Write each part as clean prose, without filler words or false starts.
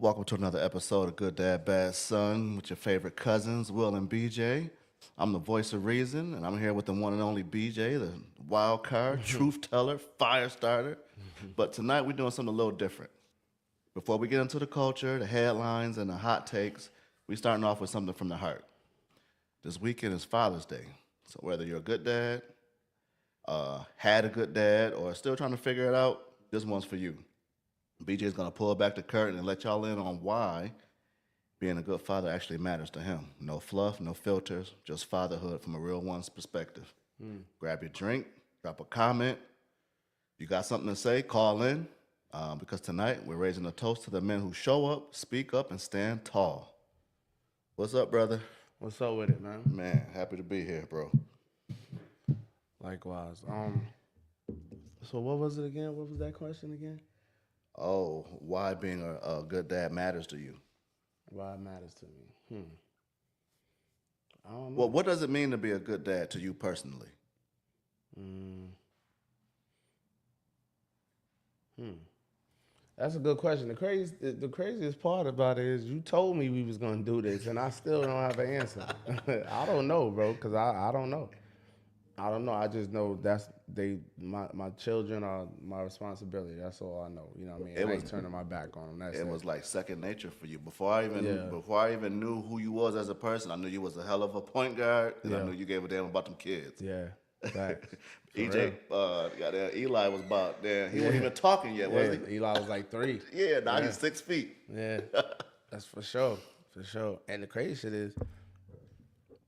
Welcome to another episode of Good Dad, Bad Son with your favorite cousins, Will and BJ. I'm the voice of reason, and I'm here with the one and only BJ, the wild card, truth teller, fire starter. But tonight we're doing something a little different. Before we get into the culture, the headlines, and the hot takes, we're starting off with something from the heart. This weekend is Father's Day. So whether you're a good dad, had a good dad, or still trying to figure it out, this one's for you. BJ is going to pull back the curtain and let y'all in on why being a good father actually matters to him. No fluff, no filters, just fatherhood from a real one's perspective. Grab your drink, drop a comment. If you got something to say, call in. Because tonight we're raising a toast to the men who show up, speak up, and stand tall. What's up, brother? What's up with it, man? Man, happy to be here, bro. Likewise. So what was it again? What was that question again? Oh, why being a good dad matters to you? Why it matters to me? I don't know. Well, what does it mean to be a good dad to you personally? That's a good question. The craziest part about it is you told me we was gonna do this, and I still don't have an answer. I don't know, bro, because I don't know. I don't know. I just know my children are my responsibility. That's all I know. You know what I mean? I ain't turning my back on them. That's It was like second nature for you. Before I even knew who you was as a person, I knew you was a hell of a point guard, and I knew you gave a damn about them kids. Yeah. Facts. EJ, goddamn Eli was about there. He wasn't even talking yet, was he? Eli was like 3. Yeah, now he's 6 feet. Yeah, that's for sure. For sure. And the crazy shit is,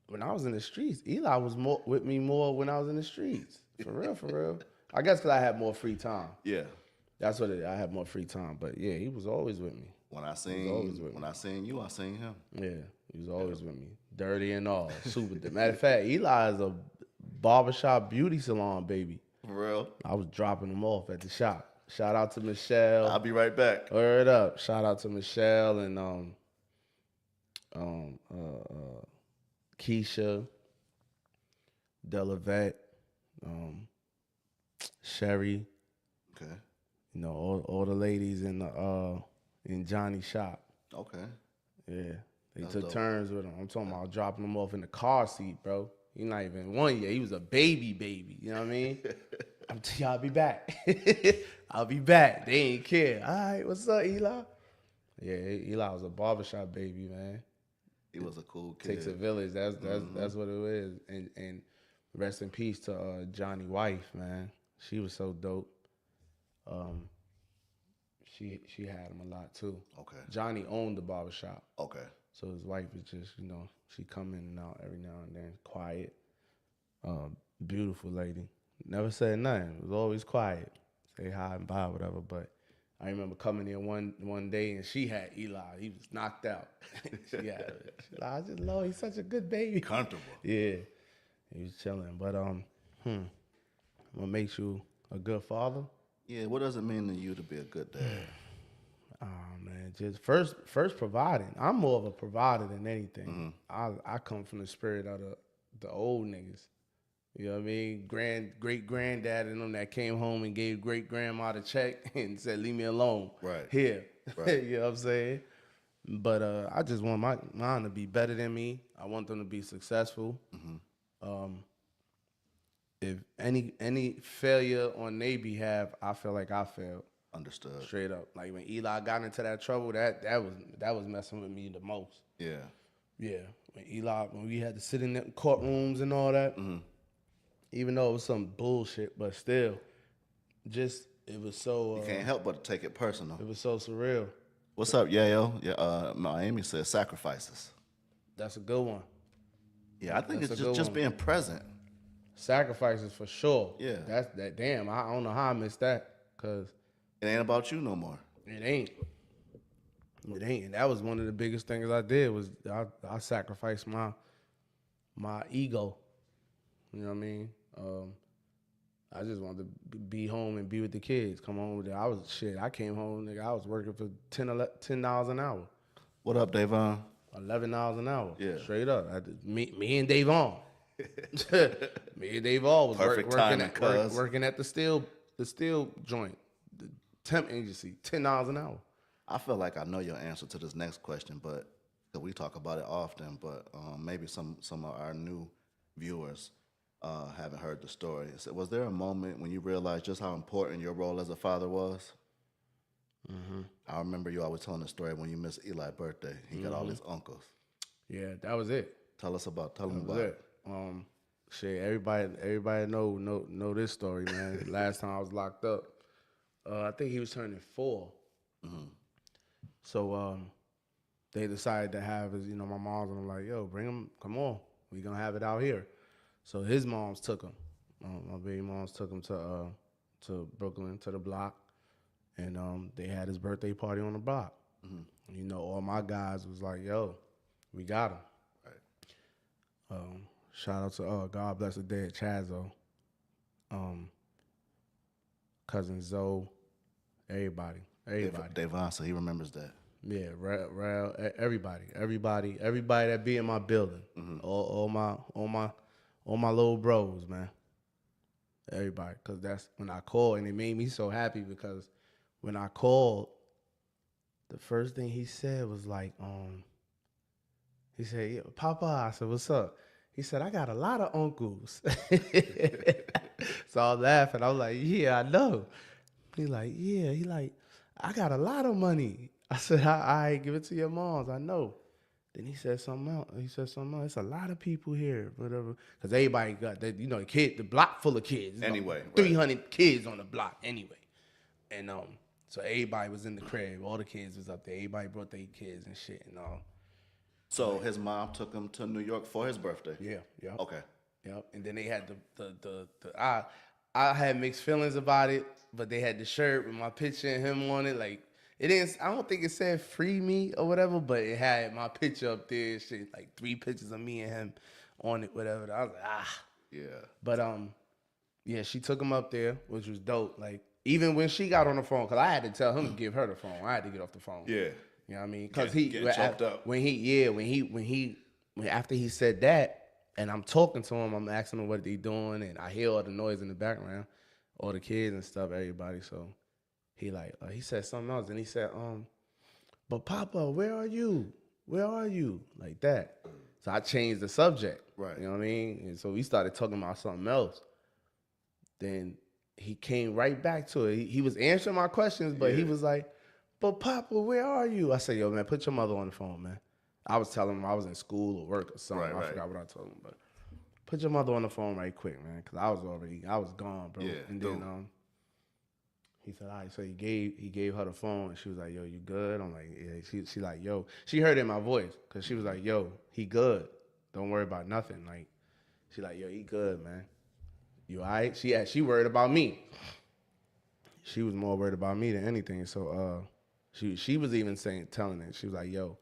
when I was in the streets, Eli was with me more when I was in the streets. For real, for real. I guess because I had more free time. Yeah. That's what I had more free time. But yeah, he was always with me. When I seen you, I seen him. Yeah, he was always with me. Dirty and all. Super. Matter of fact, Eli is a barbershop beauty salon baby. For real? I was dropping him off at the shop. Shout out to Michelle. I'll be right back. Word up. Shout out to Michelle and Keisha, Delavette, Sherry. Okay. You know, all the ladies in Johnny's shop. Okay. Yeah. They That's took dope. turns with him. I'm talking about dropping him off in the car seat, bro. He not even 1 year. He was a baby. You know what I mean? I'll be back. I'll be back. They ain't care. All right, what's up, Eli? Yeah, Eli was a barbershop baby, man. He was a cool kid. Takes a village. That's what it is. And rest in peace to Johnny's wife, man. She was so dope. She had him a lot too. Okay. Johnny owned the barbershop. Okay. So his wife is just, she come in and out every now and then, quiet. Beautiful lady. Never said nothing. It was always quiet. Say hi and bye, whatever. But I remember coming in one day and she had Eli. He was knocked out. She had it. She's like, I just love. He's such a good baby. Comfortable. Yeah, he was chilling. But what makes you a good father? Yeah, what does it mean to you to be a good dad? Oh man, just first providing. I'm more of a provider than anything. I come from the spirit of the old niggas. You know what I mean? Great granddad and them that came home and gave great grandma the check and said, "Leave me alone." Right. Here. Right. You know what I'm saying? But I just want mine to be better than me. I want them to be successful. If any failure on their behalf, I feel like I failed. Understood. Straight up. Like when Eli got into that trouble, that was messing with me the most. Yeah. Yeah. When we had to sit in the courtrooms and all that, even though it was some bullshit, but still, just it was so. You can't help but take it personal. It was so surreal. What's up, Yayo? Yeah, Miami says sacrifices. That's a good one. Yeah, I think That's it's a good just one. being present. Sacrifices for sure. Yeah. That's that. Damn, I don't know how I missed that because It ain't about you no more. it ain't. It ain't. And that was one of the biggest things I did was I sacrificed my ego. You know what I mean? I just wanted to be home and be with the kids. Come home with it. I came home, nigga. I was working for $10 an hour. What up, Davon? $11 an hour. Yeah. Straight up. Me and Davon. Me and Davon was Perfect timing, cuz. working at the steel joint, the temp agency, $10 an hour. I feel like I know your answer to this next question, but 'cause we talk about it often, but maybe some of our new viewers haven't heard the story. So was there a moment when you realized just how important your role as a father was? I remember you always telling the story when you missed Eli's birthday. He got all his uncles. Yeah, that was it. Tell him That was about it. it. Shit, everybody know this story, man. Last time I was locked up, I think he was turning 4. So they decided to have his, my mom's and I'm like, yo, bring him, come on, we gonna have it out here. So his moms took him. My baby moms took him to Brooklyn to the block, and they had his birthday party on the block. All my guys was like, yo, we got him. Shout out to God bless the dead Chazo, cousin Zoe, everybody. Davon, so he remembers that. Yeah, everybody that be in my building, all my little bros, man, everybody, cause that's when I called, and it made me so happy because when I called, the first thing he said was like, he said, yeah, Papa, I said, what's up? He said, I got a lot of uncles. So I was laughing. I was like, yeah, I know. He like, yeah. He like, I got a lot of money. I said, I give it to your moms. I know. Then he said something else. It's a lot of people here, whatever. Because everybody got that, the block full of kids. Anyway, 300 kids on the block anyway. And so everybody was in the crib. All the kids was up there. Everybody brought their kids and shit and all. So his mom took him to New York for his birthday. Yeah. Okay. Yep. And then they had I had mixed feelings about it, but they had the shirt with my picture and him on it. Like it didn't. I don't think it said "free me" or whatever, but it had my picture up there. Shit, like 3 pictures of me and him on it, whatever. I was like, Yeah. But yeah, she took him up there, which was dope. Like even when she got on the phone, cause I had to tell him to give her the phone. I had to get off the phone. Yeah. You know what I mean? Cause Get choked up. When after he said that, and I'm talking to him, I'm asking him what they doing, and I hear all the noise in the background, all the kids and stuff, everybody. So he he said something else, and he said, but Papa, where are you? Where are you? Like that. So I changed the subject. Right. You know what I mean? And so we started talking about something else. Then he came right back to it. He was answering my questions, but he was like, but Papa, where are you? I said, yo, man, put your mother on the phone, man. I was telling him I was in school or work or something. I forgot what I told him, but put your mother on the phone right quick, man, because I was gone, bro. Yeah, and then he said, all right. So he gave her the phone, and she was like, yo, you good? I'm like, yeah. She like, yo. She heard it in my voice, because she was like, yo, he good. Don't worry about nothing. Like, she like, yo, he good, man. You all right? She worried about me. She was more worried about me than anything. So she was even telling it. She was like, yo,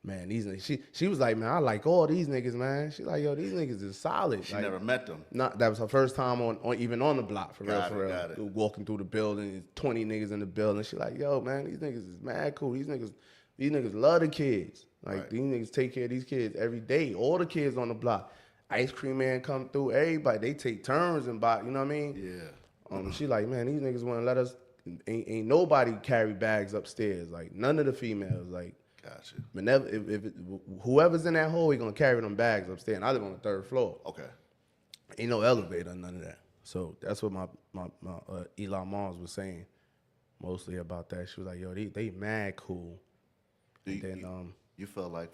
man, these niggas. She was like, man, I like all these niggas, man. She like, yo, these niggas is solid. She like, never met them. That was her first time even on the block for Got real. it. Walking through the building, 20 niggas in the building. She like, yo, man, these niggas is mad cool. These niggas love the kids. Like these niggas take care of these kids every day. All the kids on the block. Ice cream man come through. Everybody, they take turns and buy. You know what I mean? Yeah. She like, man, these niggas want to let us. Ain't nobody carry bags upstairs. Like none of the females. Like, gotcha. Whenever whoever's in that hole, he gonna carry them bags upstairs. And I live on the 3rd floor. Okay. Ain't no elevator, none of that. So that's what my Eli moms was saying mostly about that. She was like, yo, they mad cool. You felt like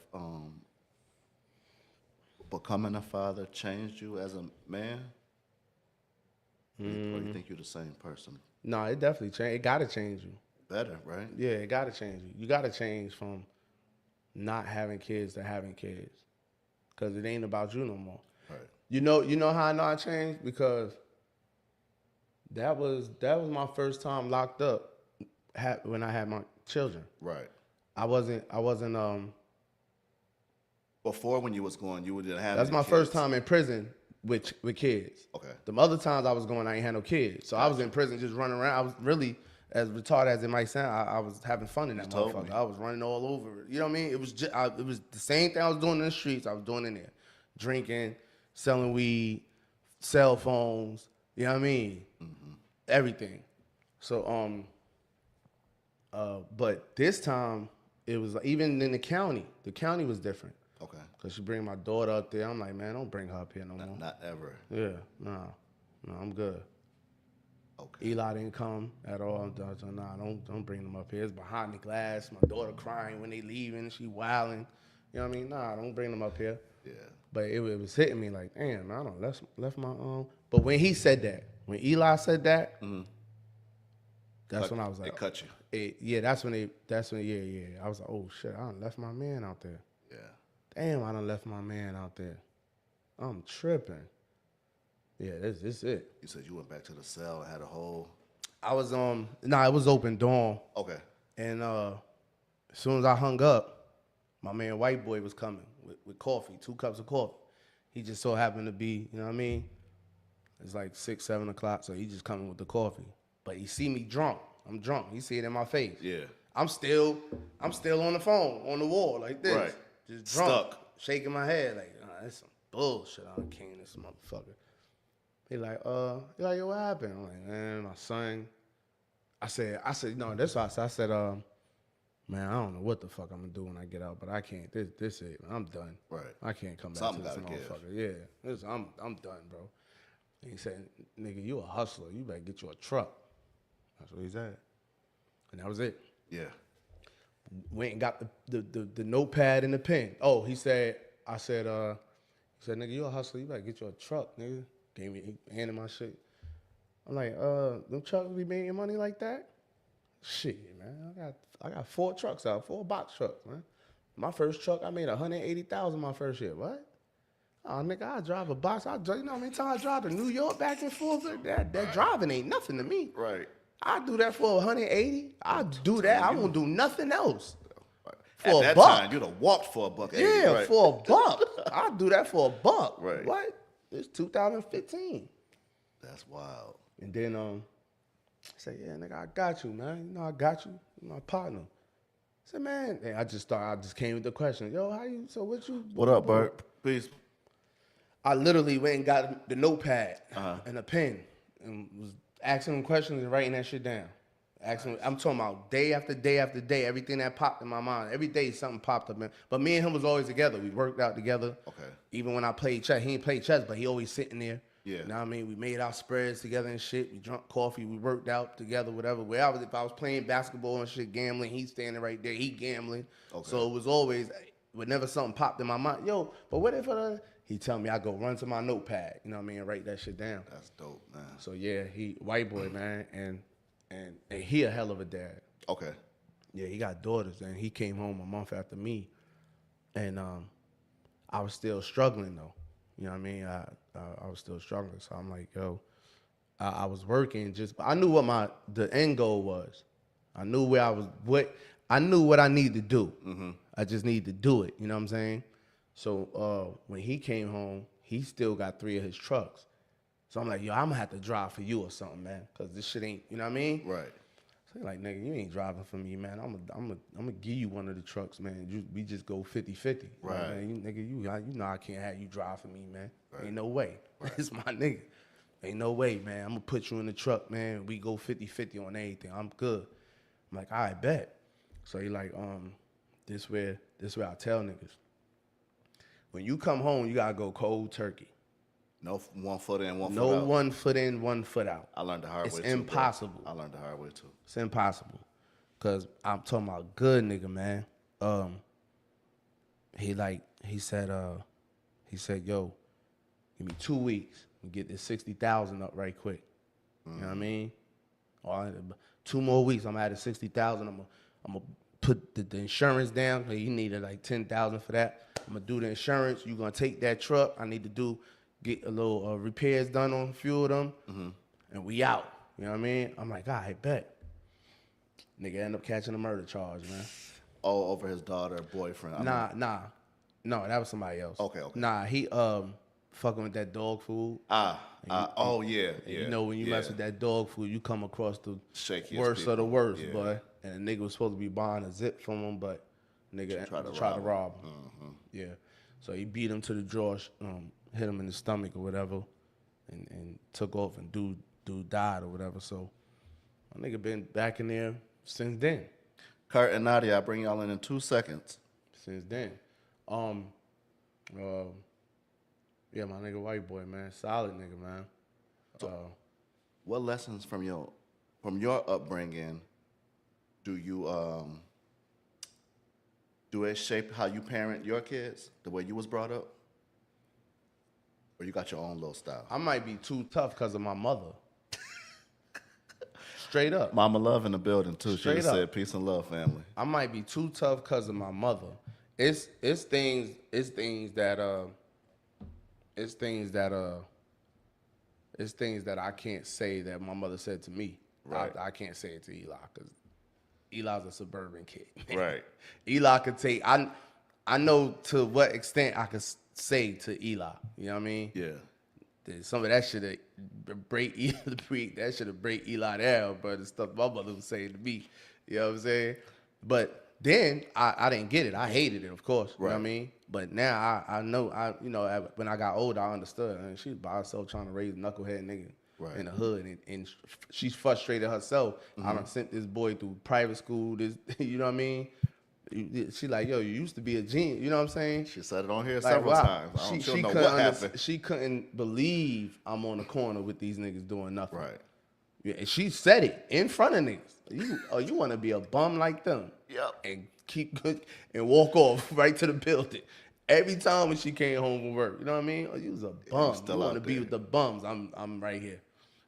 becoming a father changed you as a man? Or you think you're the same person? No, it definitely changed. It gotta change you. Better, right? Yeah, it gotta change you. You gotta change from not having kids to having kids, cause it ain't about you no more. Right. You know how I know I changed, because that was my first time locked up when I had my children. Right. I wasn't Before, when you was going, you didn't have. That's my first time in prison with kids. Okay. The other times I was going, I ain't had no kids, so I was in prison just running around. I was really, as retarded as it might sound, I was having fun in that motherfucker. I was running all over. You know what I mean? It was it was the same thing I was doing in the streets. I was doing in there, drinking, selling weed, cell phones. You know what I mean? Everything. So But this time, it was like, even in the county was different. Okay. Cause she bring my daughter up there. I'm like, man, don't bring her up here no more. Not ever. Yeah, no, I'm good. Okay. Eli didn't come at all. Nah, don't bring them up here. It's behind the glass. My daughter crying when they leaving. She wilding. You know what I mean? Nah, don't bring them up here. Yeah. But it was hitting me like, damn, I don't left my But when he said that, when Eli said that, that's when I was like, it cut you. That's when I was like, oh shit, I done left my man out there. Yeah. Damn, I done left my man out there. I'm tripping. Yeah, this it. You said you went back to the cell and had a whole. I was it was open dawn. Okay. And as soon as I hung up, my man White Boy was coming with coffee, 2 cups of coffee. He just so happened to be, you know what I mean? It's like 6, 7 o'clock, so he just coming with the coffee. But he see me drunk. I'm drunk. He see it in my face. Yeah. I'm still on the phone, on the wall, like this. Right. Just drunk. Stuck. Shaking my head like, that's some bullshit. I can't this motherfucker. He like, yo, what happened? I'm like, man, my son. I said, no, that's what I said. I said, man, I don't know what the fuck I'm gonna do when I get out, but I can't. This it. I'm done. Right. I can't come back Something to this gotta give. motherfucker. Yeah. I'm done, bro. And he said, nigga, you a hustler. You better get you a truck. That's what he said. And that was it. Yeah. Went and got the notepad and the pen. Oh, he said, nigga, you a hustler. You better get you a truck, nigga. He handed my shit. I'm like, them trucks be making money like that? Shit, man. I got 4 trucks out, 4 box trucks, man. My first truck, I made $180,000 my first year. What? Oh, nigga, I drive a box. You know how many times I drive to New York back and forth? That driving ain't nothing to me. Right. I do that for 180. I do that. I won't do nothing else. At that time, you'd have walked for $1.80. Yeah, right? for $1. I do that for $1. Right. What? It's 2015. That's wild. And then I say, yeah, nigga, I got you, man. You know I got you. You're my partner. I said, man, and I just came with the question. Yo, What up, Bert? Peace. I literally went and got the notepad and a pen and was asking him questions and writing that shit down. I'm talking about day after day after day, everything that popped in my mind. Every day something popped up. But me and him was always together. We worked out together. Okay. Even when I played chess, he didn't play chess, but he always sitting there. Yeah. You know what I mean? We made our spreads together and shit. We drank coffee. We worked out together, whatever. If I was playing basketball and shit, gambling, he's standing right there. He gambling. Okay. So it was always, whenever something popped in my mind, yo, but what if he tell me I go run to my notepad, you know what I mean, and write that shit down. That's dope, man. So yeah, he White Boy, man, and he a hell of a dad. Okay. Yeah, he got daughters, and he came home a month after me, and I was still struggling though. You know what I mean? I was still struggling, so I'm like, yo, I was working I knew what the end goal was. I knew I knew what I needed to do. Mm-hmm. I just needed to do it. You know what I'm saying? So when he came home, he still got 3 of his trucks. So I'm like, yo, I'm gonna have to drive for you or something, man, because this shit ain't, you know what I mean? Right. So he like, nigga, you ain't driving for me, man. I'm gonna give you one of the trucks, man. We just go 50-50. Right. Man, you know I can't have you drive for me, man. Right. Ain't no way. Right. It's my nigga. Ain't no way, man. I'm gonna put you in the truck, man. We go 50-50 on everything. I'm good. I'm like, all right, bet. So he like, this where I tell niggas. When you come home, you gotta go cold turkey. No 1 foot in, 1 foot No out. 1 foot in, 1 foot out. I learned the hard It's way too. impossible. Bro. I learned the hard way too. It's impossible. Cause I'm talking about good nigga, man. He said, yo, give me 2 weeks and get this 60,000 up right quick. You know what I mean? Or 2 more weeks, I'm at 60,000. I'm gonna put the insurance down. He needed like 10,000 for that. I'm gonna do the insurance. You gonna take that truck? I need to get a little repairs done on a few of them, and we out. You know what I mean? I'm like, all right, bet. Nigga end up catching a murder charge, man. Oh, over his daughter, boyfriend. Nah. No, that was somebody else. Okay. Nah, he fucking with that dog food. Oh yeah. You know when you mess with that dog food, you come across the Shakiest worst of the worst, yeah. boy. And the nigga was supposed to be buying a zip from him, but nigga tried to rob him. Mm-hmm. Yeah. So he beat him to the draw, hit him in the stomach or whatever, and took off, and dude died or whatever. So my nigga been back in there since then. Kurt and Nadia, I bring y'all in 2 seconds. Since then. Uh, yeah, my nigga white boy, man. Solid nigga, man. What lessons from your upbringing do you do it shape how you parent your kids, the way you was brought up? Or you got your own little style? I might be too tough because of my mother. Straight up. Mama Love in the building too. She Straight just up. said peace and love, family. I might be too tough because of my mother. It's things that I can't say that my mother said to me. Right. I can't say it to Eli because Eli's a suburban kid. Right. Eli could take. I know to what extent I could say to Eli. You know what I mean? Yeah. Some of that should have break Eli down, but the stuff my mother was saying to me. You know what I'm saying? But then I didn't get it. I hated it, of course. You know what I mean? But now I know when I got older, I understood. And she was by herself trying to raise a knucklehead nigga in the hood, and she's frustrated herself. I done sent this boy through private school. This, you know what I mean? She like, yo, you used to be a genius. You know what I'm saying? She said it on here Like, several wow. times. I don't know what happened. She couldn't believe I'm on the corner with these niggas doing nothing. Right. Yeah, and she said it in front of niggas. You want to be a bum like them? Yep. And keep good and walk off right to the building. Every time when she came home from work, you know what I mean? Oh, you was a bum. still You want to out be there. with the bums? I'm right here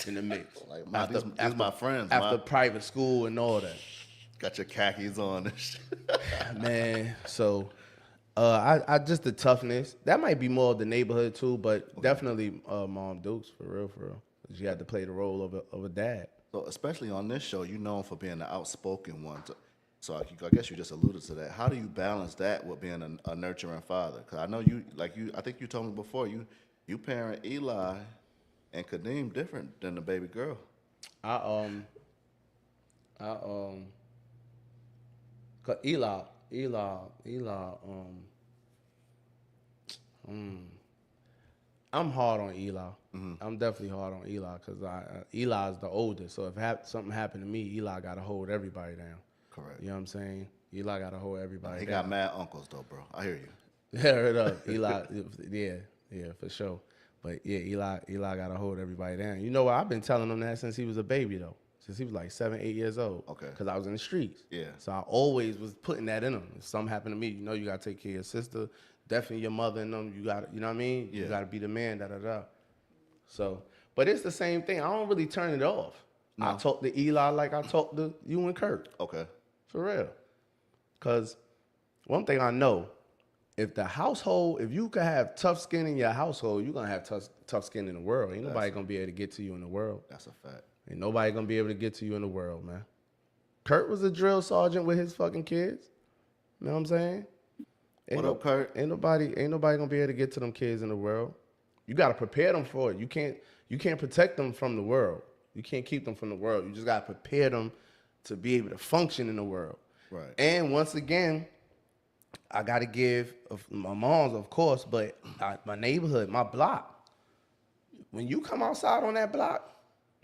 in the mix. Like, Ma, these my friends. After Ma. private school and all that. Got your khakis on and shit. Man, so I just the toughness. That might be more of the neighborhood too, but definitely Mom Dukes for real. She had to play the role of a dad. So especially on this show, you're known for being the outspoken one. So I guess you just alluded to that. How do you balance that with being a nurturing father? Because I know I think you told me before, you parent Eli and Kadeem different than the baby girl. Cause Eli, I'm hard on Eli. I'm definitely hard on Eli because Eli's the oldest. So if something happened to me, Eli got to hold everybody down. Correct. You know what I'm saying? Eli got to hold everybody He down. got mad uncles though, bro. I hear you. Hear it up. Eli, yeah, for sure. But yeah, Eli got to hold everybody down. You know what? I've been telling him that since he was a baby though. Since he was like 7, 8 years old. Okay. Because I was in the streets. Yeah. So I always was putting that in him. If something happened to me, you know you got to take care of your sister, definitely your mother and them. You got to, you know what I mean? Yeah. You got to be the man, da-da-da. So, but it's the same thing. I don't really turn it off. No. I talk to Eli like I talk to you and Kurt. Okay. For real. Because one thing I know, if you can have tough skin in your household, you're going to have tough skin in the world. Ain't nobody going to be able to get to you in the world. That's a fact. Ain't nobody gonna be able to get to you in the world, man. Kurt was a drill sergeant with his fucking kids. You know what I'm saying? What up, Kurt? Ain't nobody gonna be able to get to them kids in the world. You gotta prepare them for it. You can't protect them from the world. You can't keep them from the world. You just gotta prepare them to be able to function in the world. Right. And once again, I gotta give my mom's, of course, but my neighborhood, my block. When you come outside on that block,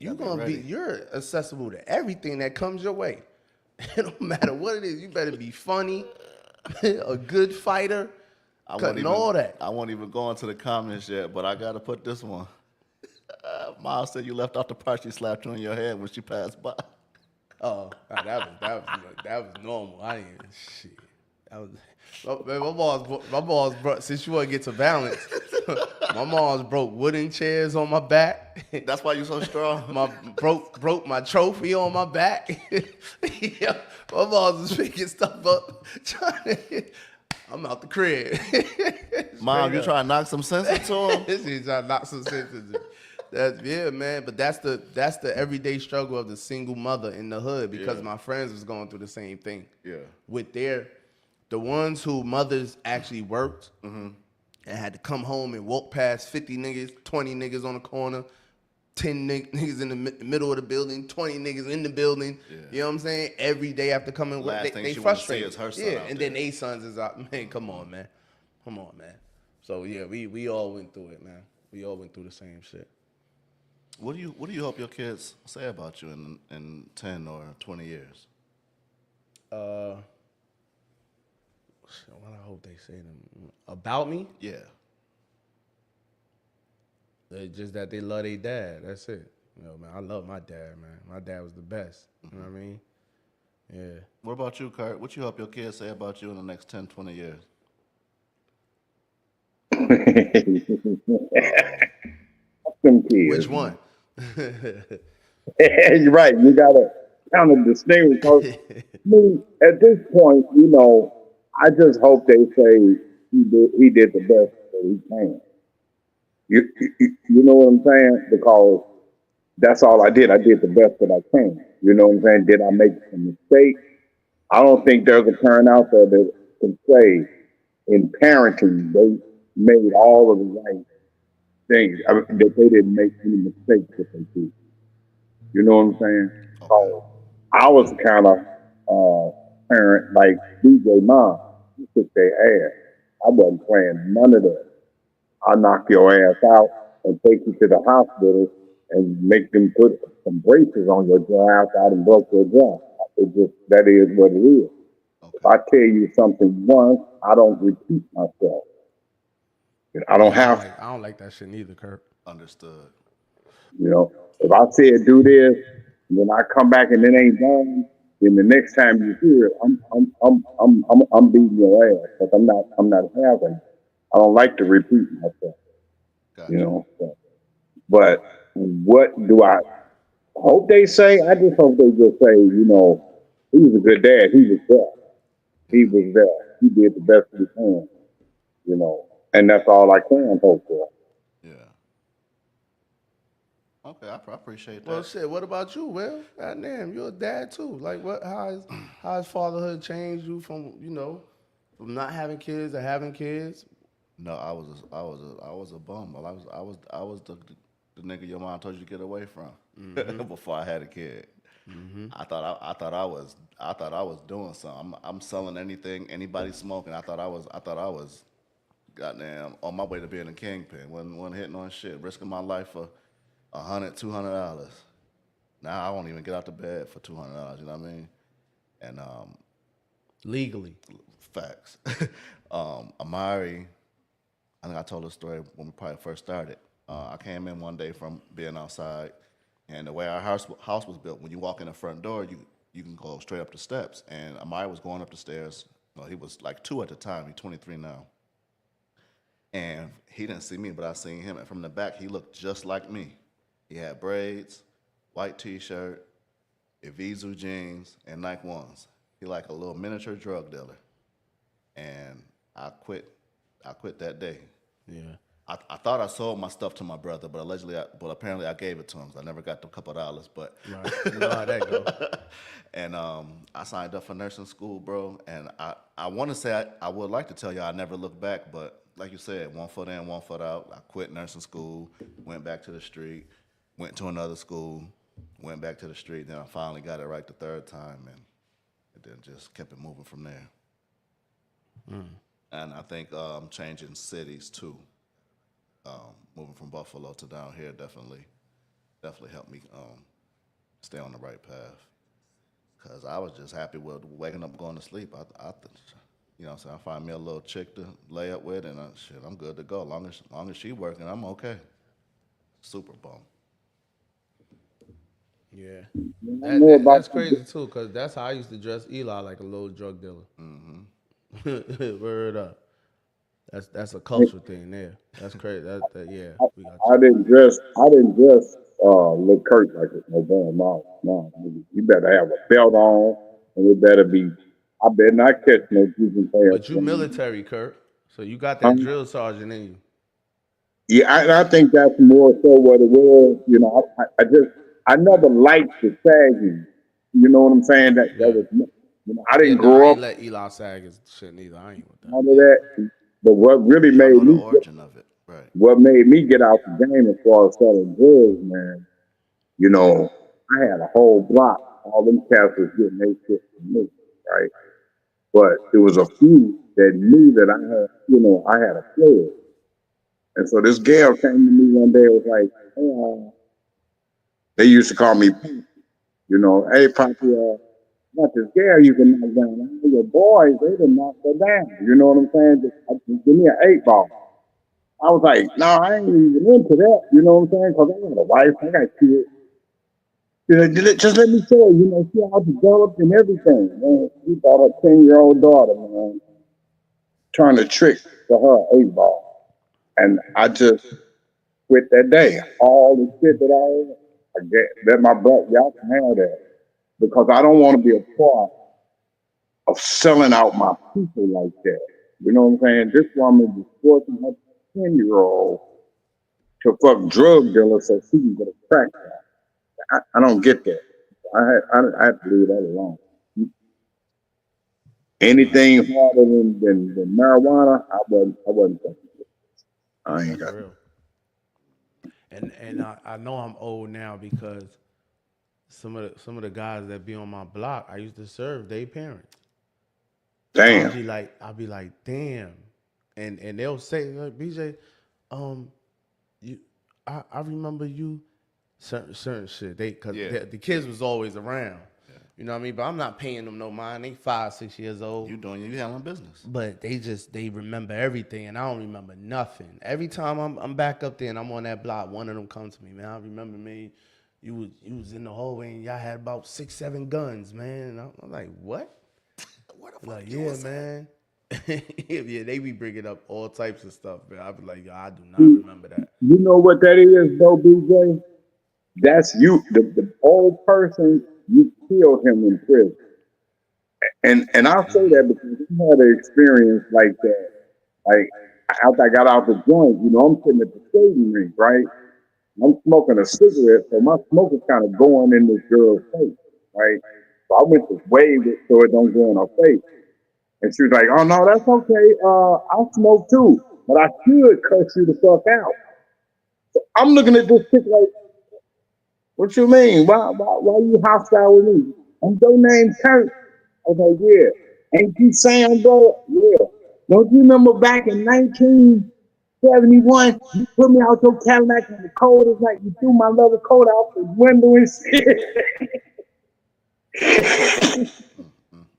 you're accessible to everything that comes your way. It don't matter what it is. You better be funny, a good fighter, all that. I won't even go into the comments yet, but I gotta put this one. Miles said you left off the part she slapped you on your head when she passed by. Oh, that was normal. I didn't shit. My balls broke. Since you want to get to balance, my mom's broke wooden chairs on my back. That's why you so strong. broke my trophy on my back. Yeah, my mom's was picking stuff up. I'm out the crib. Mom, you trying to knock some sense into him? She's trying to knock some sense into him. Yeah, man. But that's the everyday struggle of the single mother in the hood because my friends was going through the same thing. Yeah. With the ones who mothers actually worked and had to come home and walk past 50 niggas, 20 niggas on the corner, 10 niggas in the middle of the building, 20 niggas in the building. Yeah. You know what I'm saying? Every day after coming work, they frustrated. Is her son out and there. then they sons is out. Man, come on, man. So yeah, we all went through it, man. We all went through the same shit. What do you hope your kids say about you in 10 or 20 years? Uh, what I hope they say them about me. Yeah. Just that they love their dad. That's it. You know, man, I love my dad, man. My dad was the best. You know what I mean? Yeah. What about you, Kurt? What you hope your kids say about you in the next 10, 20 years? Uh oh. Them Which kids, one? man. You're right. You gotta kind of distinguish. Because, I mean, at this point, I just hope they say he did the best that he can. You know what I'm saying? Because that's all I did. I did the best that I can. You know what I'm saying? Did I make some mistakes? I don't think there's a parent out there that can say in parenting they made all of the right things. I mean, that they didn't make any mistakes that they did. You know what I'm saying? Okay. So I was the kind of parent like BJ mom. He kicked their ass. I wasn't playing none of that. I'll knock your ass out and take you to the hospital and make them put some braces on your jaw after I done broke your jaw. It just that is what it is. If Okay. I tell you something once, I don't repeat myself. I don't Yeah, have to. I don't like that shit neither, Kurt. Understood. If I said do this, and then I come back and it ain't done, then the next time you hear it, I'm beating your ass because I'm not having. It. I don't like to repeat myself. You Gotcha. know. So, but what do I hope they say? I just hope they just say, he was a good dad. He was there. He Yeah. was there. He did the best he can. And that's all I can hope for. Yeah. Okay. I appreciate Well, that. shit. What about you, Will? God damn, you're a dad too. Like, what? How has fatherhood changed you from from not having kids to having kids? No, I was a bum. Well, I was the nigga your mom told you to get away from before I had a kid. I thought I was doing something. I'm selling anything anybody smoking. I thought I was goddamn on my way to being a kingpin. Wasn't hitting on shit, risking my life for $100, $200. Now I won't even get out of bed for $200. You know what I mean? And Legally. facts. Amari, I think I told the story when we probably first started. I came in one day from being outside, and the way our house was built, when you walk in the front door, you can go straight up the steps. And Amari was going up the stairs. Well, he was like 2 at the time. He's 23 now, and he didn't see me, but I seen him. And from the back, he looked just like me. He had braids, white T-shirt, Evisu jeans, and Nike ones. He like a little miniature drug dealer. And I quit. I quit that day. Yeah. I thought I sold my stuff to my brother, but but apparently I gave it to him. So I never got the couple of dollars, but Right. You know how that go. and I signed up for nursing school, bro. And I want to say I would like to tell you I never looked back, but like you said, 1 foot in, 1 foot out. I quit nursing school, went back to the street, went to another school, went back to the street. Then I finally got it right the third time, and then just kept it moving from there. And I think changing cities too, moving from Buffalo to down here definitely helped me stay on the right path. Cause I was just happy with waking up, going to sleep. What I'm saying, I find me a little chick to lay up with, and shit, I'm good to go. Long as she working, I'm okay. Super bum. Yeah. I That, know that about that's crazy too, cause that's how I used to dress Eli like a little drug dealer. Word up. That's a cultural thing there. That's crazy. Yeah, I, we got I didn't dress look Kurt like it. No damn no. No. You better have a belt on and it better be I better not catch no Jesus But you pants. military, Kurt. So you got that Um, drill sergeant in you. yeah, I think that's more so what it was. I never liked the sagging. You know what I'm saying? That Yeah. was I Yeah, didn't nah, I grow ain't up let Eli sag his shit neither. I ain't with that. none of that. But Y'all know the origin of it, right? what made me get out the game as far as selling drugs, man, you know, I had a whole block. All them cats was getting their shit from me, right? But there was a few that knew that I had a plug. And so this gal came to me one day and was like, hey, they used to call me, Poppy, hey, Poppy, not to scare you can knock down. Your boys, they done knocked her down. You know what I'm saying? Just give me an 8 ball. I was like, no, I ain't even into that. You know what I'm saying? Because I got a wife, I got kids. You know, just let me show you, she all developed and everything. Man, she got her 10-year-old daughter, man, trying to trick for her 8 ball. And I just quit that day. All the shit that I get, let my brother, y'all can have that. Because I don't want to be a part of selling out my people like that. You know what I'm saying? This woman is forcing her 10-year-old to fuck drug dealers so she can get a crack. I don't get that. I have to leave that alone. Nah, Anything harder than marijuana, I wasn't touching it. I yeah, ain't for got real. And I know I'm old now because some of the guys that be on my block, I used to serve their parents. So damn. I'll be like, damn, and they'll say, like, BJ, um, you, I remember you certain shit. Cause Yeah. the kids was always around, you know what I mean. But I'm not paying them no mind. They 5, 6 years old. You handling business. But they remember everything, and I don't remember nothing. Every time I'm back up there and I'm on that block, one of them comes to me, man. I remember me. You was in the hallway and y'all had about 6, 7 guns, man. And I'm like, what? Where the fuck Like, you yeah, was at? man. Yeah, they be bringing up all types of stuff, man. I be like, yo, I do not You remember that. know what that is, though, BJ? That's you, the old person. You killed him in prison, and I say that because I had an experience like that. Like after I got out the joint, I'm sitting at the skating rink, right? I'm smoking a cigarette, so my smoke is kind of going in this girl's face, right? So I went to wave it so it don't go in her face. And she was like, "Oh no, that's okay. I smoke too, but I should cuss you the fuck out." I'm looking at this chick like, "What you mean? Why you hostile with me? And your name Kurt?" I was like, "Yeah." "Ain't you Sam, bro?" "Yeah." "Don't you remember back in 1971, you put me out your Cadillac in the cold at night, you threw my leather coat out the window and shit."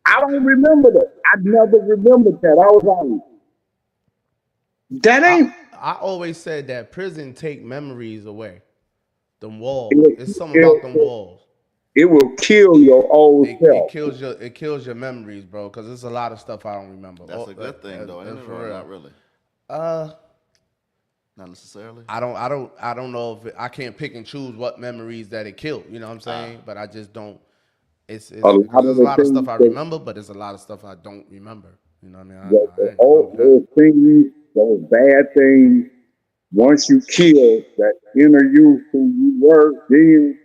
I don't remember that. I never remembered that. I was like, that I ain't I always said that prison take memories away. Them walls. it, It's something about them it, walls. it will kill your old It self. kills your memories, bro. Because there's a lot of stuff I don't remember. That's a good thing, though, ain't it? For Or real. not really? Uh, Not necessarily. I don't know if I can't pick and choose what memories that it killed. You know what I'm Ah, saying? But I just don't. A It's because lot of there's a the lot of stuff things I that, remember, but there's a lot of stuff I don't remember. You know what I mean? I the ain't gonna hold old you that. those things, those bad things, once you kill that inner you who you were, then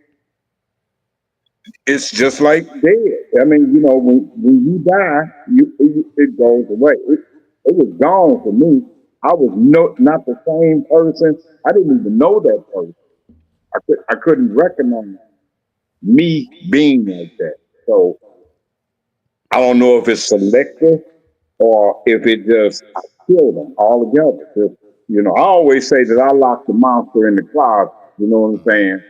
it's just like dead. I mean, when you die, it goes away. It was gone for me. I was not the same person. I didn't even know that person. I couldn't recognize me being like that. So I don't know if it's selective or if it just I killed them all together. I always say that I locked the monster in the closet. You know what I'm saying?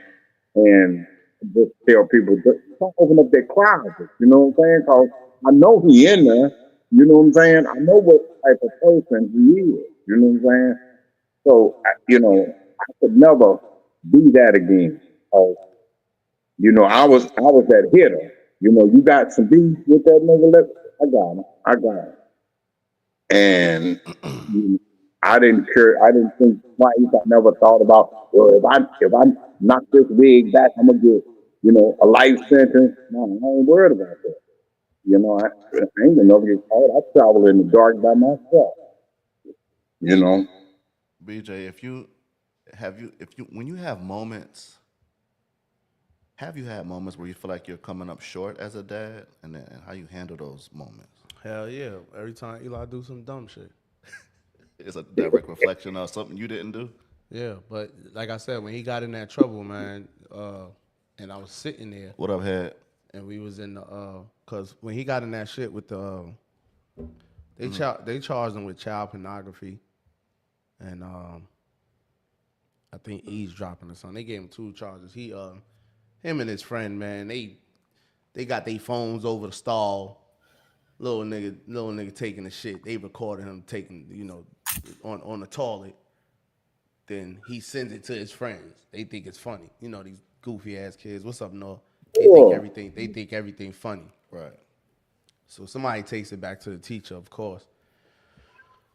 And just tell people don't open up their closet. You know what I'm saying? Because I know he in there. You know what I'm saying? I know what type of person he is. You know what I'm saying? So I could never be that again. I was that hitter. You got some beef with that nigga. I got him. I got him. And I didn't care. I didn't think twice. I never thought about, well, if I knock this wig back, I'm gonna get a life sentence. No, I ain't worried about that. I ain't gonna never get caught. I travel in the dark by myself. You know, BJ, if you when you have moments, have you had moments where you feel like you're coming up short as a dad, and then how you handle those moments? Hell yeah! Every time Eli do some dumb shit. It's a direct reflection of something you didn't do. Yeah, but like I said, when he got in that trouble, man, and I was sitting there, What I've had. and we was in the, cause when he got in that shit with the, they charged him with child pornography, and I think eavesdropping or something. They gave him 2 charges. Him and his friend, man, they They got their phones over the stall. Little nigga taking the shit. They recorded him taking, on the toilet. Then he sends it to his friends. They think it's funny. These goofy ass kids. What's up, Noah? They think Sure. everything funny. Right. So somebody takes it back to the teacher, of course.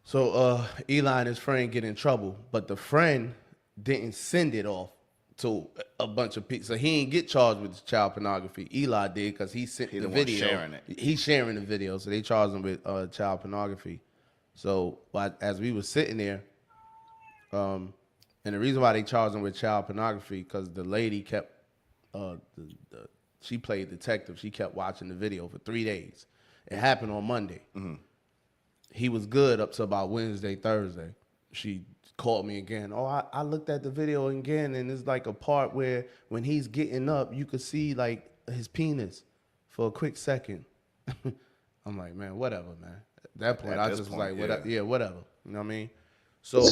So Eli and his friend get in trouble, but the friend didn't send it off to a bunch of people. So he didn't get charged with child pornography. Eli did because he sent the the one video. sharing it. He's sharing the video, so they charged him with child pornography. So as we were sitting there, and the reason why they charged him with child pornography because the lady kept, she played detective. She kept watching the video for 3 days. It happened on Monday. Mm-hmm. He was good up to about Wednesday, Thursday. She called me again. Oh, I looked at the video again, and it's like a part where when he's getting up, you could see like his penis for a quick second. I'm like, man, whatever, man. At that point, I just was like, whatever. Yeah, whatever. You know what I mean? So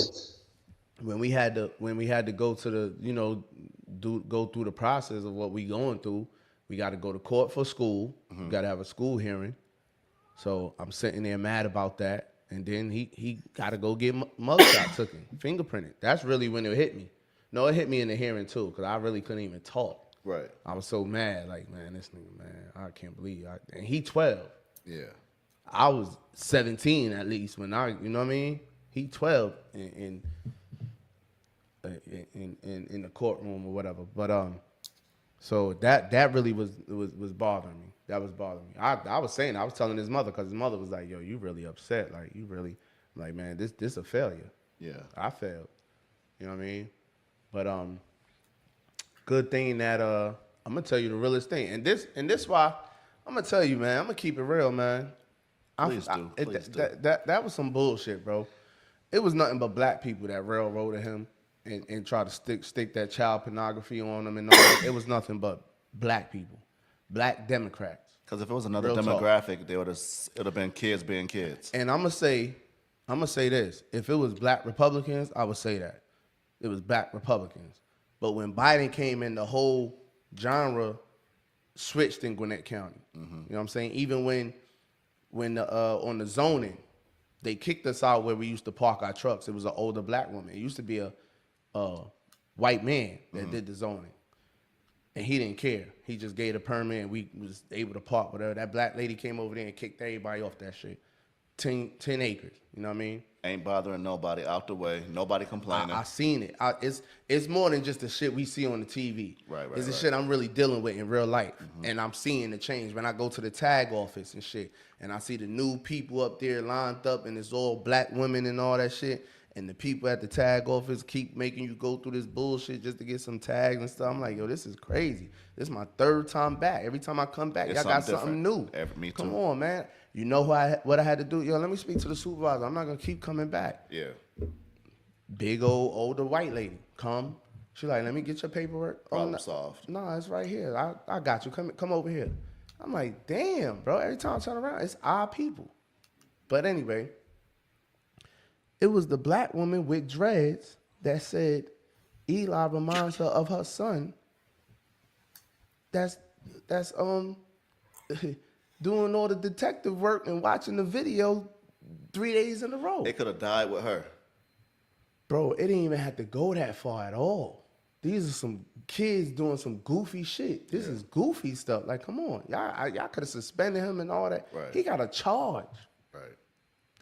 when we had to go to the, go through the process of what we going through, we got to go to court for school. Mm-hmm. We got to have a school hearing. So I'm sitting there mad about that. And then he got to go get mugshot taken, fingerprinted. That's really when it hit me. No, it hit me in the hearing too, because I really couldn't even talk. Right. I was so mad, like, man, this nigga, man, I can't believe and he 12. Yeah. I was 17 at least when you know what I mean? He 12 in the courtroom or whatever. But so that really was bothering me. That was bothering me. I was telling his mother, because his mother was like, yo, you really upset. Like, you really, like, man, this a failure. Yeah. I failed. You know what I mean? But good thing that I'm gonna tell you the realest thing. And this why I'm gonna tell you, man, I'm gonna keep it real, man. Please do. That was some bullshit, bro. It was nothing but black people that railroaded him and tried to stick that child pornography on him and all that. It was nothing but black people. Black Democrats. Because if it was another demographic, it would have been kids being kids. And I'm gonna say this: if it was black Republicans, I would say that it was black Republicans. But when Biden came in, the whole genre switched in Gwinnett County. Mm-hmm. You know what I'm saying? Even when on the zoning, they kicked us out where we used to park our trucks. It was an older black woman. It used to be a white man that did the zoning. And he didn't care. He just gave the permit and we was able to park whatever. That black lady came over there and kicked everybody off that shit. 10 acres, you know what I mean? Ain't bothering nobody, out the way. Nobody complaining. I seen it. It's more than just the shit we see on the TV. Right. It's the shit I'm really dealing with in real life. Mm-hmm. And I'm seeing the change. When I go to the tag office and shit, and I see the new people up there lined up, and it's all black women and all that shit, and the people at the tag office keep making you go through this bullshit just to get some tags and stuff. I'm like, yo, this is crazy. This is my third time back. Every time I come back, y'all got something new. Me too. Come on, man. You know what I had to do? Yo, let me speak to the supervisor. I'm not going to keep coming back. Yeah. Big old older white lady come. She like, let me get your paperwork. Problem solved. No, it's right here. I got you. Come over here. I'm like, damn, bro. Every time I turn around, it's our people. But anyway, it was the black woman with dreads that said Eli reminds her of her son. That's doing all the detective work and watching the video 3 days in a row. They could have died with her. Bro, it didn't even have to go that far at all. These are some kids doing some goofy shit. This is goofy stuff. Like, come on. Y'all could have suspended him and all that. Right. He got a charge. Right.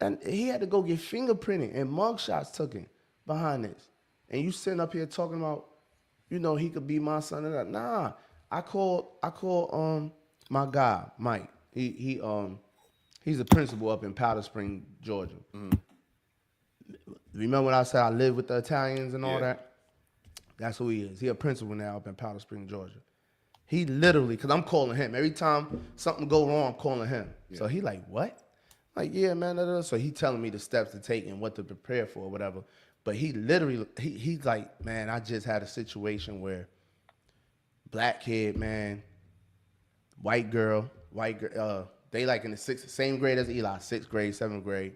And he had to go get fingerprinted and mugshots taken behind this. And you sitting up here talking about, he could be my son and that. Nah. I called my guy, Mike. He's a principal up in Powder Spring, Georgia. Mm-hmm. Remember when I said I live with the Italians and all that? That's who he is. He a principal now up in Powder Spring, Georgia. He literally, because I'm calling him. Every time something go wrong, I'm calling him. Yeah. So he like, what? Like, yeah, man. So he telling me the steps to take and what to prepare for or whatever. But he literally, he's like, man, I just had a situation where black kid, man, white girl, they like in the same grade as Eli, 6th grade, 7th grade.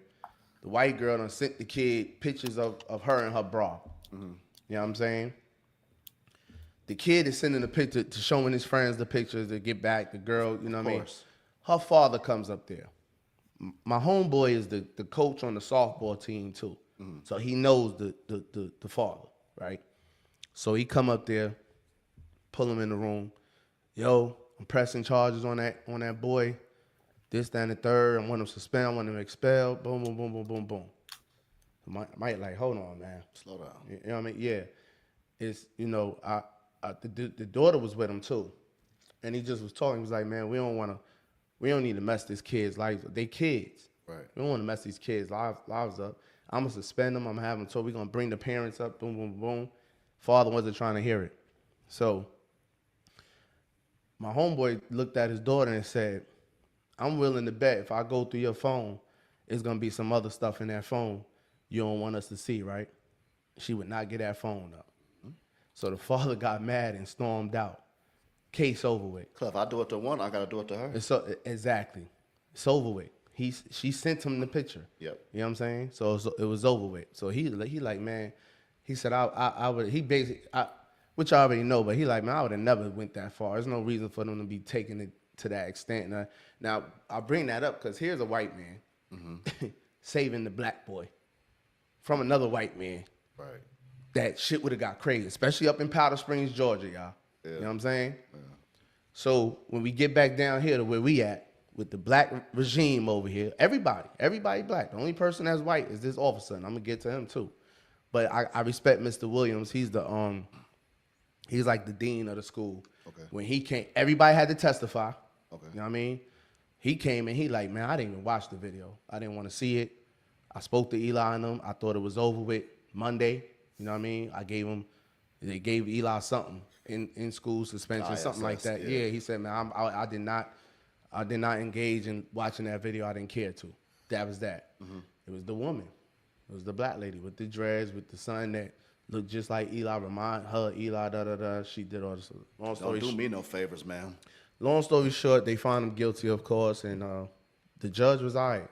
The white girl done sent the kid pictures of her and her bra. Mm-hmm. You know what I'm saying? The kid is sending the picture to showing his friends the pictures to get back. The girl, you know what I mean? course. Her father comes up there. My homeboy is the coach on the softball team too. So he knows the father, right? So he come up there, pull him in the room. Yo, I'm pressing charges on that boy. This, that, and the third. I want him suspended. I want him expelled. Boom, boom, boom, boom, boom, boom. Mike like, hold on, man. Slow down. You know what I mean? Yeah. It's, the daughter was with him too. And he just was talking. He was like, man, we don't need to mess this kid's life. They kids. Right. We don't want to mess these kids' lives up. I'm going to suspend them. I'm going to have them told. We're going to bring the parents up. Boom, boom, boom. Father wasn't trying to hear it. So my homeboy looked at his daughter and said, I'm willing to bet if I go through your phone, it's going to be some other stuff in that phone you don't want us to see, right? She would not get that phone up. So the father got mad and stormed out. Case over with. Cause if I do it to one, I gotta do it to her. Exactly. It's over with. She sent him the picture. Yep. You know what I'm saying? So it was over with. So he like, man, he said I would, he basically, which I already know, but he like, man, I would have never went that far. There's no reason for them to be taking it to that extent. Now I bring that up because here's a white man saving the black boy from another white man. Right. That shit would have got crazy, especially up in Powder Springs, Georgia, y'all. Yeah. You know what I'm saying? Yeah. So when we get back down here to where we at, with the black regime over here, everybody black. The only person that's white is this officer, and I'm gonna get to him too. But I respect Mr. Williams. He's he's like the dean of the school. Okay. When he came, everybody had to testify. Okay. You know what I mean? He came and he like, man, I didn't even watch the video. I didn't want to see it. I spoke to Eli and them. I thought it was over with Monday. You know what I mean? They gave Eli something in school suspension, something like that. Yeah. He said, man, I did not engage in watching that video. I didn't care to. That was that. Mm-hmm. It was the woman. It was the black lady with the dreads, with the son that looked just like Eli. Remind her Eli. Da da da. She did all this. Long story Don't do me no favors, man. Long story short, they found him guilty, of course, and the judge was all right.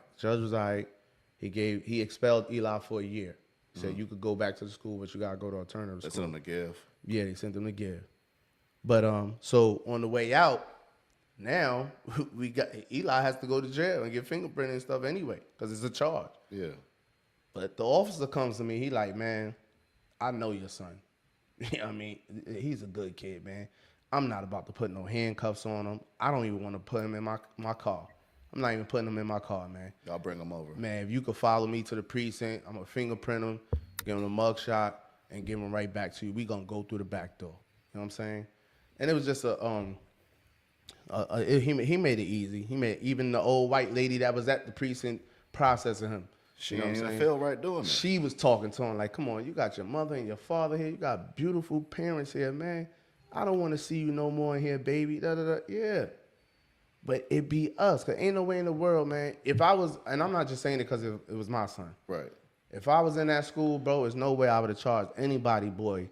He expelled Eli for a year. He said you could go back to the school, but you gotta go to alternative school. They sent him to give. Yeah, they sent him to give. But so on the way out, now we got Eli has to go to jail and get fingerprinting and stuff anyway, because it's a charge. Yeah. But the officer comes to me, he like, man, I know your son. You know what I mean? He's a good kid, man. I'm not about to put no handcuffs on him. I don't even want to put him in my car. I'm not even putting him in my car, man. Y'all bring him over. Man, if you could follow me to the precinct, I'm going to fingerprint him, give him a mug shot, and give him right back to you. We going to go through the back door. You know what I'm saying? And it was just he made it easy. He made even the old white lady that was at the precinct processing him. She ain't even feel right doing it. She was talking to him like, come on, you got your mother and your father here. You got beautiful parents here, man. I don't want to see you no more in here, baby. Da, da, da. Yeah. But it be us, because ain't no way in the world, man. If I was, and I'm not just saying it because it was my son. Right. If I was in that school, bro, there's no way I would have charged anybody, boy,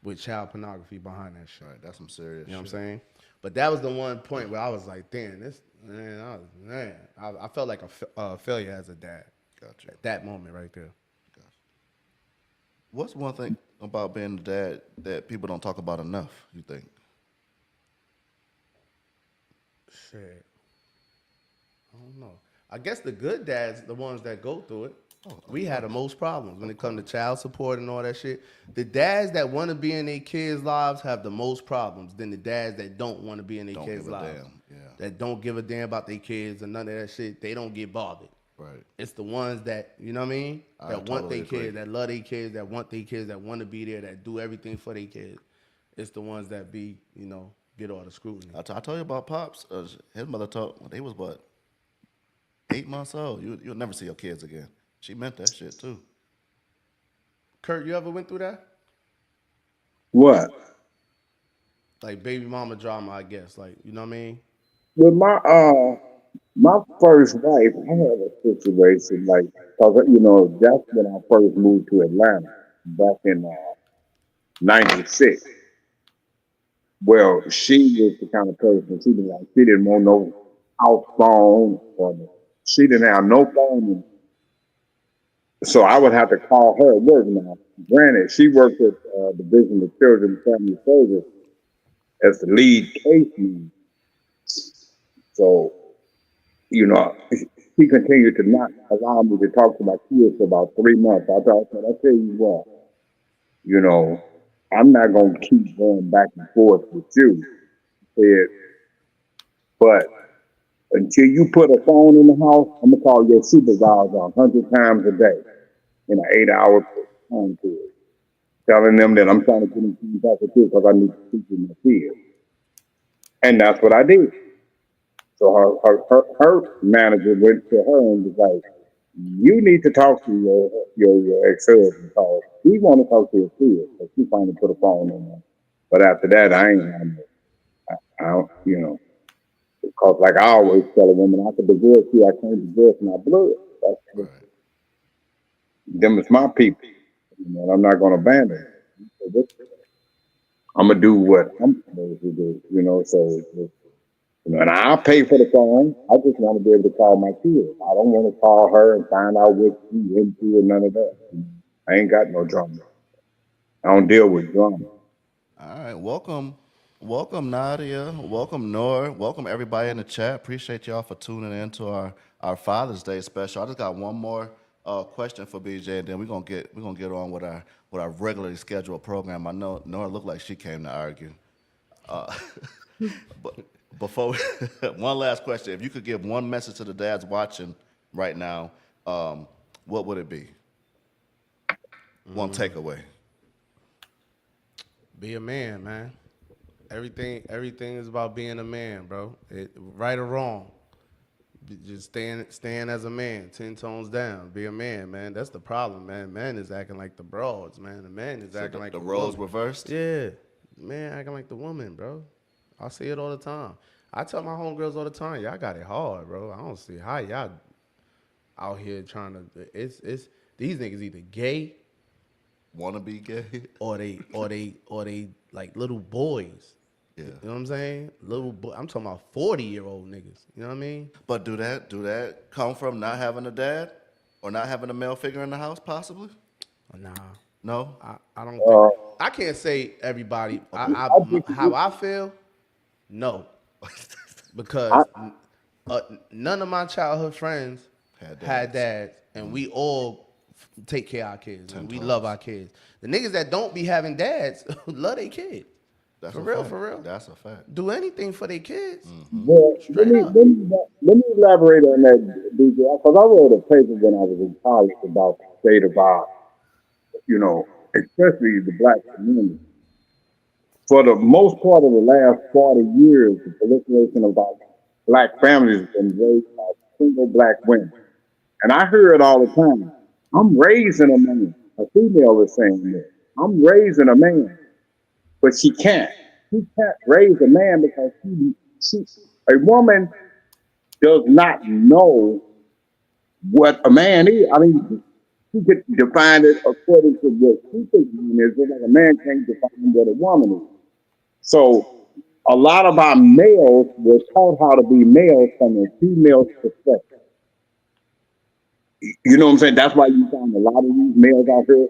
with child pornography behind that shit. Right, that's some serious shit. You know what I'm saying? But that was the one point where I was like, damn, I felt like a failure as a dad. Gotcha. At that moment right there. Gotcha. What's one thing about being a dad that people don't talk about enough, you think? Shit. I don't know. I guess the good dads, the ones that go through it, we had the most problems when it comes to child support and all that shit. The dads that want to be in their kids' lives have the most problems than the dads that don't want to be in their kids' lives. Yeah. That don't give a damn about their kids and none of that shit. They don't get bothered. Right. It's the ones that, you know what I mean? That want totally their kids, that love their kids, that want their kids, that want to be there, that do everything for their kids. It's the ones that be, get all the scrutiny. I told you about Pops. His mother told when they was 8 months old. You'll never see your kids again. She meant that shit too. Kurt, you ever went through that? What? Like baby mama drama, I guess. Like, you know what I mean? With my first wife, I had a situation like, cause that's when I first moved to Atlanta back in '96. Well, she was the kind of person she didn't want no house phone, or she didn't have no phone. So I would have to call her at work now. Granted, she worked at Division of Children and Family Service, as the lead case man. So, you know, he continued to not allow me to talk to my kids for about 3 months. I tell you what, you know, I'm not going to keep going back and forth with you. Said, but until you put a phone in the house, I'm going to call your supervisor 100 times a day in an 8 hour time period, telling them that I'm trying to get in contact with you because I need to speak to my kids. And that's what I did. So her manager went to her and was like, "You need to talk to your ex husband because he want to talk to his kids." So she finally put a phone in there. But after that, I ain't had no, I don't, you know, because like I always tell a woman, I could divorce you, I can't divorce my blood. That's Right. them is my people, and I'm not going to abandon them. So I'm gonna do what I'm supposed to do, So and I pay for the phone. I just want to be able to call my kids. I don't want to call her and find out what she into and none of that. I ain't got no drama. I don't deal with drama. All right, welcome Nadia, welcome Nor, welcome everybody in the chat. Appreciate y'all for tuning in to our Father's Day special. I just got one more question for BJ, and then we're gonna get on with our regularly scheduled program. I know Nora looked like she came to argue. But before one last question, if you could give one message to the dads watching right now, what would it be? One takeaway. Be a man, man. Everything is about being a man, bro. Right or wrong. Just stand as a man, 10 tones down. Be a man, man. That's the problem, man. Man is acting like the broads, man. The man is So acting like the the roles woman. reversed. Yeah, man acting like the woman, bro. I see it all the time. I tell my homegirls all the time, y'all got it hard, bro. I don't see how y'all out here trying to. It's these niggas either gay Wanna be gay? or they like little boys. Yeah. You know what I'm saying? Little boy. I'm talking about 40-year-old niggas. You know what I mean? But do that come from not having a dad or not having a male figure in the house? Possibly. Nah, No. I don't think Uh, I can't say everybody. Okay. I think How I feel, no, I, because none of my childhood friends Had had dads. dads, and we all take care of our kids, Ten and we love toes. our kids. The niggas that don't be having dads love their kids. That's For a real, fact. for real. That's a fact. Do anything for their kids. well, Straight up. let me elaborate on that, DJ, because I wrote a paper when I was in college about the state of our, especially the black community. For the most part of the last 40 years, the proliferation of our black families has been raised by single black women. And I hear it all the time. I'm raising a man. A female is saying this. I'm raising a man, but she can't. She can't raise a man because a woman does not know what a man is. I mean, she could define it according to what she thinks a man is, just like a man can't define what a woman is. So a lot of our males were taught how to be males from a female's perspective. You know what I'm saying? That's why you find a lot of these males out here,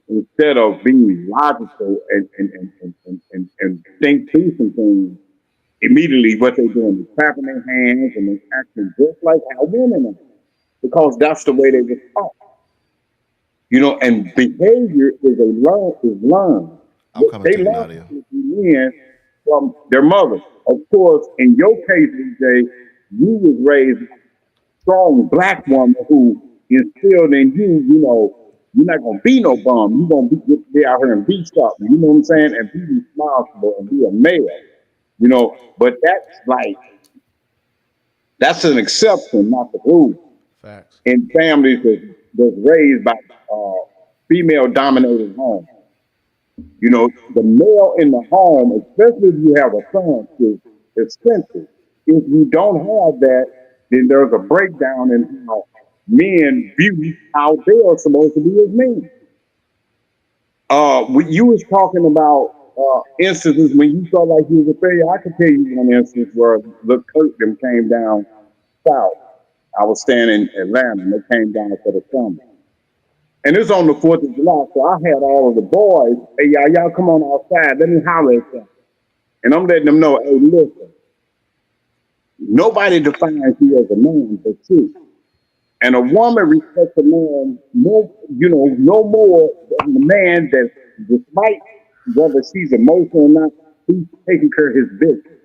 instead of being logical and think through some things, immediately what they're doing is clapping their hands and they're acting just like how women are, because that's the way they were taught. And behavior is learned. I'm coming They to you, learn Nadia. how to be men from their mother. Of course, in your case, DJ, you was raised by a strong black woman who instilled in you, you're not gonna be no bum. You're gonna be out here and be something. You know what I'm saying? And be responsible and be a male. But that's an exception, not the rule. Facts. In families that's raised by uh, female dominated homes. The male in the home, especially if you have a son, is essential. If you don't have that, then there's a breakdown in how men view how they are supposed to be as men. You was talking about instances when you felt like you was a failure. I can tell you one instance where the curtain came down south. I was staying in Atlanta, and they came down for the summer. And it's on the 4th of July, so I had all of the boys, "Hey, y'all come on outside, let me holler at y'all." And I'm letting them know, hey, listen, nobody defines you as a man but you. And a woman respects a man no more than the man that, despite whether she's emotional or not, he's taking care of his business.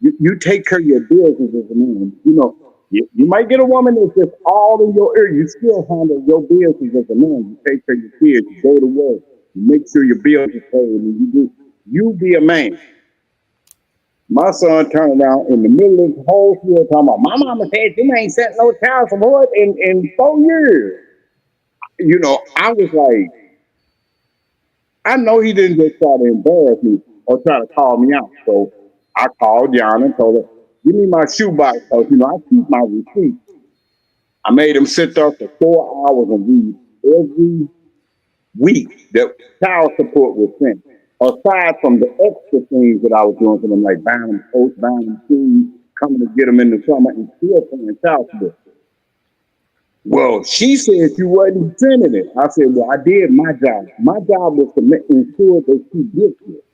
You take care of your business as a man. You might get a woman that's just all in your ear. You still handle your business as a man. You take care of your kids. You go to work. You make sure your bills are paid. And you do. You be a man. My son turned around in the middle of the whole field talking about, my mama said you ain't sent no child support in 4 years. I was like, I know he didn't just try to embarrass me or try to call me out. So I called John and told her, give me my shoebox because, I keep my receipts. I made him sit there for 4 hours and read every week that child support was sent. Aside from the extra things that I was doing for them, like buying them coats, buying them shoes, coming to get them in the summer and still paying child support. Well, she said she wasn't sending it. I said, well, I did my job. My job was to ensure that she gets it.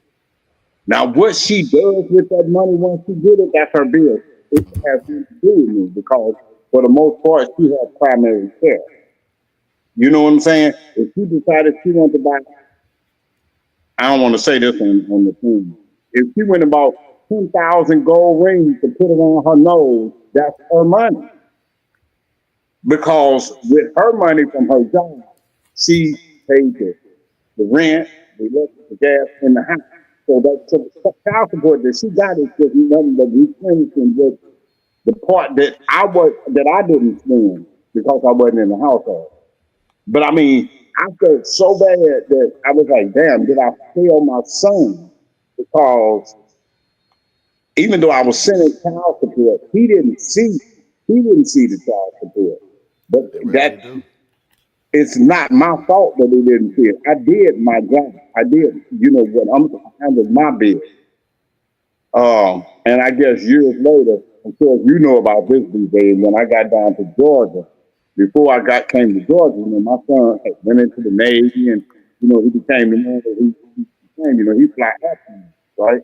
Now, what she does with that money once she get it, that's her bill. It has nothing to do with me because, for the most part, she has primary care. You know what I'm saying? If she decided she wanted to buy, I don't want to say this on the thing. If she went and bought 10,000 gold rings to put around her nose, that's her money. Because with her money from her job, she paid the rent, the electric, the gas in the house. So the child support that she got is just nothing but replenishing with the part that I didn't spend because I wasn't in the household. But I mean, I felt so bad that I was like, damn, did I fail my son? Because even though I was sending child support, he didn't see the child support. But They rarely that do. it's not my fault that he didn't see it. I did my job. I did, what I handled my business. And I guess years later, of course, you know about this DJ. When I got down to Georgia, before came to Georgia, my son had went into the Navy, and he became the man that he became. He fly F, right?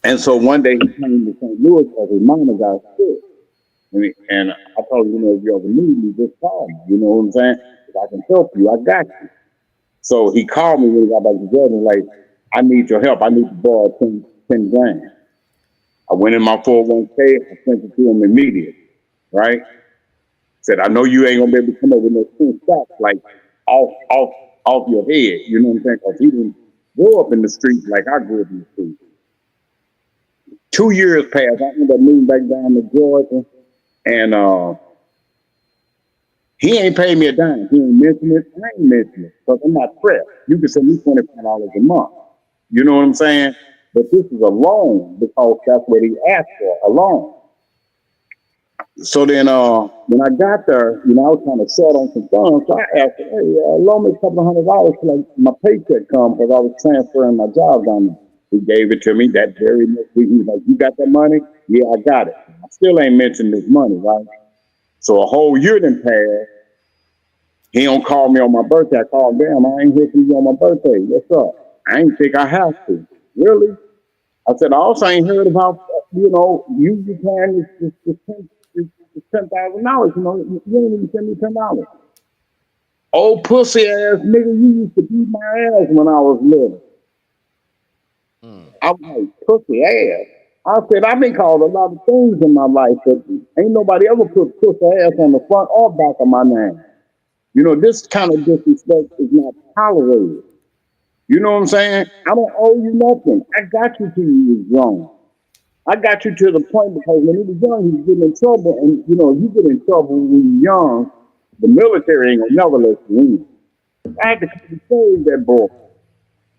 And so one day he came to St. Louis because his mama got sick, and I told him, if you ever need me, just call me. You know what I'm saying? If I can help you, I got you. So he called me when he got back to Georgia, like, I need your help. I need to borrow 10 grand. I went in my 401k, I sent it to him immediately, right? Said, I know you ain't gonna be able to come up with no 10 stocks like off your head, you know what I'm saying? Because he didn't grow up in the streets like I grew up in the streets. 2 years passed, I ended up moving back down to Georgia, and he ain't paid me a dime. He ain't mentioned it, I ain't mentioned it, because I'm not pressed. You can send me $25 a month. You know what I'm saying? But this is a loan because that's what he asked for, a loan. So then when I got there, I was trying to short on some funds. So I asked him, hey, loan me a couple of $100 till like my paycheck come because I was transferring my job down there. He gave it to me that very next week. He was like, you got that money? Yeah, I got it. I still ain't mentioned this money, right? So a whole year then passed. He don't call me on my birthday. I called, damn, I ain't hear from you on my birthday. What's up? I ain't think I have to. Really? I said, I also ain't heard about, you paying this $10,000. You ain't even send me $10. Old pussy ass nigga, you used to beat my ass when I was little. I was like, pussy ass. I said, I've been called a lot of things in my life, but ain't nobody ever put pussy ass on the front or back of my name. This kind of disrespect is not tolerated. You know what I'm saying? I don't owe you nothing. I got you till you was grown. I got you to the point because when he was young, he was getting in trouble. And, you get in trouble when you're young, the military ain't gonna never let you in. I had to come and save that boy.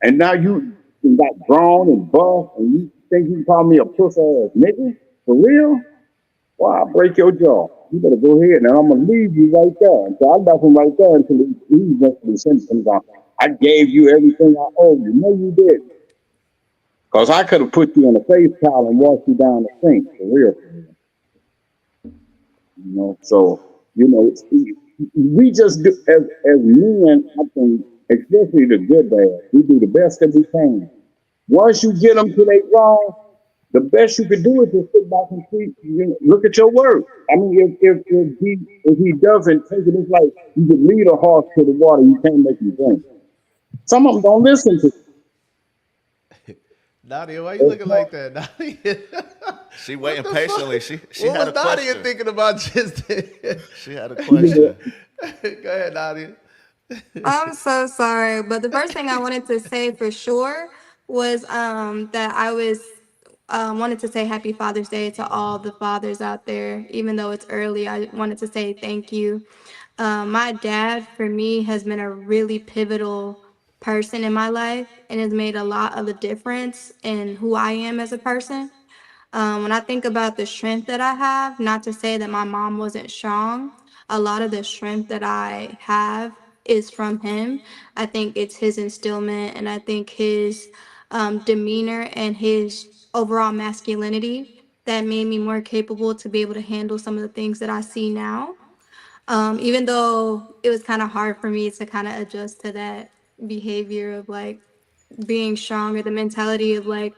And now you got grown and buff, and you think you call me a pussy ass nigga? For real? Well, I'll break your jaw. You better go ahead, and I'm gonna leave you right there. And so I left him right there until he eventually sent him down. I gave you everything I owe you. No, you didn't. Because I could have put you in a face towel and washed you down the sink, for real. So, we just do, as men, I think, especially the good dads, we do the best that we can. Once you get them to they wrong, the best you can do is just sit back and see, look at your work. I mean, if he doesn't take it, it's like you could lead a horse to the water, you can't make him drink. Some of them don't listen to Nadia, why you it. looking like that, Nadia? She What waiting the fuck? patiently. She What had was a Nadia question. thinking about just then? She had a You question. Go ahead, Nadia. I'm so sorry, but the first thing I wanted to say for sure was that I was wanted to say Happy Father's Day to all the fathers out there. Even though it's early, I wanted to say thank you. My dad, for me, has been a really pivotal person in my life and has made a lot of the difference in who I am as a person. When I think about the strength that I have, not to say that my mom wasn't strong, a lot of the strength that I have is from him. I think it's his instillment, and I think his demeanor and his overall masculinity that made me more capable to be able to handle some of the things that I see now. Even though it was kind of hard for me to kind of adjust to that behavior of like being strong or the mentality of like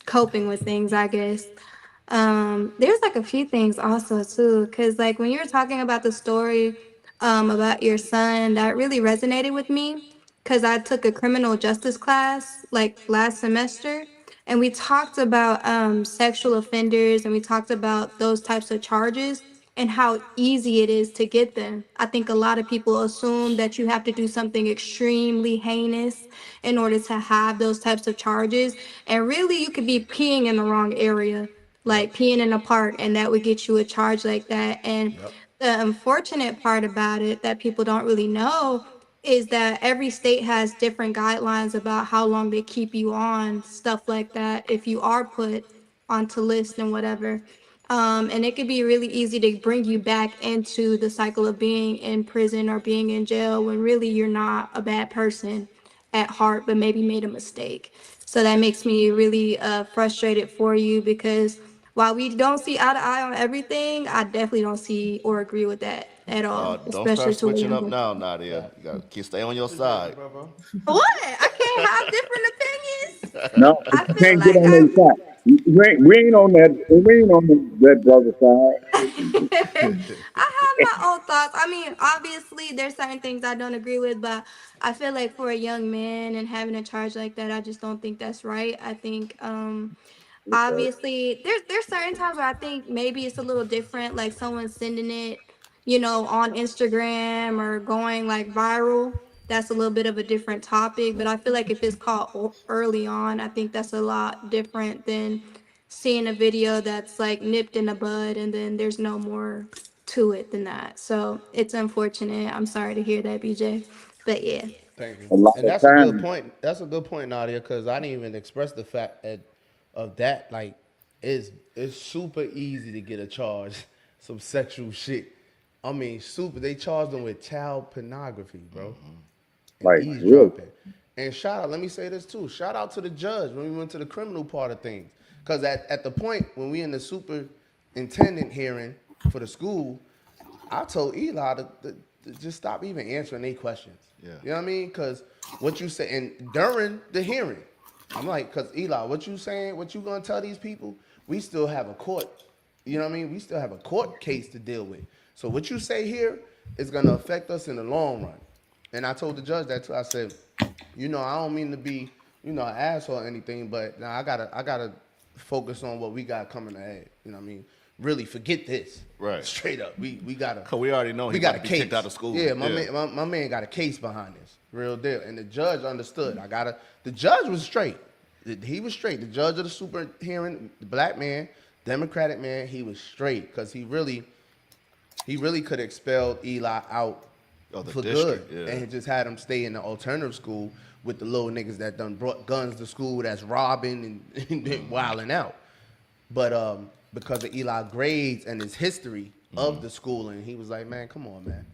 coping with things, I guess. There's like a few things also too, because like when you were talking about the story about your son, that really resonated with me because I took a criminal justice class like last semester, and we talked about sexual offenders and we talked about those types of charges and how easy it is to get them. I think a lot of people assume that you have to do something extremely heinous in order to have those types of charges. And really, you could be peeing in the wrong area, Yep. like peeing in a park, and that would get you a charge like that. And Yep. the unfortunate part about it that people don't really know is that every state has different guidelines about how long they keep you on stuff like that if you are put onto list and whatever. And it could be really easy to bring you back into the cycle of being in prison or being in jail when really you're not a bad person at heart, but maybe made a mistake. So that makes me really frustrated for you because while we don't see eye to eye on everything, I definitely don't see or agree with that at all, Don't start especially to a switching up younger. now, Nadia. You Facts. got to keep stay on your Appreciate you, side. bro. What? I can't have different opinions. No, but I you feel can't get like on their side. We ain't on that. We ain't on that brother side. I have my own thoughts. I mean, obviously, there's certain things I don't agree with, but I feel like for a young man and having a charge like that, I just don't think that's right. I think obviously there's certain times where I think maybe it's a little different, like someone sending it, on Instagram or going like viral. That's a little bit of a different topic, but I feel like if it's caught early on, I think that's a lot different than seeing a video that's like nipped in the bud and then there's no more to it than that. So it's unfortunate. I'm sorry to hear that, BJ. But yeah. Thank you. A lot And of that's a good times, point. That's a good point, Nadia, because I didn't even express the fact of that. Like, it's super easy to get a charge, some sexual shit. I mean, super. They charged them with child pornography, bro, and like really, eavesdropping. And shout out, let me say this too. Shout out to the judge when we went to the criminal part of things, because at the point when we in the superintendent hearing for the school, I told Eli to just stop even answering any questions. Yeah. You know what I mean? Because what you say, and during the hearing, I'm like, because Eli, what you saying, what you gonna tell these people? We still have a court. You know what I mean? We still have a court case to deal with. So what you say here is gonna affect us in the long run. And I told the judge that too. I said, I don't mean to be, an asshole or anything, but now I gotta focus on what we got coming ahead. You know what I mean? Really forget this. Right. Straight up. We gotta Cause we already know he we got about a to be case. kicked out of school. Yeah, my man got a case behind this. Real deal. And the judge understood. The judge was straight. He was straight. The judge of the super hearing, the black man, Democratic man, he was straight. Because he really could have expelled Eli out Oh, the for good, district, yeah. and he just had him stay in the alternative school with the little niggas that done brought guns to school, that's robbing and wilding out. But because of Eli grades and his history of the schooling, he was like, man, come on, man.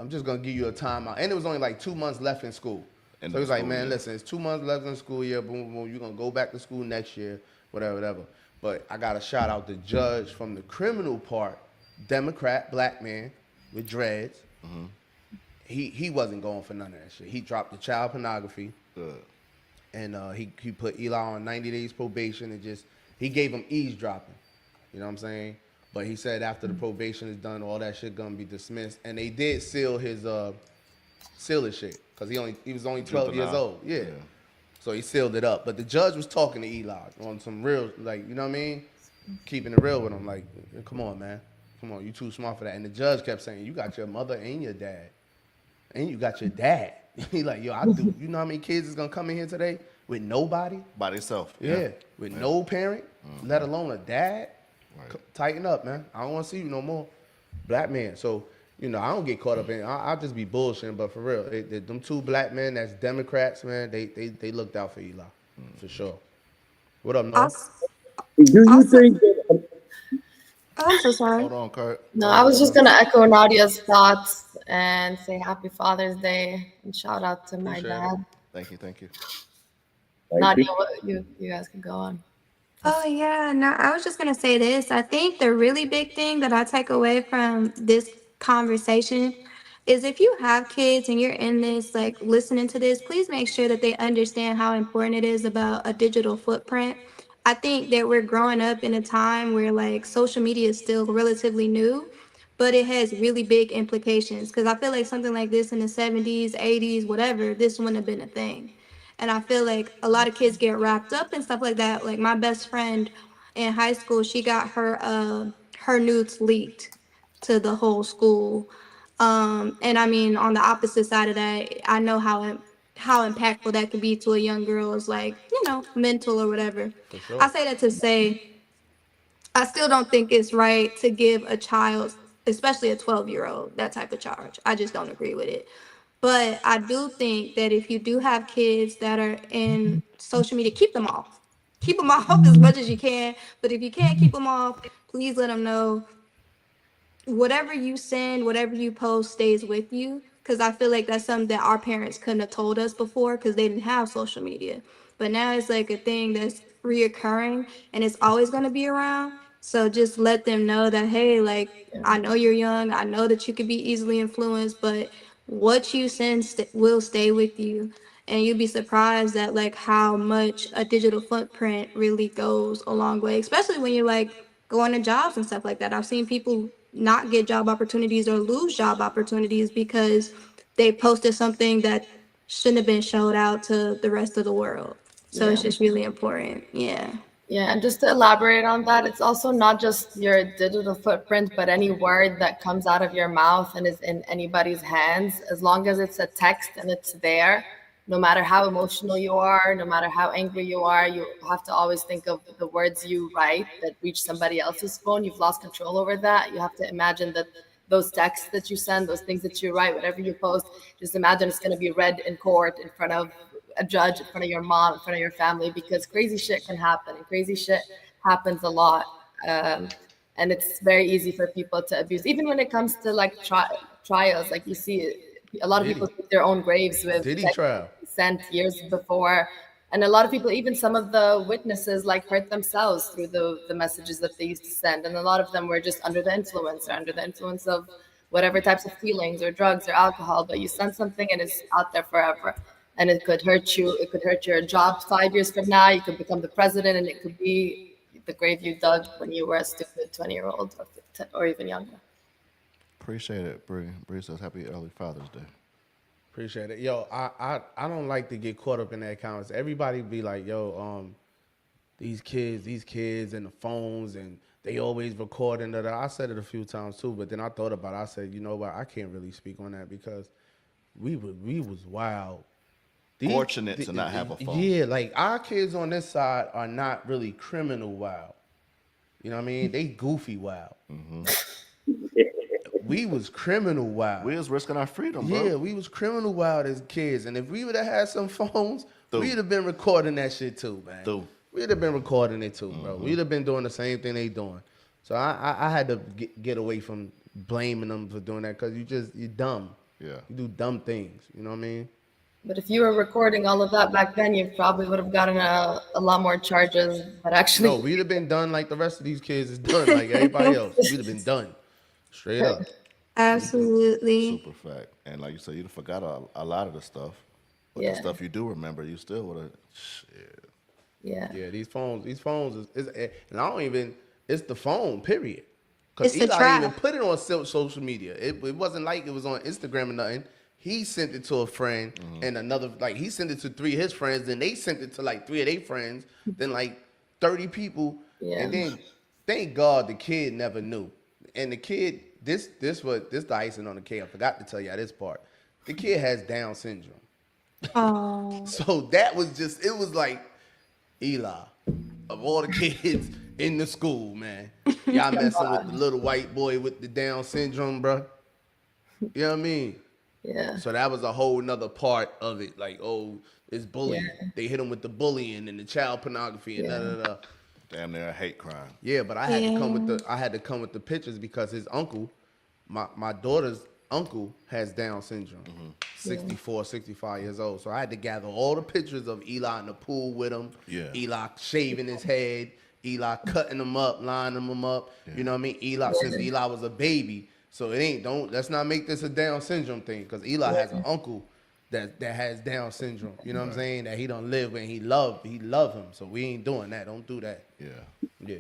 I'm just gonna give you a timeout. And it was only like 2 months left in school. End So of he the was like, school man, year. listen, it's 2 months left in the school year, boom, boom, you're gonna go back to school next year, whatever, whatever. But I gotta shout out the judge from the criminal part, Democrat, black man with dreads. He wasn't going for none of that shit. He dropped the child pornography. Good. and he put Eli on 90 days probation and just he gave him eavesdropping. You know what I'm saying? But he said after the probation is done, all that shit gonna be dismissed, and they did seal his shit because he was only 12 years Juvenile. old. Yeah. Yeah. So he sealed it up. But the judge was talking to Eli on some real, like, you know what I mean? Keeping it real with him. Like, come on, man. Come on, you too smart for that. And the judge kept saying, you got your mother and your dad. And you got your dad. He like, yo, I do. You know how many kids is going to come in here today with nobody? By themselves. Yeah. With no parent, let alone a dad. Right. Tighten up, man. I don't want to see you no more. Black man. So, I don't get caught up in it. I'll just be bullshitting, but for real, them two black men that's Democrats, man, they looked out for Eli, for sure. What up, Noah? Also, Do you also, think that oh, I'm so sorry. Hold on, Kurt. No, Go I ahead, was just brother. gonna echo Nadia's thoughts and say Happy Father's Day and shout out to my Appreciate it. dad. Thank you. Thank you. thank Nadia, you? you guys can go on. Oh yeah, no, I was just gonna say this. I think the really big thing that I take away from this conversation is if you have kids and you're in this, like listening to this, please make sure that they understand how important it is about a digital footprint. I think that we're growing up in a time where like social media is still relatively new, but it has really big implications. Because I feel like something like this in the 70s, 80s, whatever, this wouldn't have been a thing. And I feel like a lot of kids get wrapped up and stuff like that. Like my best friend in high school, she got her nudes leaked to the whole school. And I mean, on the opposite side of that, I know how impactful that can be to a young girl's like, mental or whatever. For I sure. say that to say I still don't think it's right to give a child, especially a 12-year-old, that type of charge. I just don't agree with it. But I do think that if you do have kids that are in social media, keep them off. Keep them off as much as you can. But if you can't keep them off, please let them know whatever you send, whatever you post stays with you. Because I feel like that's something that our parents couldn't have told us before because they didn't have social media. But now it's like a thing that's reoccurring and it's always going to be around. So just let them know that, hey, like, I know you're young. I know that you could be easily influenced, but what you send will stay with you. And you'd be surprised at like how much a digital footprint really goes a long way, especially when you're like going to jobs and stuff like that. I've seen people not get job opportunities or lose job opportunities because they posted something that shouldn't have been showed out to the rest of the world. So Yeah. it's just really important. Yeah. Yeah, and just to elaborate on that, it's also not just your digital footprint, but any word that comes out of your mouth and is in anybody's hands, as long as it's a text and it's there, no matter how emotional you are, no matter how angry you are, you have to always think of the words you write that reach somebody else's phone. You've lost control over that. You have to imagine that those texts that you send, those things that you write, whatever you post, just imagine it's going to be read in court in front of a judge, in front of your mom, in front of your family, because crazy shit can happen and crazy shit happens a lot. Um, and it's very easy for people to abuse, even when it comes to like trials. Like you see, a lot of Diddy. people take their own graves with Diddy texts trial. sent years before. And a lot of people, even some of the witnesses, like hurt themselves through the messages that they used to send. And a lot of them were just under the influence or under the influence of whatever types of feelings or drugs or alcohol. But you send something and it's out there forever. And it could hurt you. It could hurt your job 5 years from now. You could become the president, and it could be the grave you dug when you were a stupid 20-year-old or even younger. Appreciate it, Bree. Bree says happy early Father's Day. Appreciate it. Yo, I don't like to get caught up in that comments. Everybody be like, yo, these kids and the phones and they always recording that. I said it a few times too, but then I thought about it. I said, you know what, I can't really speak on that because we was wild. Fortunate to not have a phone. Yeah, like our kids on this side are not really criminal wild. You know what I mean? They goofy wild. We was criminal wild. We was risking our freedom, bro. Yeah, we was criminal wild as kids, and if we would have had some phones, Dude. we'd have been recording that shit too, man. Dude. We'd have been recording it too, bro. We'd have been doing the same thing they doing. So I had to get away from blaming them for doing that because you're dumb. Yeah. You do dumb things. You know what I mean? But if you were recording all of that back then, you probably would have gotten a lot more charges. But actually, No, we'd have been done like the rest of these kids is done, like everybody else. We'd have been done. Straight up. Absolutely. Super fact. And like you said, you'd have forgot a lot of the stuff. But the stuff you do remember, you still would have. Shit. Yeah, these phones is and I don't even, it's the phone, period. Because It's the Eli didn't even trap. put it on social media. It wasn't like it was on Instagram or nothing. He sent it to a friend and another, like he sent it to 3 of his friends, then they sent it to like 3 of their friends, then like 30 people. And then thank God the kid never knew. And the kid, this the icing on the cake. I forgot to tell y'all this part. The kid has Down syndrome. Oh. So that was just, it was like, Eli, of all the kids in the school, man, y'all messing with the little white boy with the Down syndrome, bro. You know what I mean? Yeah. So that was a whole nother part of it. Like, oh, it's bullying. Yeah. They hit him with the bullying and the child pornography and da da da. Damn near a hate crime. Yeah, but I had to come with the pictures because his uncle, my daughter's uncle, has Down syndrome. 64, 65 years old. So I had to gather all the pictures of Eli in the pool with him. Yeah. Eli shaving his head. Eli cutting him up, lining him up. Yeah. You know what I mean? Eli, since Eli was a baby, so it ain't, let's not make this a Down syndrome thing, because Eli has an uncle that has Down syndrome. You know what I'm saying? That he don't live with, and he love him. So we ain't doing that. Don't do that. Yeah.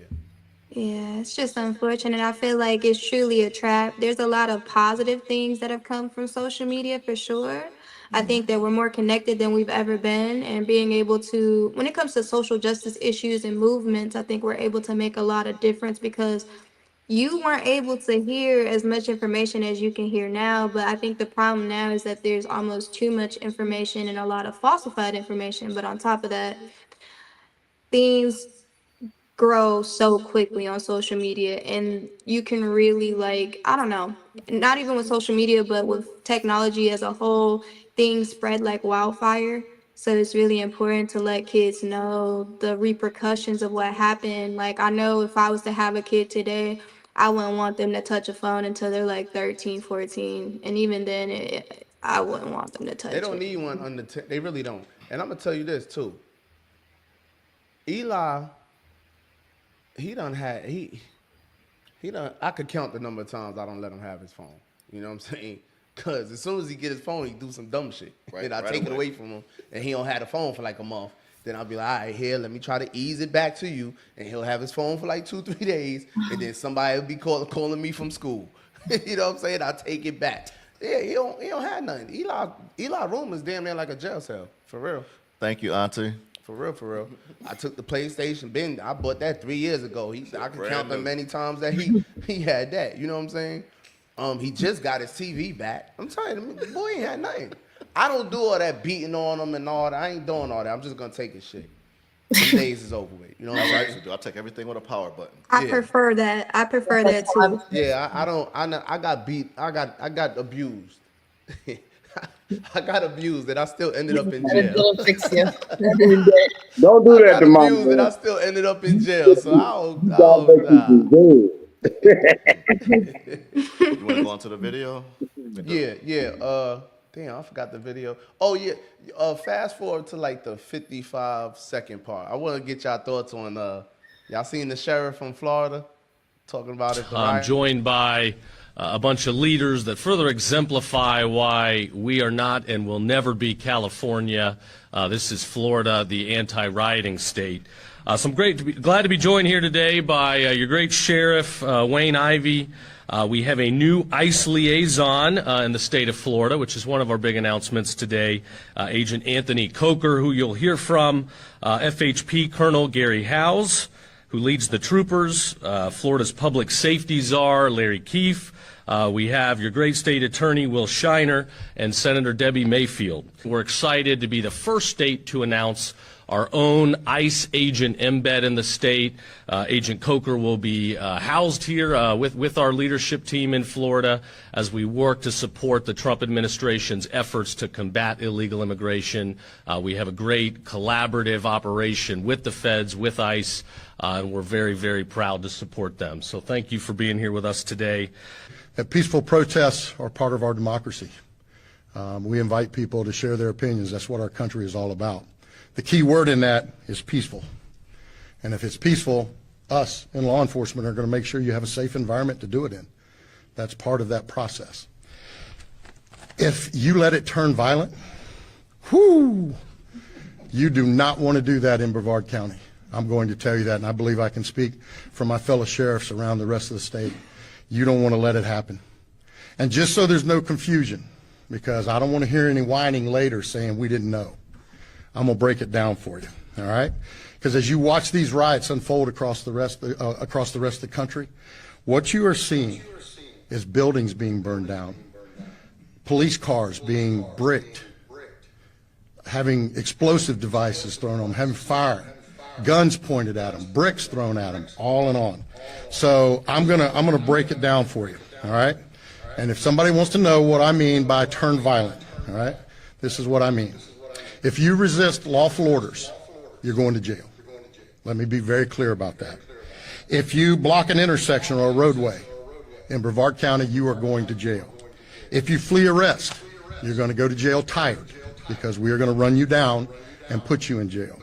Yeah, it's just unfortunate. I feel like it's truly a trap. There's a lot of positive things that have come from social media for sure. I think that we're more connected than we've ever been, and being able to, when it comes to social justice issues and movements, I think we're able to make a lot of difference because you weren't able to hear as much information as you can hear now. But I think the problem now is that there's almost too much information and a lot of falsified information. But on top of that, things grow so quickly on social media, and you can really, like, I don't know, not even with social media but with technology as a whole, things spread like wildfire. So it's really important to let kids know the repercussions of what happened. Like, I know if I was to have a kid today, I wouldn't want them to touch a phone until they're like 13, 14, and even then I wouldn't want them to touch They don't it. need one under they really don't. And I'm gonna tell you this too. Eli, he done, I could count the number of times I don't let him have his phone. You know what I'm saying? Because as soon as he get his phone, he do some dumb shit. Then I take it away from him, and he don't have the phone for like a month. Then I'll be like, all right, here, let me try to ease it back to you. And he'll have his phone for like 2-3 days, and then somebody will be calling me from school. You know what I'm saying? I'll take it back. Yeah, he don't have nothing. Eli room is damn near like a jail cell, for real. Thank you, Auntie. For real. I took the PlayStation. I bought that 3 years ago. I can count the many times that he had that. You know what I'm saying? He just got his TV back. I'm telling you, the boy ain't had nothing. I don't do all that beating on him and all that. I ain't doing all that. I'm just gonna take his shit. Them days is over with. You know what I'm saying? I take everything with a power button. I prefer that. I prefer that too. Yeah, I got beat. I got abused. I got abused and I still ended up in jail. Don't fix you. Don't do that to mom. Abused and I still ended up in jail. So You want to go on to the video? Yeah. Damn, I forgot the video. Oh yeah. Fast forward to like the 55-second part. I want to get y'all thoughts on y'all seen the sheriff from Florida talking about it. I'm joined by a bunch of leaders that further exemplify why we are not and will never be California. This is Florida, the anti-rioting state. So I'm glad to be joined here today by your great sheriff, Wayne Ivey. We have a new ICE liaison in the state of Florida, which is one of our big announcements today. Agent Anthony Coker, who you'll hear from, FHP Colonel Gary Howes, who leads the troopers, Florida's public safety czar, Larry Keefe. We have your great state attorney, Will Shiner, and Senator Debbie Mayfield. We're excited to be the first state to announce our own ICE agent embed in the state. Agent Coker will be housed here with our leadership team in Florida as we work to support the Trump administration's efforts to combat illegal immigration. We have a great collaborative operation with the feds, with ICE, and we're very, very proud to support them. So thank you for being here with us today. That peaceful protests are part of our democracy. We invite people to share their opinions. That's what our country is all about. The key word in that is peaceful. And if it's peaceful, us in law enforcement are going to make sure you have a safe environment to do it in. That's part of that process. If you let it turn violent, Whoo! You do not want to do that in Brevard County. I'm going to tell you that, and I believe I can speak for my fellow sheriffs around the rest of the state. You don't want to let it happen. And just so there's no confusion, because I don't want to hear any whining later saying we didn't know, I'm going to break it down for you, all right? Because as you watch these riots unfold across the rest of the country, what you are seeing is buildings being burned down, police cars being bricked, having explosive devices thrown on them, having fire, guns pointed at them, bricks thrown at them, all and on. So I'm gonna break it down for you, all right? And if somebody wants to know what I mean by turn violent, all right, this is what I mean. If you resist lawful orders, you're going to jail. Let me be very clear about that. If you block an intersection or a roadway in Brevard County, you are going to jail. If you flee arrest, you're going to go to jail tired, because we are going to run you down and put you in jail.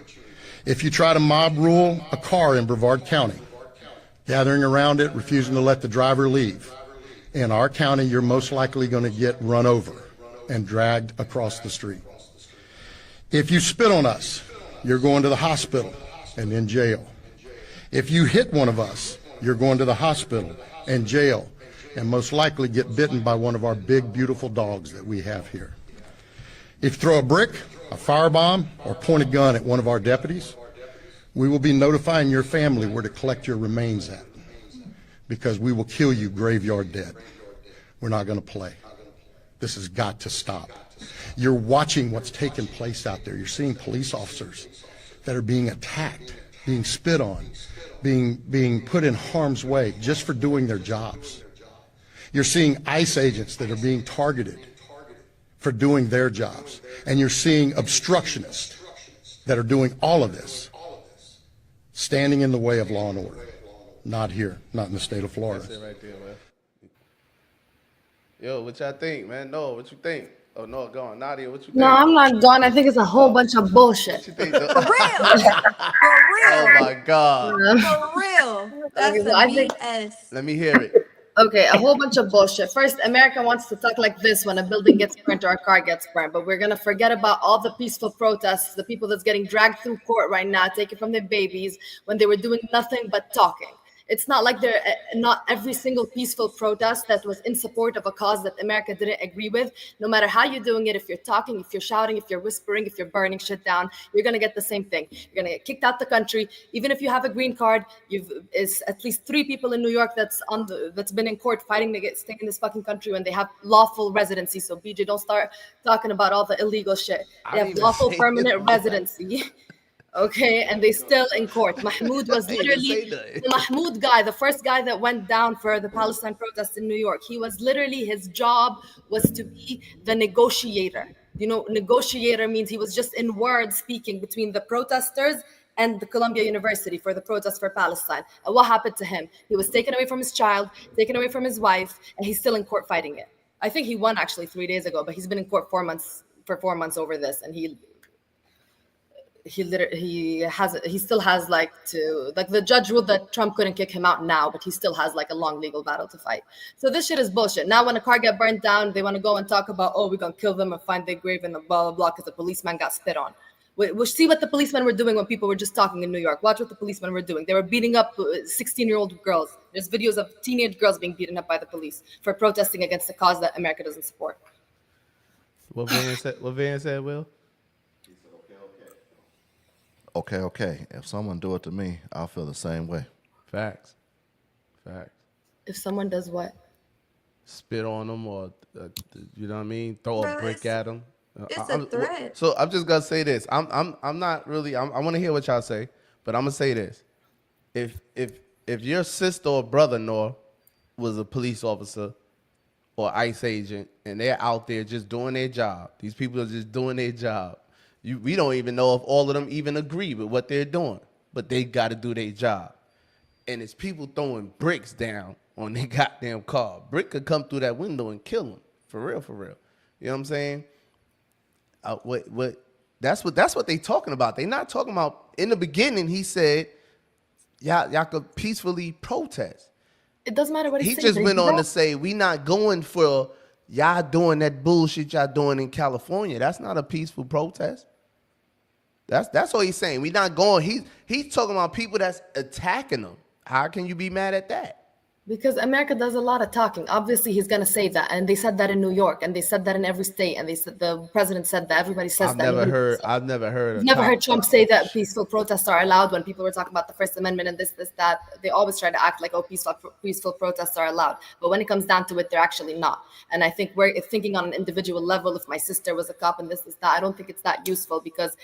If you try to mob rule a car in Brevard County, gathering around it, refusing to let the driver leave, in our county, you're most likely going to get run over and dragged across the street. If you spit on us, you're going to the hospital and in jail. If you hit one of us, you're going to the hospital and jail, and most likely get bitten by one of our big, beautiful dogs that we have here. If you throw a brick, a firebomb, or point a gun at one of our deputies, we will be notifying your family where to collect your remains at, because we will kill you graveyard dead. We're not going to play. This has got to stop. You're watching what's taking place out there. You're seeing police officers that are being attacked, being spit on, being put in harm's way just for doing their jobs. You're seeing ICE agents that are being targeted for doing their jobs. And you're seeing obstructionists that are doing all of this, standing in the way of law and order. Not here, not in the state of Florida. That's it right there, man. Yo, what y'all think, man? No, what you think? Oh, no, go on. Nadia, what you think? No, I'm not gone. I think it's a whole bunch of bullshit. What you think? For real. For real. Oh, my God. For real. That's Okay, the I think- BS. Let me hear it. Okay, a whole bunch of bullshit. First, America wants to talk like this when a building gets burnt or a car gets burnt, but we're gonna forget about all the peaceful protests, the people that's getting dragged through court right now, taken from their babies, when they were doing nothing but talking. It's not like not every single peaceful protest that was in support of a cause that America didn't agree with. No matter how you're doing it, if you're talking, if you're shouting, if you're whispering, if you're burning shit down, you're gonna get the same thing. You're gonna get kicked out the country. Even if you have a green card, is at least 3 people in New York that's been in court fighting to stay in this fucking country when they have lawful residency. So BJ, don't start talking about all the illegal shit. They have lawful permanent residency. Okay, and they still in court. Mahmoud was literally the Mahmoud guy, the first guy that went down for the Palestine protests in New York. He was literally, his job was to be the negotiator. You know, negotiator means he was just in words speaking between the protesters and the Columbia University for the protest for Palestine. And what happened to him? He was taken away from his child, taken away from his wife, and he's still in court fighting it. I think he won actually 3 days ago, but he's been in court 4 months over this, and he still has the judge ruled that Trump couldn't kick him out now, but he still has like a long legal battle to fight. So this shit is bullshit. Now when a car get burned down, they want to go and talk about, oh, we're gonna kill them and find their grave and blah blah blah because the policeman got spit on. We'll see what the policemen were doing when people were just talking in New York. Watch what the policemen were doing. They were beating up 16-year-old girls. There's videos of teenage girls being beaten up by the police for protesting against a cause that America doesn't support. What Van said, Will? Okay. If someone do it to me, I'll feel the same way. Facts. If someone does what? Spit on them or, you know what I mean? Throw a brick at them. It's a threat. So I'm just gonna say this. I'm not really. I want to hear what y'all say, but I'm gonna say this. If your sister or brother-in-law was a police officer or ICE agent and they're out there just doing their job, these people are just doing their job. We don't even know if all of them even agree with what they're doing, but they got to do their job. And it's people throwing bricks down on their goddamn car. Brick could come through that window and kill them. For real. You know what I'm saying? That's what they talking about. They not talking about, in the beginning, he said, y'all could peacefully protest. It doesn't matter what he he just went on to say, we not going for Y'all doing that bullshit y'all doing in California. That's not a peaceful protest. That's what he's saying. We not going. He's talking about people that's attacking them. How can you be mad at that? Because America does a lot of talking. Obviously, he's going to say that. And they said that in New York, and they said that in every state. And they said the president said that. Everybody says that. Nobody says that. I've never heard a You've never heard cop Trump say that peaceful protests are allowed when people were talking about the First Amendment and this, that. They always try to act like, oh, peaceful protests are allowed. But when it comes down to it, they're actually not. And I think we're thinking on an individual level, if my sister was a cop and this, that, I don't think it's that useful because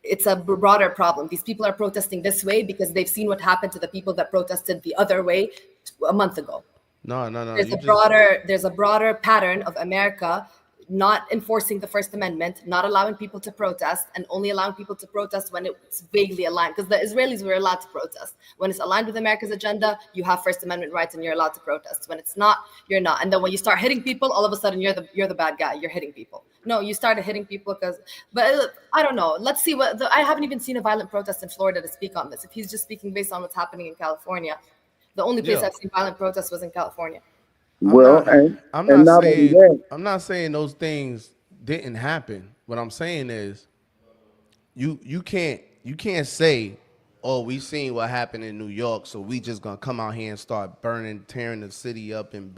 it's a broader problem. These people are protesting this way because they've seen what happened to the people that protested the other way a month ago. No. There's a broader pattern of America not enforcing the First Amendment, not allowing people to protest, and only allowing people to protest when it's vaguely aligned. Because the Israelis were allowed to protest. When it's aligned with America's agenda, you have First Amendment rights and you're allowed to protest. When it's not, you're not. And then when you start hitting people, all of a sudden you're the bad guy. You're hitting people. No, you started hitting people but I don't know. Let's see I haven't even seen a violent protest in Florida to speak on this. If he's just speaking based on what's happening in California, the only place I've seen violent protests was in California. Well, and not only that, I'm not saying those things didn't happen. What I'm saying is you can't say, oh, we seen what happened in New York, so we just gonna come out here and start tearing the city up and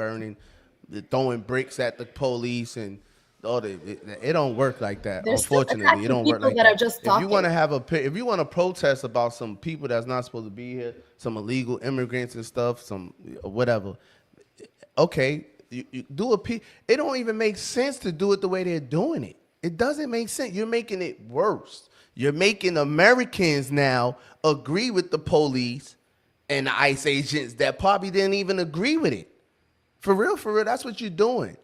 throwing bricks at the police and it don't work like that. There's Unfortunately, it don't work like that that. are just If you want talking. to if you want to protest about some people that's not supposed to be here, some illegal immigrants and stuff, some whatever, okay, you do it don't even make sense to do it the way they're doing it. It doesn't make sense. You're making it worse. You're making Americans now agree with the police and the ICE agents that probably didn't even agree with it. For real, that's what you're doing.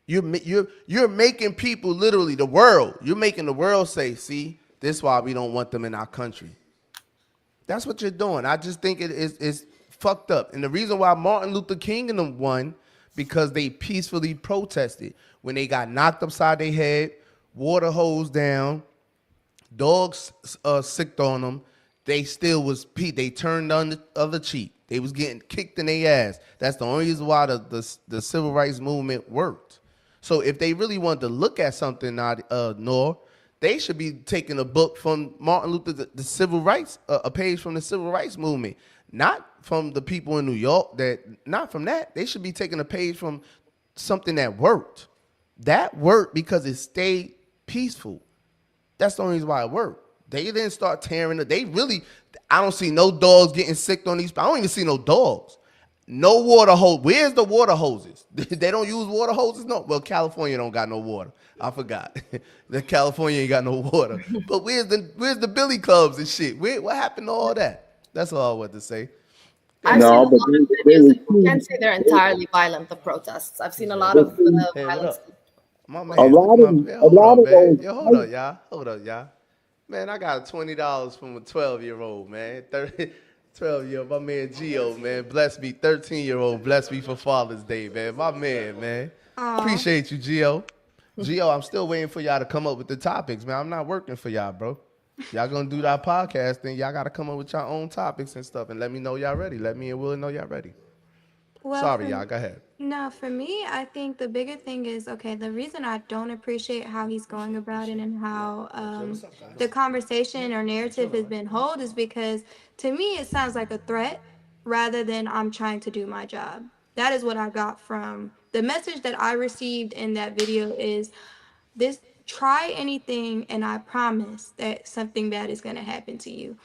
You're making people, literally the world. You're making the world say, "See, this is why we don't want them in our country." That's what you're doing. I just think it's fucked up. And the reason why Martin Luther King and them won, because they peacefully protested. When they got knocked upside their head, water hose down, dogs sicked on them, they still was they turned on the other cheek. They was getting kicked in their ass. That's the only reason why the civil rights movement worked. So if they really wanted to look at something, Nor, they should be taking a book from Martin Luther, the civil rights, a page from the civil rights movement, not from the people in New York. Not from that. They should be taking a page from something that worked. That worked because it stayed peaceful. That's the only reason why it worked. They didn't start tearing it. I don't see no dogs getting sick on these. I don't even see no dogs. No water hose. Where's the water hoses? They don't use water hoses? No. Well, California don't got no water. I forgot. The California ain't got no water. But where's the billy clubs and shit? What happened to all that? That's all I want to say. I've seen a lot of videos. You can't say they're entirely violent, the protests. I've seen a lot of violence. My man, a lot of those. Hold up, y'all. Man, I got $20 from a 12-year-old, man. 12-year-old, my man Gio, man. Bless me, 13-year-old. Bless me for Father's Day, man. My man. Appreciate you, Gio. Gio, I'm still waiting for y'all to come up with the topics, man. I'm not working for y'all, bro. Y'all gonna do that podcast thing. Y'all gotta come up with your own topics and stuff and let me know y'all ready. Let me and Will know y'all ready. Well, Sorry, y'all. Go ahead. No, for me, I think the bigger thing is, okay, the reason I don't appreciate how he's going about it and how the conversation or narrative has been held is because to me it sounds like a threat rather than I'm trying to do my job. That is what I got from the message that I received in that video is this: try anything and I promise that something bad is going to happen to you.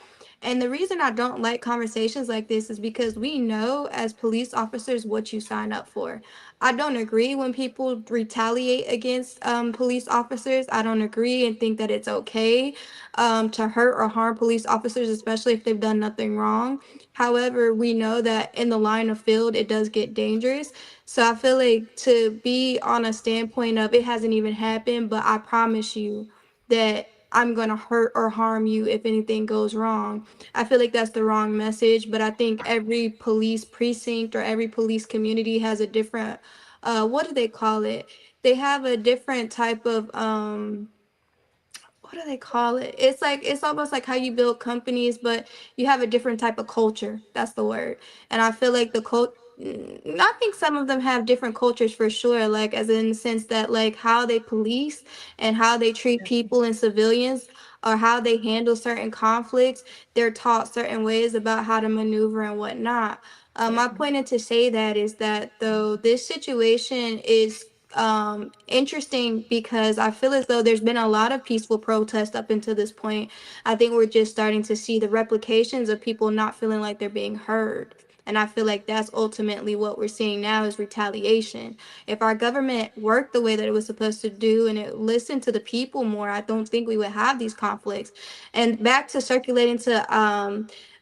And the reason I don't like conversations like this is because we know as police officers what you sign up for. I don't agree when people retaliate against police officers. I don't agree and think that it's okay to hurt or harm police officers, especially if they've done nothing wrong. However, we know that in the line of field, it does get dangerous. So I feel like to be on a standpoint of it hasn't even happened, but I promise you that I'm going to hurt or harm you if anything goes wrong. I feel like that's the wrong message, but I think every police precinct or every police community has a different, what do they call it? They have a different type of, what do they call it? It's like, it's almost like how you build companies, but you have a different type of culture. That's the word. And I feel like I think some of them have different cultures for sure, like as in the sense that like how they police and how they treat people and civilians or how they handle certain conflicts, they're taught certain ways about how to maneuver and whatnot. My point to say that is that though this situation is interesting because I feel as though there's been a lot of peaceful protest up until this point. I think we're just starting to see the replications of people not feeling like they're being heard. And I feel like that's ultimately what we're seeing now is retaliation. If our government worked the way that it was supposed to do and it listened to the people more, I don't think we would have these conflicts. And back to circulating to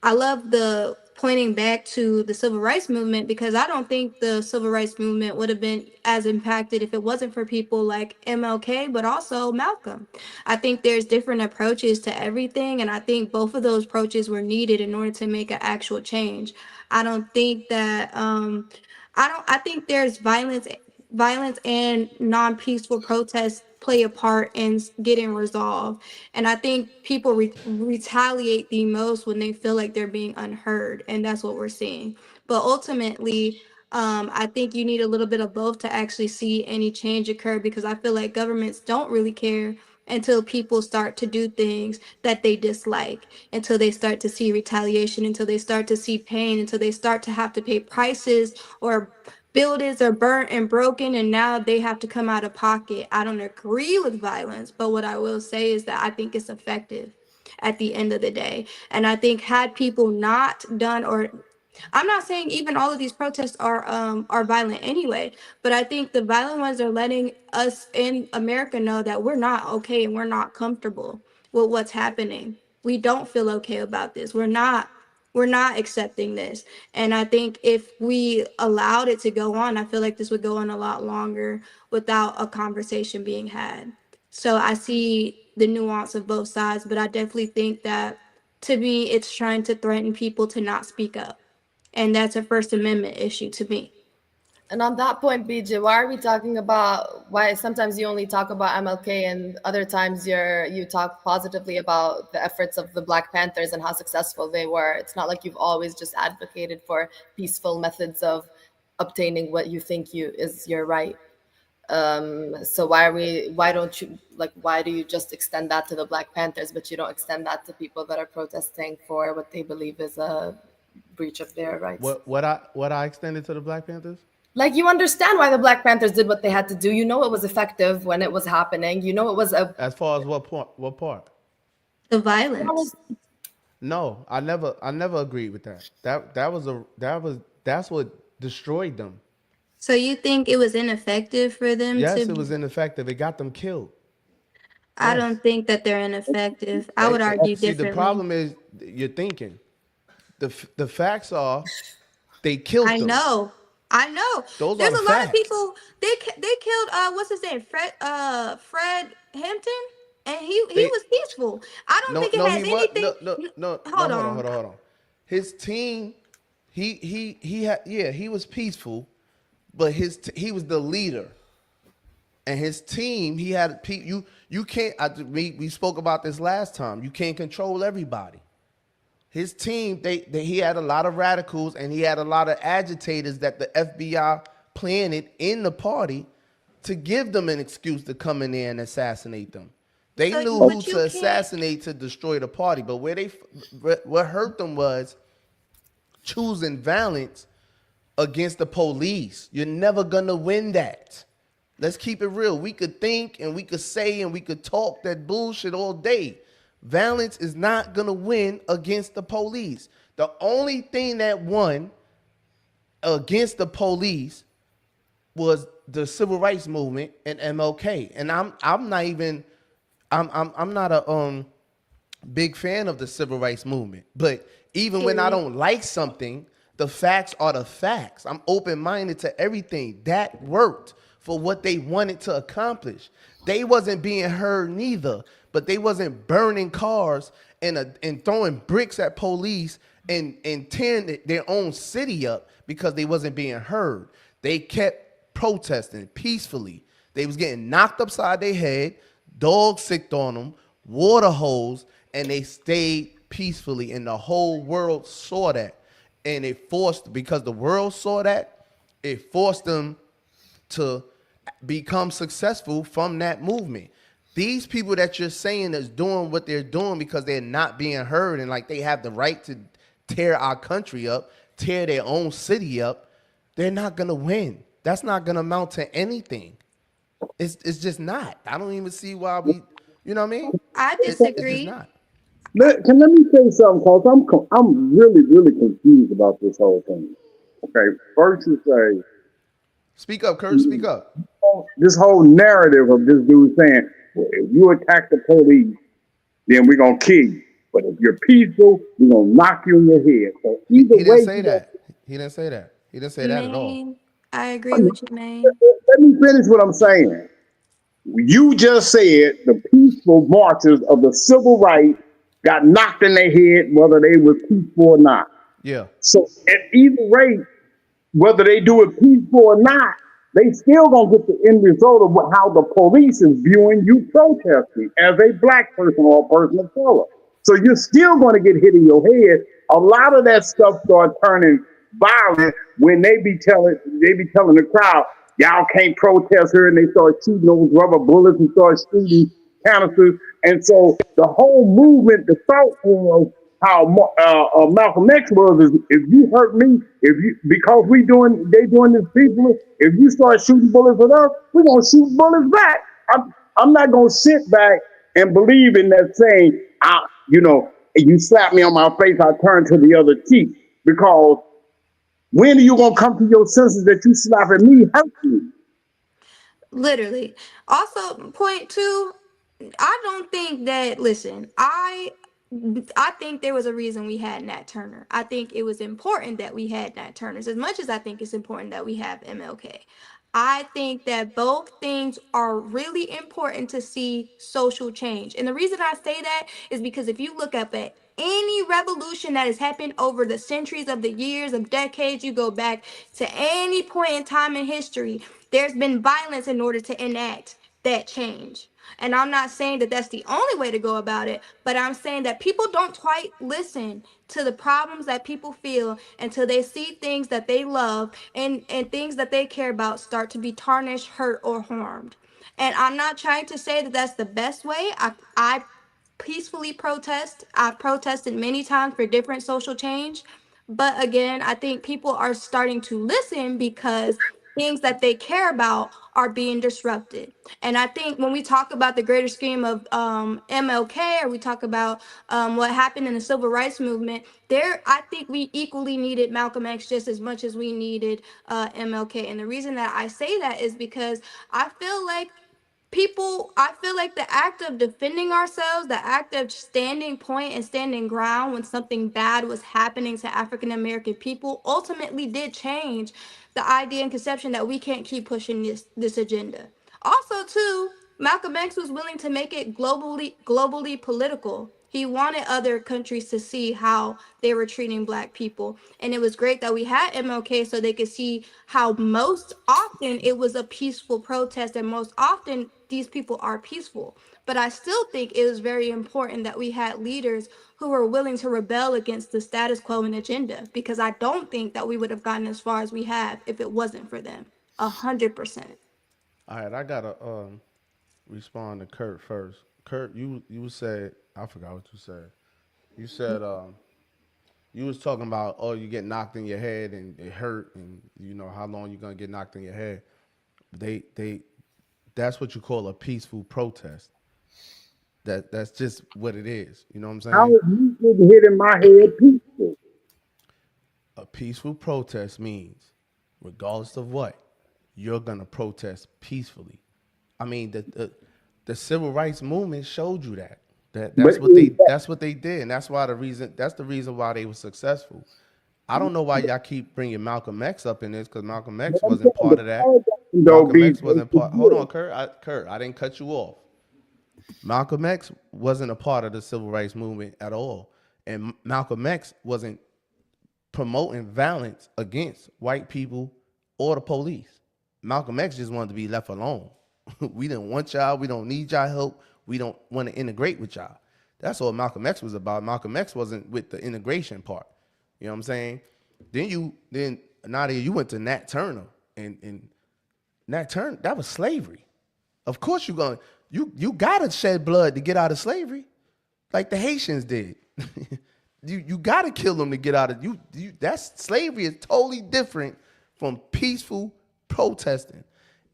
I love the pointing back to the civil rights movement because I don't think the civil rights movement would have been as impacted if it wasn't for people like MLK, but also Malcolm. I think there's different approaches to everything, and I think both of those approaches were needed in order to make an actual change. I don't think that I think there's violence and non-peaceful protests play a part in getting resolved. And I think people retaliate the most when they feel like they're being unheard, and that's what we're seeing. But ultimately, I think you need a little bit of both to actually see any change occur because I feel like governments don't really care until people start to do things that they dislike, until they start to see retaliation, until they start to see pain, until they start to have to pay prices or buildings are burnt and broken and now they have to come out of pocket. I don't agree with violence, but what I will say is that I think it's effective at the end of the day. And I think had people not done or I'm not saying even all of these protests are violent anyway, but I think the violent ones are letting us in America know that we're not okay and we're not comfortable with what's happening. We don't feel okay about this. We're not accepting this. And I think if we allowed it to go on, I feel like this would go on a lot longer without a conversation being had. So I see the nuance of both sides, but I definitely think that to me, it's trying to threaten people to not speak up. And that's a First Amendment issue to me. And on that point, BJ, why are we talking about why sometimes you only talk about MLK and other times you talk positively about the efforts of the Black Panthers and how successful they were? It's not like you've always just advocated for peaceful methods of obtaining what you think is your right. So why do you just extend that to the Black Panthers, but you don't extend that to people that are protesting for what they believe is a breach of their rights? What I extended to the Black Panthers? Like, you understand why the Black Panthers did what they had to do. You know it was effective when it was happening. You know it was a As far as what point? What part? The violence. No, I never agreed with that. That's what destroyed them. So you think it was ineffective for them Yes, to? it was ineffective. It got them killed. I Yes. don't think that they're ineffective. I would argue See, the differently. problem is you're thinking. The facts are they killed I them. know. I know. Those There's are a the lot of facts. people. They killed what's his name? Fred Hampton, and he They was peaceful. I don't no think it no has he was anything. no Hold on. hold on. His team, he had he was peaceful, but he was the leader. And his team, he had you can't. We spoke about this last time. You can't control everybody. His team, he had a lot of radicals and he had a lot of agitators that the FBI planted in the party to give them an excuse to come in there and assassinate them. They So, knew who but you to can't. assassinate to destroy the party, but what hurt them was choosing violence against the police. You're never gonna win that. Let's keep it real. We could think and we could say and we could talk that bullshit all day. Violence is not gonna win against the police. The only thing that won against the police was the civil rights movement and MLK. And I'm not a big fan of the civil rights movement. But even when I don't like something, the facts are the facts. I'm open-minded to everything. That worked for what they wanted to accomplish. They wasn't being heard neither, but they wasn't burning cars and throwing bricks at police and tearing their own city up because they wasn't being heard. They kept protesting peacefully. They was getting knocked upside their head, dogs sicked on them, water holes, and they stayed peacefully, and the whole world saw that. and it forced, because the world saw that, it forced them to become successful from that movement. These people that you're saying is doing what they're doing because they're not being heard, and like they have the right to tear our country up, tear their own city up, they're not gonna win. That's not gonna amount to anything. It's just not. I don't even see why we, you know what I mean? I It's just disagree. not. Let me say something, cause I'm really really confused about this whole thing. Okay, first you say Speak up, Kurt. Speak up. this whole narrative of this dude saying, well, if you attack the police, then we're gonna kill you. But if you're peaceful, we're gonna knock you in your head. So He either didn't way, say that. He didn't say that. He didn't say that at all. Maine, I agree with you, Maine. let me finish what I'm saying. You just said the peaceful marchers of the civil rights got knocked in their head, whether they were peaceful or not. Yeah. So at either rate, whether they do it peaceful or not, they still gonna get the end result of how the police is viewing you protesting as a black person or a person of color. So you're still gonna get hit in your head. A lot of that stuff starts turning violent when they be telling the crowd, y'all can't protest here, and they start shooting those rubber bullets and start shooting canisters. And so the whole movement, the thought was how Malcolm X was is if you hurt me, if you because they doing this peacefully, if you start shooting bullets at us, we're gonna shoot bullets back. I'm not gonna sit back and believe in that saying, you slap me on my face, I turn to the other cheek. Because when are you gonna come to your senses that you slapping me hurt me? Literally. Also, point two, I don't think that. Listen, I think there was a reason we had Nat Turner. I think it was important that we had Nat Turners as much as I think it's important that we have MLK. I think that both things are really important to see social change. And the reason I say that is because if you look up at any revolution that has happened over the centuries of the years of decades, you go back to any point in time in history, there's been violence in order to enact that change. And I'm not saying that that's the only way to go about it, but I'm saying that people don't quite listen to the problems that people feel until they see things that they love and things that they care about start to be tarnished, hurt, or harmed. And I'm not trying to say that that's the best way. I peacefully protest. I've protested many times for different social change. But again, I think people are starting to listen because things that they care about are being disrupted. And I think when we talk about the greater scheme of MLK, or we talk about what happened in the civil rights movement, I think we equally needed Malcolm X just as much as we needed MLK. And the reason that I say that is because I feel like I feel like the act of defending ourselves, the act of standing point and standing ground when something bad was happening to African American people ultimately did change the idea and conception that we can't keep pushing this agenda. Also, too, Malcolm X was willing to make it globally political. He wanted other countries to see how they were treating black people. And it was great that we had MLK so they could see how most often it was a peaceful protest and most often these people are peaceful. But I still think it was very important that we had leaders who were willing to rebel against the status quo and agenda, because I don't think that we would have gotten as far as we have if it wasn't for them. 100%. All right, I gotta respond to Kurt first. Kurt, you said, I forgot what you said. You said you was talking about, oh, you get knocked in your head and it hurt, and you know how long you're gonna get knocked in your head. They that's what you call a peaceful protest. That's just what it is. You know what I'm How saying? is you getting hit in my head peaceful? A peaceful protest means, regardless of what, you're gonna protest peacefully. I mean, the civil rights movement showed you that. But That's what they did, and that's the reason why they were successful. I don't know why y'all keep bringing Malcolm X up in this, because Malcolm X I'm wasn't saying the part of that. paradigm, though, Malcolm BJ, X wasn't part. Hold on, Kurt. Kurt, I didn't cut you off. Malcolm X wasn't a part of the civil rights movement at all, and Malcolm X wasn't promoting violence against white people or the police. Malcolm X just wanted to be left alone. We didn't want y'all. We don't need y'all help. We don't want to integrate with y'all. That's all Malcolm X was about. Malcolm X wasn't with the integration part. You know what I'm saying? Then Nadia, you went to Nat Turner, and Nat Turner, that was slavery. Of course you gotta shed blood to get out of slavery, like the Haitians did. you gotta kill them to get out of you. That's slavery is totally different from peaceful protesting.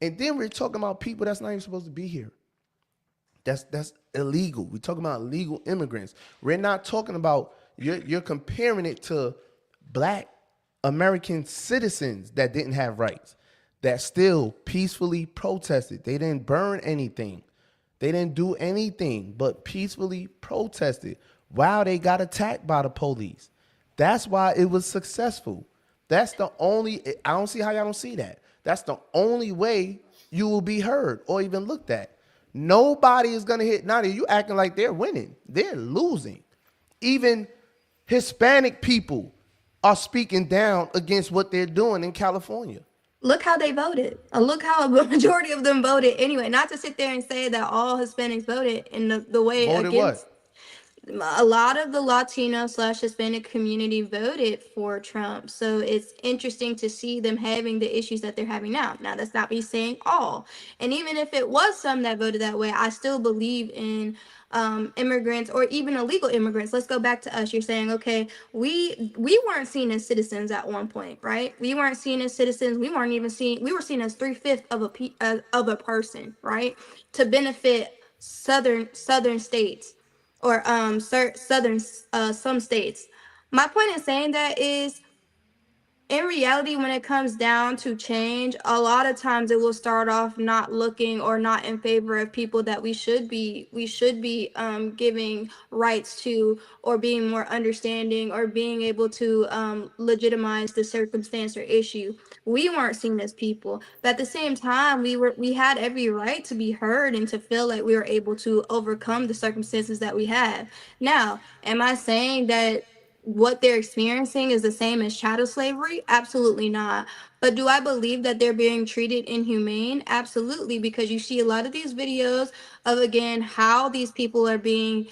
And then we're talking about people that's not even supposed to be here. That's illegal. We're talking about illegal immigrants. We're not talking about you're comparing it to black American citizens that didn't have rights, that still peacefully protested. They didn't burn anything. They didn't do anything but peacefully protested while they got attacked by the police. That's why it was successful. That's the only, I don't see how y'all don't see that. That's the only way you will be heard or even looked at. Nobody is going to hit Nadia. You acting like they're winning. They're losing. Even Hispanic people are speaking down against what they're doing in California. Look how they voted. Look how a majority of them voted anyway. Not to sit there and say that all Hispanics voted in the way Voted against. what? A lot of the Latino / Hispanic community voted for Trump. So it's interesting to see them having the issues that they're having now. Now, that's not me saying all. And even if it was some that voted that way, I still believe in immigrants or even illegal immigrants. Let's go back to us. You're saying, okay, we weren't seen as citizens at one point, right? We weren't seen as citizens. We weren't even seen. We were seen as 3/5 of a person, right? To benefit southern states or southern some states. My point in saying that is, in reality, when it comes down to change, a lot of times it will start off not looking or not in favor of people that we should be giving rights to, or being more understanding, or being able to legitimize the circumstance or issue. We weren't seen as people, but at the same time, we had every right to be heard and to feel like we were able to overcome the circumstances that we had. Now, am I saying that what they're experiencing is the same as chattel slavery? Absolutely not. But do I believe that they're being treated inhumane? Absolutely, because you see a lot of these videos of, again, how these people are being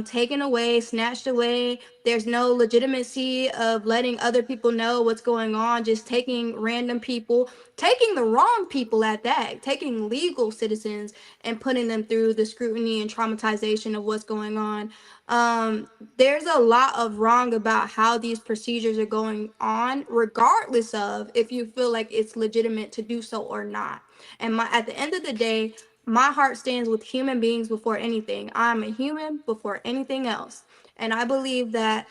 taken away, snatched away. There's no legitimacy of letting other people know what's going on, just taking random people, taking the wrong people at that, taking legal citizens and putting them through the scrutiny and traumatization of what's going on. There's a lot of wrong about how these procedures are going on, regardless of if you feel like it's legitimate to do so or not. And at the end of the day, my heart stands with human beings before anything. I'm a human before anything else. And I believe that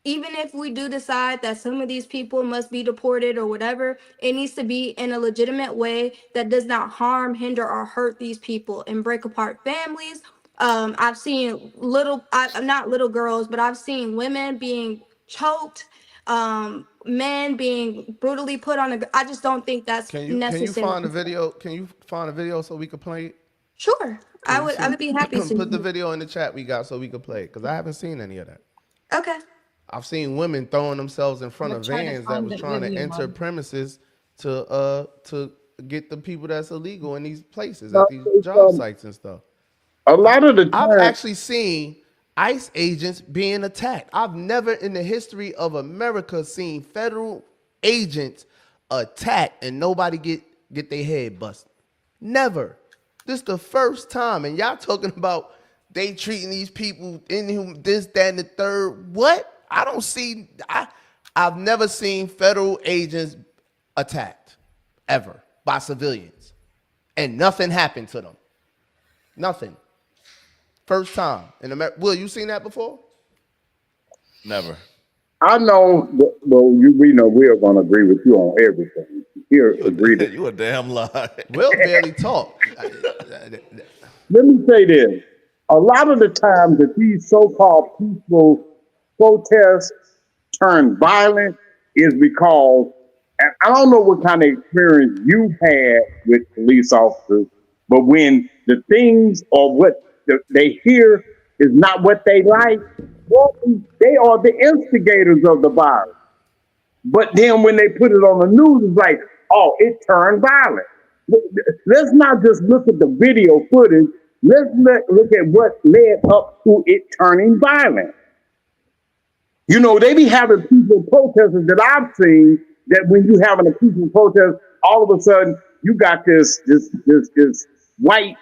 even if we do decide that some of these people must be deported or whatever, it needs to be in a legitimate way that does not harm, hinder, or hurt these people and break apart families. I've seen not little girls, but I've seen women being choked, men being brutally put on I just don't think that's necessary. Can you find a video? Can you find a video so we can play it? Sure, I would be happy to. Put the video in the chat we got so we can play it, because I haven't seen any of that. Okay. I've seen women throwing themselves in front of vans that was trying to enter premises to get the people that's illegal in these places at these job sites and stuff. A lot of the time, I've actually seen ICE agents being attacked. I've never in the history of America seen federal agents attacked and nobody get their head busted. Never. This is the first time, and y'all talking about they treating these people in this, that, and the third. What? I don't see. I've never seen federal agents attacked ever by civilians, and nothing happened to them. Nothing. First time in America. Will, you seen that before? Never. I know. We know we're going to agree with you on everything. Here, agree to You a damn lie. Will barely talk. Let me say this. A lot of the times that these so-called peaceful protests turn violent is because, and I don't know what kind of experience you've had with police officers, but when the things or what they hear is not what they like, well, they are the instigators of the violence. But then when they put it on the news, it's like, oh, it turned violent. Let's not just look at the video footage. Let's look at what led up to it turning violent. You know, they be having peaceful protesters that I've seen that when you having a peaceful protest, all of a sudden you got this white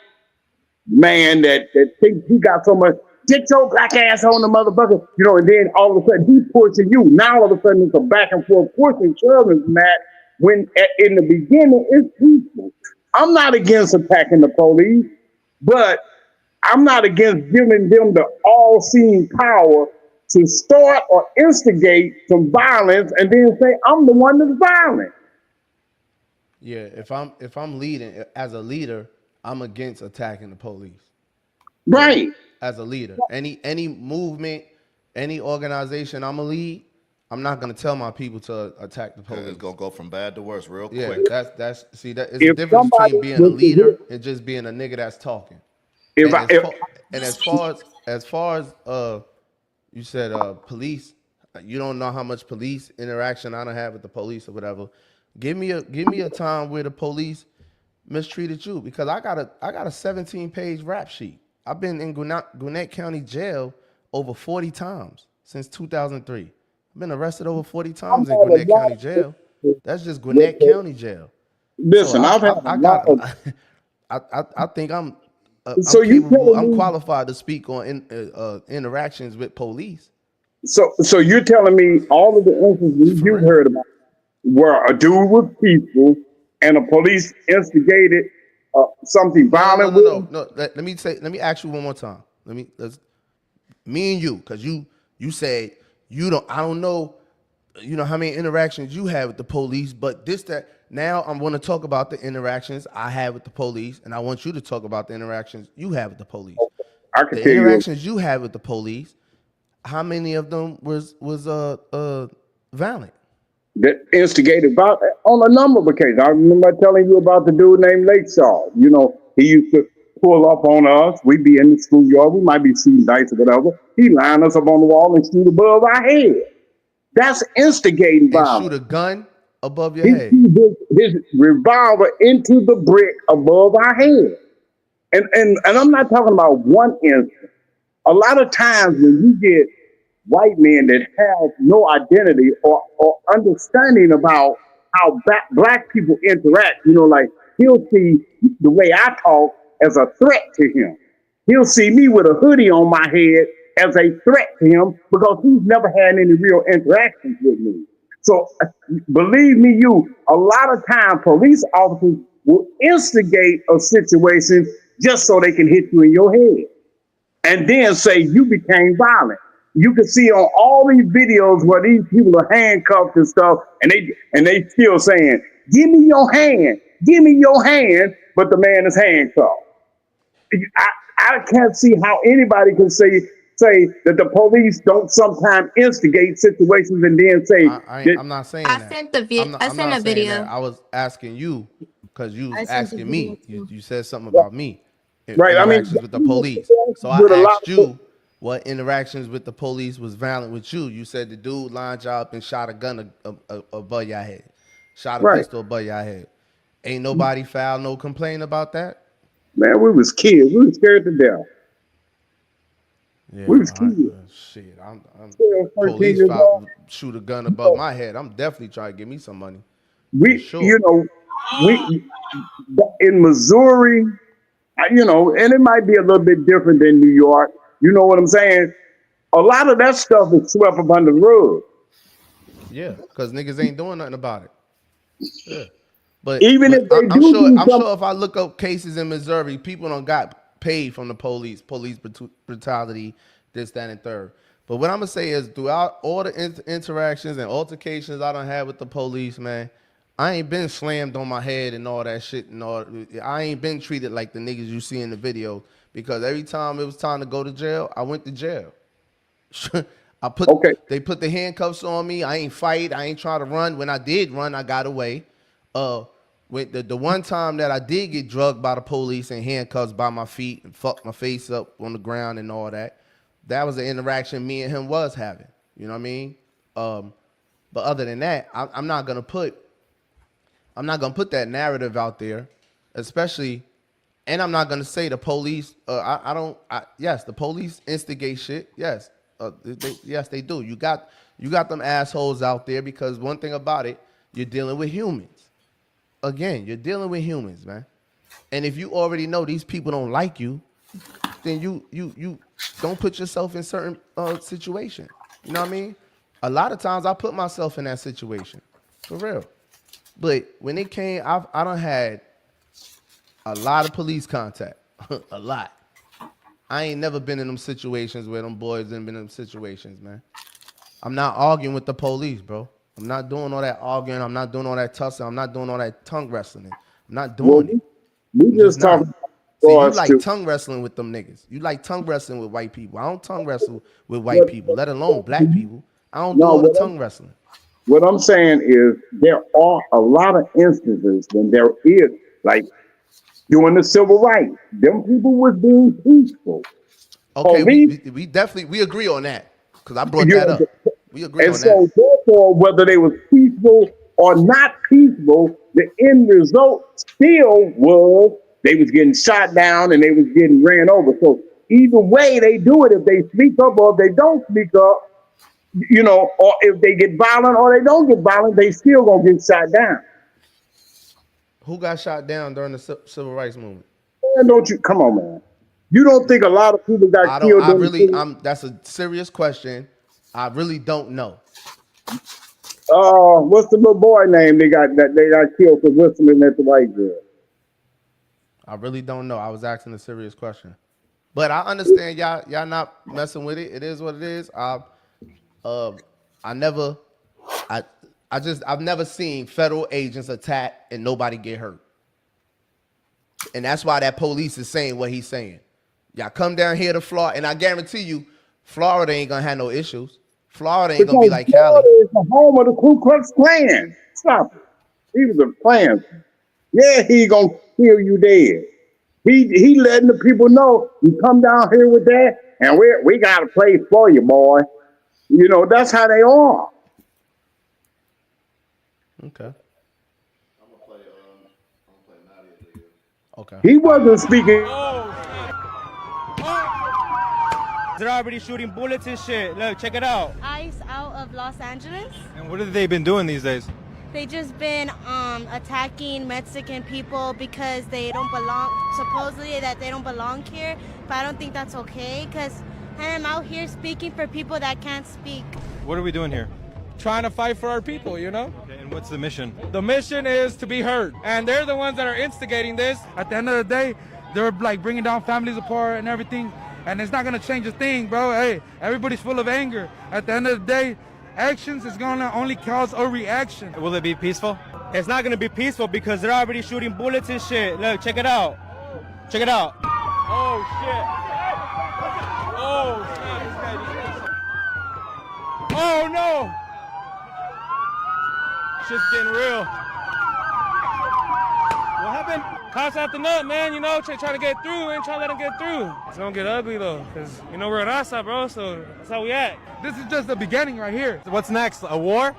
man that thinks he got so much. Get your black ass on the motherfucker, you know, and then all of a sudden he pushing you. Now all of a sudden it's a back and forth pushing, shoving, Matt. When in the beginning it's peaceful. I'm not against attacking the police, but I'm not against giving them the all-seeing power to start or instigate some violence and then say I'm the one that's violent. Yeah, if I'm leading as a leader, I'm against attacking the police. Right. As a leader, any movement, any organization I'm a lead, I'm not gonna tell my people to attack the police. It's gonna go from bad to worse real Yeah, quick. that's see that is the If difference somebody between being a was to leader hit, and just being a nigga that's talking. if And I, as if, far and as far as you said police, you don't know how much police interaction I don't have with the police or whatever. Give me a time where the police mistreated you, because I got a 17-page rap sheet. I've been in Gwinnett County Jail over 40 times since 2003. I've been arrested over 40 I'm times in had a Gwinnett lot County Jail. of, That's just Gwinnett County Jail. So listen, I've had a I lot got of, I think I'm so you capable. I'm telling me, qualified to speak on interactions with police so you're telling me all of the instances for you've real. heard about where a dude was peaceful and the police instigated something violent with him? No. Let me ask you one more time. Let's me and you, because you said I don't know, how many interactions you had with the police, but this that now I'm going to talk about the interactions I had with the police, and I want you to talk about the interactions you had with the police. I can The tell you interactions you had with the police, how many of them was violent? that instigated violence on a number of occasions. I remember telling you about the dude named Lakeshaw. You know, he used to pull up on us. We'd be in the schoolyard. We might be shooting dice or whatever. He line us up on the wall and shoot above our head. That's instigating And shoot violence. a gun above your He head. threw his revolver into the brick above our head. And I'm not talking about one instance. A lot of times when you get white men that have no identity or understanding about how black people interact, you know, like he'll see the way I talk as a threat to him. He'll see me with a hoodie on my head as a threat to him because he's never had any real interactions with me. So believe me, a lot of time police officers will instigate a situation just so they can hit you in your head and then say you became violent. You can see on all these videos where these people are handcuffed and stuff, and they still saying, "Give me your hand," but the man is handcuffed. I can't see how anybody can say that the police don't sometimes instigate situations and then say that. I'm not saying I that. sent the I'm I sent not a saying that. video. I was asking you because you was I sent a asking video me. too. You said something about me. Right? I mean, Interactions with the police. So I with a lot asked of, you what interactions with the police was violent with you. You said the dude lined you up and shot a gun above your head, shot a right, pistol above your head. Ain't nobody filed no complaint about that. man. We was kids. We was scared to death. Yeah, We was kids. shit. I'm 13 police years old. shoot a gun above my head. I'm definitely trying to give me some money for We, sure. we in Missouri, and it might be a little bit different than New York. You know what I'm saying? A lot of that stuff is swept up under the rug. Yeah, because niggas ain't doing nothing about it. Yeah. But Even if they I'm do sure do I'm something, sure if I look up cases in Missouri, people don't got paid from the police brutality, this, that, and third. But what I'm gonna say is throughout all the interactions and altercations I done had with the police, man, I ain't been slammed on my head and all that shit and all. I ain't been treated like the niggas you see in the video because every time it was time to go to jail, I went to jail. okay, They put the handcuffs on me. I ain't fight. I ain't try to run. When I did run, I got away. With the one time that I did get drugged by the police and handcuffs by my feet and fucked my face up on the ground and all that, that was an interaction me and him was having. You know what I mean? But other than that, I'm not gonna put that narrative out there, especially, and I'm not gonna say the police. Yes, the police instigate shit. Yes, Yes, they do. You got them assholes out there because one thing about it, you're dealing with humans. Again, you're dealing with humans, man. And if you already know these people don't like you, then you don't put yourself in certain situations. You know what I mean? A lot of times I put myself in that situation, for real. But when it came, I done had a lot of police contact, a lot. I ain't never been in them situations where them boys done been in them situations, man. I'm not arguing with the police, bro. I'm not doing all that arguing. I'm not doing all that tussling. I'm not doing all that tongue wrestling. I'm not Well, doing it. we I'm just just talking not. about See, you regards like to tongue wrestling with them niggas. You like tongue wrestling with white people. I don't tongue wrestle with white what, people, let alone black people. I don't do no, all the tongue wrestling. what I'm saying is there are a lot of instances when there is, like during the civil rights, them people was being peaceful. Okay, Police, we definitely we agree on that because I brought you that know, up. We agree and on that. so therefore, whether they was peaceful or not peaceful, the end result still was they was getting shot down and they was getting ran over. So either way they do it, if they speak up or if they don't speak up, you know, or if they get violent or they don't get violent, they still gonna get shot down. Who got shot down during the civil rights movement? Man, don't you come on, man. You don't think a lot of people got I don't. killed I during the really. civil. That's a serious question. I really don't know. What's the little boy name they got killed for whistling at the white girl? I really don't know. I was asking a serious question, but I understand y'all not messing with it. It is what it is. Uh, I never. I I've never seen federal agents attack and nobody get hurt, and that's why that police is saying what he's saying. Y'all come down here to Florida, and I guarantee you, Florida ain't gonna have no issues. Florida ain't gonna be Because like Cali. Florida is the home of the Ku Klux Klan. Stop it. He was a Klan. Yeah, he gonna kill you dead. He letting the people know you come down here with that, and we got a place for you, boy. You know that's how they are. Okay. I'm gonna play. I'm gonna play Nadia video. Okay. He wasn't speaking. They're already shooting bullets and shit. Look, check it out. ICE out of Los Angeles. And what have they been doing these days? They just been attacking Mexican people because they don't belong, supposedly that they don't belong here, but I don't think that's okay because I'm out here speaking for people that can't speak. What are we doing here? Trying to fight for our people, you know? Okay, and what's the mission? The mission is to be heard. And they're the ones that are instigating this. At the end of the day, they're like bringing down families apart and everything. And it's not going to change a thing, bro. Hey, everybody's full of anger. At the end of the day, actions is going to only cause a reaction. Will it be peaceful? It's not going to be peaceful because they're already shooting bullets and shit. Look, check it out. Check it out. Oh, shit. Oh, shit. Oh, no. Shit's getting real. What happened? Cops out the nut, man, you know, trying to get through, ain't trying to let them get through. It's gonna get ugly though, cause you know we're in Rasa, bro, so that's how we act. This is just the beginning right here. So what's next? A war?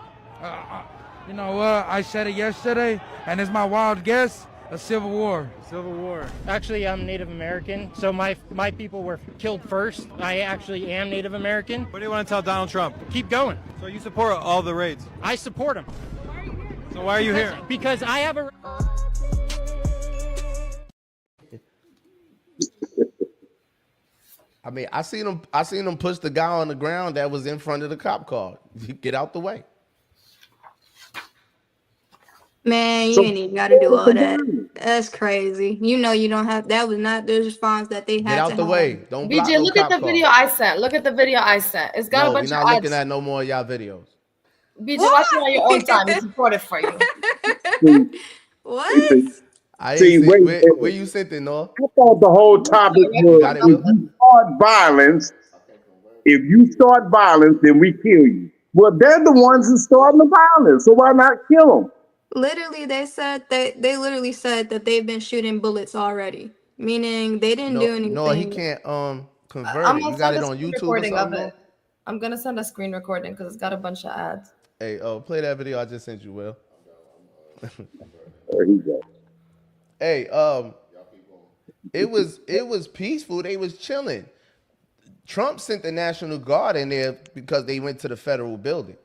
You know what? I said it yesterday, and it's my wild guess, a civil war. Civil war. Actually, I'm Native American, so my people were killed first. I actually am Native American. What do you want to tell Donald Trump? Keep going. So you support all the raids? I support him. So why are you here? Because I have a... I mean, I seen them push the guy on the ground that was in front of the cop car. Get out the way. Man, you ain't even gotta do all that. That's crazy. You know you don't have that was not the response that they had. Get out the way. Don't block BJ, no look at the cop video car. I sent. Look at the video I sent. It's got a No, we're bunch not of ads. looking at no more of y'all videos. BJ, watch it on your own time. It's important for you. What? I ain't See, seen, wait, where you sent it, Noah? I thought the whole topic was got it, if Will? you start violence, then we kill you. Well, they're the ones who starting the violence, so why not kill them? Literally, they literally said that they've been shooting bullets already, meaning they didn't do anything. No, he can't convert I'm it. gonna You got send it a on screen YouTube or recording of something? it. I'm gonna send a screen recording because it's got a bunch of ads. Hey, play that video I just sent you, Will. There he goes. Hey, it was peaceful. They was chilling. Trump sent the National Guard in there because they went to the federal building.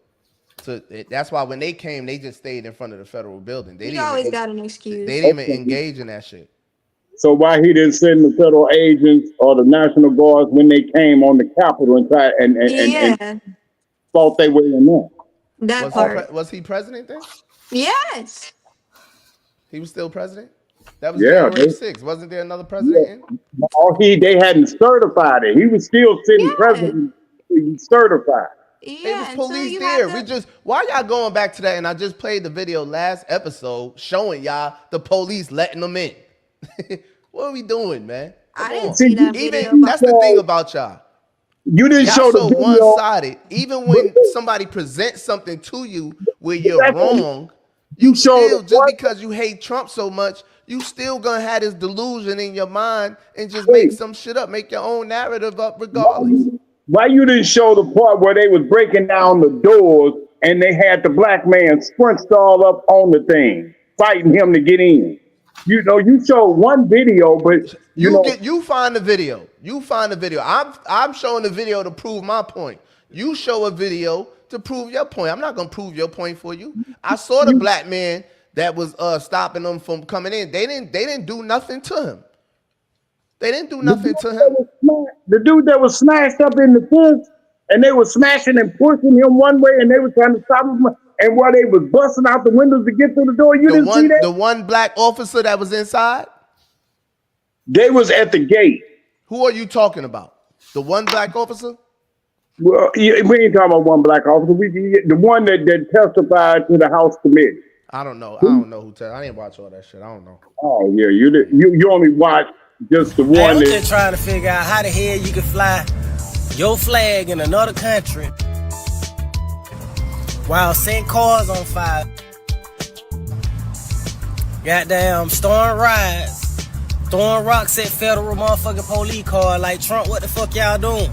So that's why when they came, they just stayed in front of the federal building. You always got an excuse. They didn't even engage in that shit. So why he didn't send the federal agents or the National Guards when they came on the Capitol and tried and fought their way in there? That part. Was he president then? Yes. He was still president? That was January 6th. Wasn't there another president in? No, they hadn't certified it. He was still sitting president. He was certified. It was police there. Why y'all going back to that? And I just played the video last episode showing y'all the police letting them in. What are we doing, man? I didn't see that video. That's the thing about y'all. You didn't show the video. One-sided. Even when somebody presents something to you where you're wrong, you still, just because you hate Trump so much, you still gonna have this delusion in your mind and just make some shit up, make your own narrative up regardless. Why you didn't show the part where they was breaking down the doors and they had the black man scrunched all up on the thing, fighting him to get in? You know, you showed one video, but you find the video. You find the video. I'm showing the video to prove my point. You show a video to prove your point. I'm not gonna prove your point for you. I saw the black man that was stopping them from coming in. They didn't do nothing to him. They didn't do nothing to him. The dude that was smashed up in the fence, and they were smashing and pushing him one way, and they were trying to stop him. And while they was busting out the windows to get through the door, you didn't see that? The one black officer that was inside? They was at the gate. Who are you talking about? The one black officer? Well, we ain't talking about one black officer. The one that testified to the House committee. I don't know. I don't know who testified. I didn't watch all that shit. I don't know. Oh, yeah. You only watch just the one. I'm just trying to figure out how the hell you can fly your flag in another country while setting cars on fire. Goddamn, storing rides, throwing rocks at federal motherfucking police cars like Trump. What the fuck y'all doing?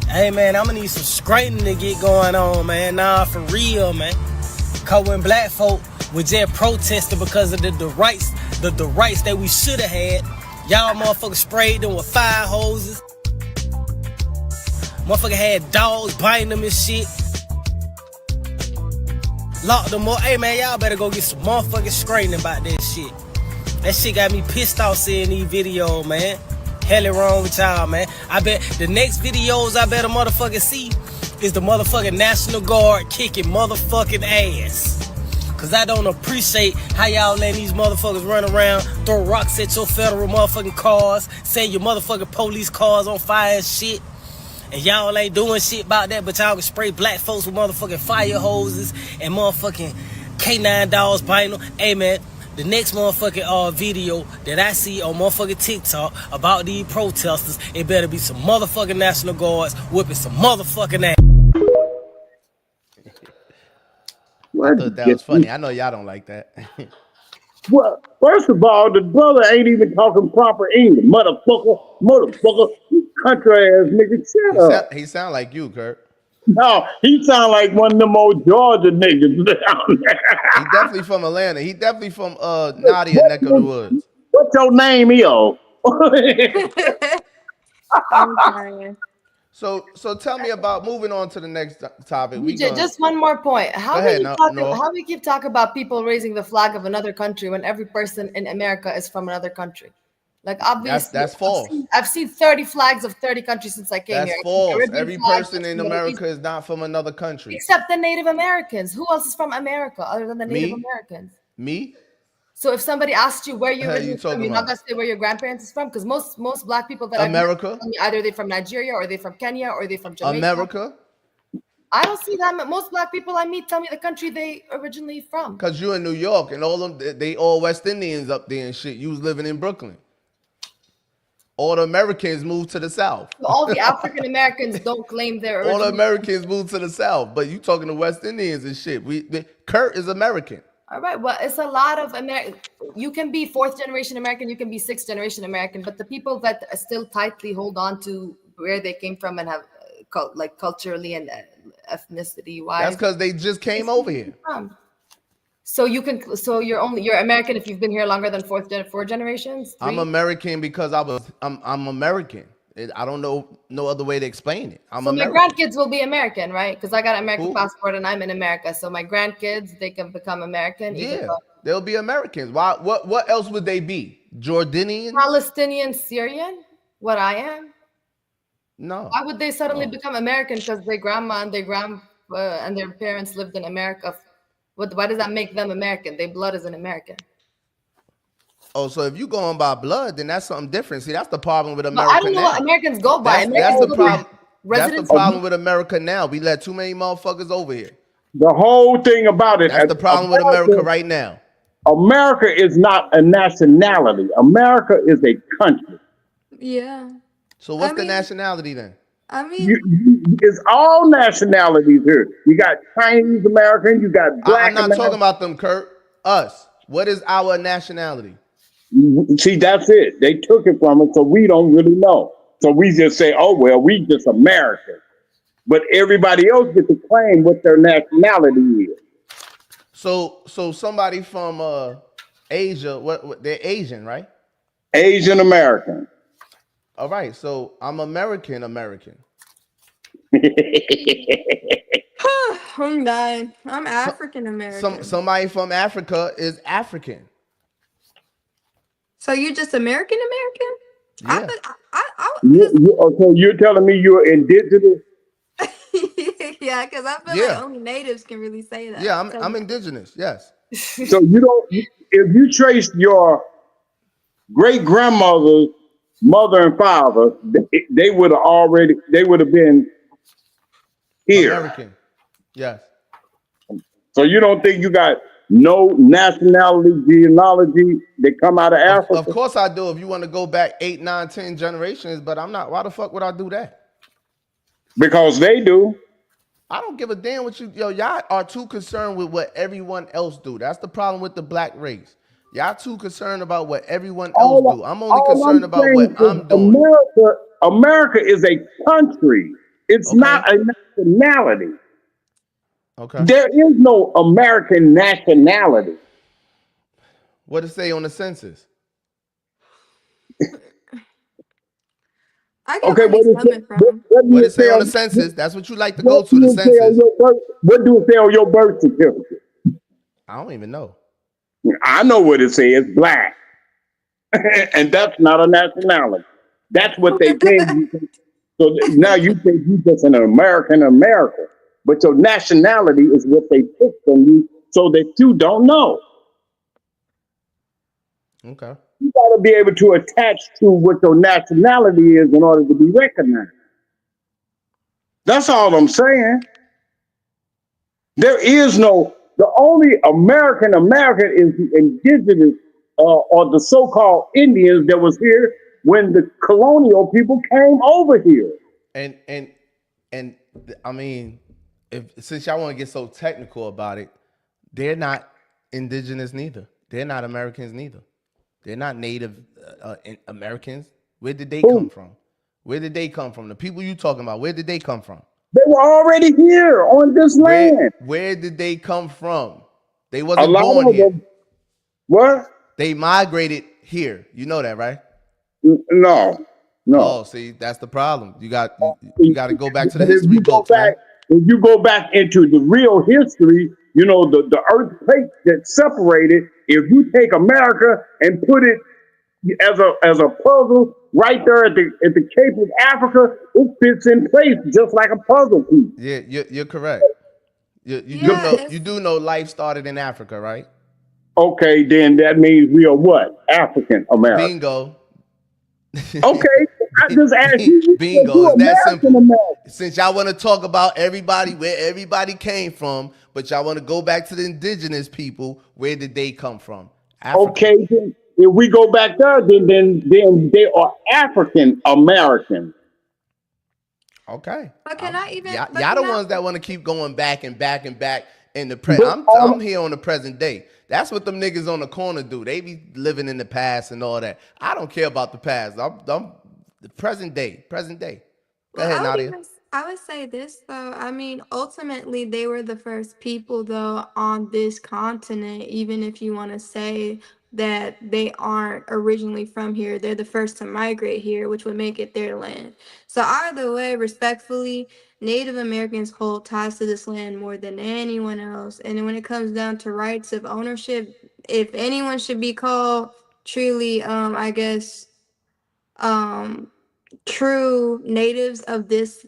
Hey, man, I'm gonna need some straightening to get going on, man. Nah, for real, man. Cause when black folk were just protesting because of the rights that we should have had, y'all motherfuckers sprayed them with fire hoses. Motherfucker had dogs biting them and shit. Locked them up. Hey, man, y'all better go get some motherfucking straightening about that shit. That shit got me pissed off seeing these videos, man. Hell is wrong with y'all, man. I bet the next videos I better motherfucking see is the motherfucking National Guard kicking motherfucking ass. Cause I don't appreciate how y'all letting these motherfuckers run around, throw rocks at your federal motherfucking cars, set your motherfucking police cars on fire and shit. And y'all ain't doing shit about that, but y'all can spray black folks with motherfucking fire hoses and motherfucking K9 dogs biting them. Hey, man. The next motherfucking video that I see on motherfucking TikTok about these protesters, it better be some motherfucking National Guards whipping some motherfucking ass. I thought that was funny. I know y'all don't like that. Well, first of all, the brother ain't even talking proper English. Motherfucker, country ass nigga, shut up. He sound like you, Kurt. No, he sound like one of them old Georgia niggas down there. He definitely from Atlanta. He definitely from Nadia neck of the woods. What's your name, yo? I'm sorry. So tell me about moving on to the next topic. Just one more point. How we keep talking about people raising the flag of another country when every person in America is from another country? Like, obviously, that's false. I've seen 30 flags of 30 countries since I came here. That's false. Every person in America is not from another country. Except the Native Americans. Who else is from America other than the Native Americans? Me? So if somebody asked you where you're from, you're not gonna say where your grandparents is from? Because most black people that America, either they're from Nigeria or they're from Kenya or they're from Jamaica. America. I don't see that. Most black people I meet tell me the country they originally from. Because you're in New York and all them, they all West Indians up there and shit. You was living in Brooklyn. All the Americans moved to the South. All the African Americans don't claim their origin. All the Americans moved to the South, but you talking to West Indians and shit. Kurt is American. All right, well, it's a lot of American. You can be 4th generation American, you can be 6th generation American, but the people that still tightly hold on to where they came from and have like culturally and ethnicity wise. That's because they just came over here. So you're American if you've been here longer than 4 generations. 3? I'm American because I'm American. I don't know no other way to explain it. I'm So my American. grandkids will be American, right? Because I got an American Who? passport and I'm in America. So my grandkids, they can become American, even Yeah, though they'll be Americans. Why? What else would they be? Jordanians? Palestinian, Syrian, what I am. No. Why would they suddenly No. become American because their grandma and their and their parents lived in America? Why does that make them American? Their blood is an American. Oh, so if you going by blood, then that's something different. See, that's the problem with But I America don't know now. what Americans go by. That's the problem. That's the Residency. problem with America now. We let too many motherfuckers over here. The whole thing about it. That's the problem with America right now. America is not a nationality. America is a country. Yeah. So what's the nationality then? I mean, It's all nationalities here. You got Chinese American, you got black I'm not American. talking about them, Kurt. Us. What is our nationality? See, that's it. They took it from us, so we don't really know. So we just say, oh, well, we just American. But everybody else gets to claim what their nationality is. So somebody from Asia, what they're Asian, right? Asian American. All right, so I'm American. I'm dying. I'm African American. Somebody from Africa is African. So you're just American American? Yeah. So you're telling me you're indigenous? Yeah, because I feel like only natives can really say that. Yeah, I'm indigenous. Yes. So you don't. If you trace your great grandmother's mother and father, they would have been here. American. Yes. So you don't think you got no nationality, genealogy that come out of Africa? Of course I do. If you want to go back 8, 9, 10 generations, but I'm not. Why the fuck would I do that? Because they do. I don't give a damn what you. Yo, y'all are too concerned with what everyone else do. That's the problem with the black race. Y'all too concerned about what everyone else do. I'm only concerned about what I'm doing. America is a country. It's not a nationality. Okay. There is no American nationality. What does it say on the census? I get where he's coming from. What does it say on the census? That's what you like to go to, the census. What do it say on your birth certificate? I don't even know. I know what it says, black. And that's not a nationality. That's what they gave you. So now you think you're just an American America. But your nationality is what they took from you so that you don't know. Okay. You got to be able to attach to what your nationality is in order to be recognized. That's all I'm saying. There is the only American is the indigenous or the so-called Indians that was here when the colonial people came over here. And I mean, since y'all want to get so technical about it, they're not indigenous neither. They're not Americans neither. They're not Native Americans. Where did they come from? Where did they come from? The people you talking about, where did they come from? They were already here on this land. Where did they come from? They wasn't born here. What? They migrated here. You know that, right? No. Oh, see, that's the problem. You got to go back to the history books, man. If you go back into the real history, the earthquake that separated, if you take America and put it as a puzzle right there at the Cape of Africa, it fits in place just like a puzzle piece. Yeah, you're correct. You do know life started in Africa, right? Okay, then that means we are what? African American. Bingo. Okay, I just asked you. Bingo. It's that simple. Since y'all want to talk about everybody, where everybody came from, but y'all want to go back to the indigenous people, where did they come from? Africa. Okay, then if we go back there, then they are African American. Okay. But can I even? Y'all the ones that want to keep going back and back and back in the present. I'm here on the present day. That's what them niggas on the corner do. They be living in the past and all that. I don't care about the past. I'm the present day. Go ahead, Nadia. I would say this though. I mean, ultimately, they were the first people though on this continent. Even if you want to say that they aren't originally from here. They're the first to migrate here, which would make it their land. So either way, respectfully, Native Americans hold ties to this land more than anyone else. And when it comes down to rights of ownership, if anyone should be called truly, I guess, um, true natives of this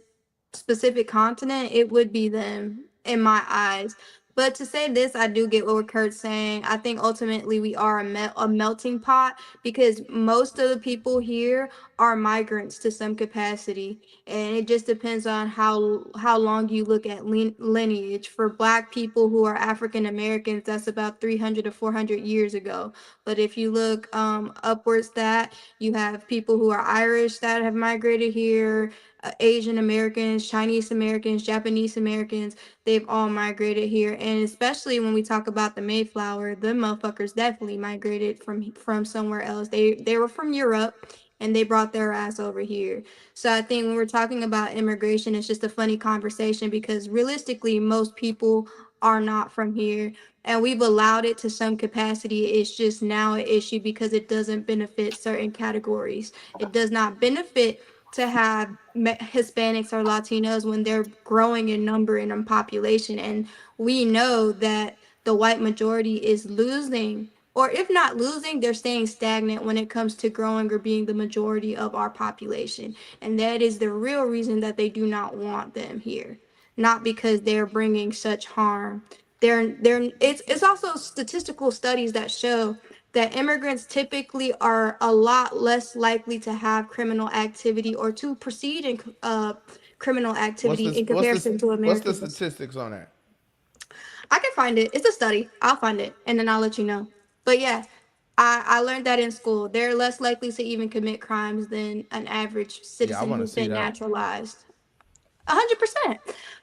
specific continent, it would be them in my eyes. But to say this, I do get what Kurt's saying. I think ultimately we are a melting pot because most of the people here are migrants to some capacity, and it just depends on how long you look at lineage. For Black people who are African Americans, that's about 300 to 400 years ago. But if you look upwards, that you have people who are Irish that have migrated here, Asian Americans, Chinese Americans, Japanese Americans, they've all migrated here. And especially when we talk about the Mayflower, the motherfuckers definitely migrated from somewhere else. They were from Europe and they brought their ass over here. So I think when we're talking about immigration, it's just a funny conversation because realistically, most people are not from here. And we've allowed it to some capacity. It's just now an issue because it doesn't benefit certain categories. It does not benefit to have Hispanics or Latinos when they're growing in number and in population. And we know that the white majority is losing, or if not losing, they're staying stagnant when it comes to growing or being the majority of our population. And that is the real reason that they do not want them here, not because they're bringing such harm. It's also statistical studies that show that immigrants typically are a lot less likely to have criminal activity or to proceed in criminal activity in comparison to What's the Americans. statistics on that? I can find it. It's a study. I'll find it and then I'll let you know. But yeah, I learned that in school. They're less likely to even commit crimes than an average Yeah, I citizen want to who's see been that. naturalized. 100%.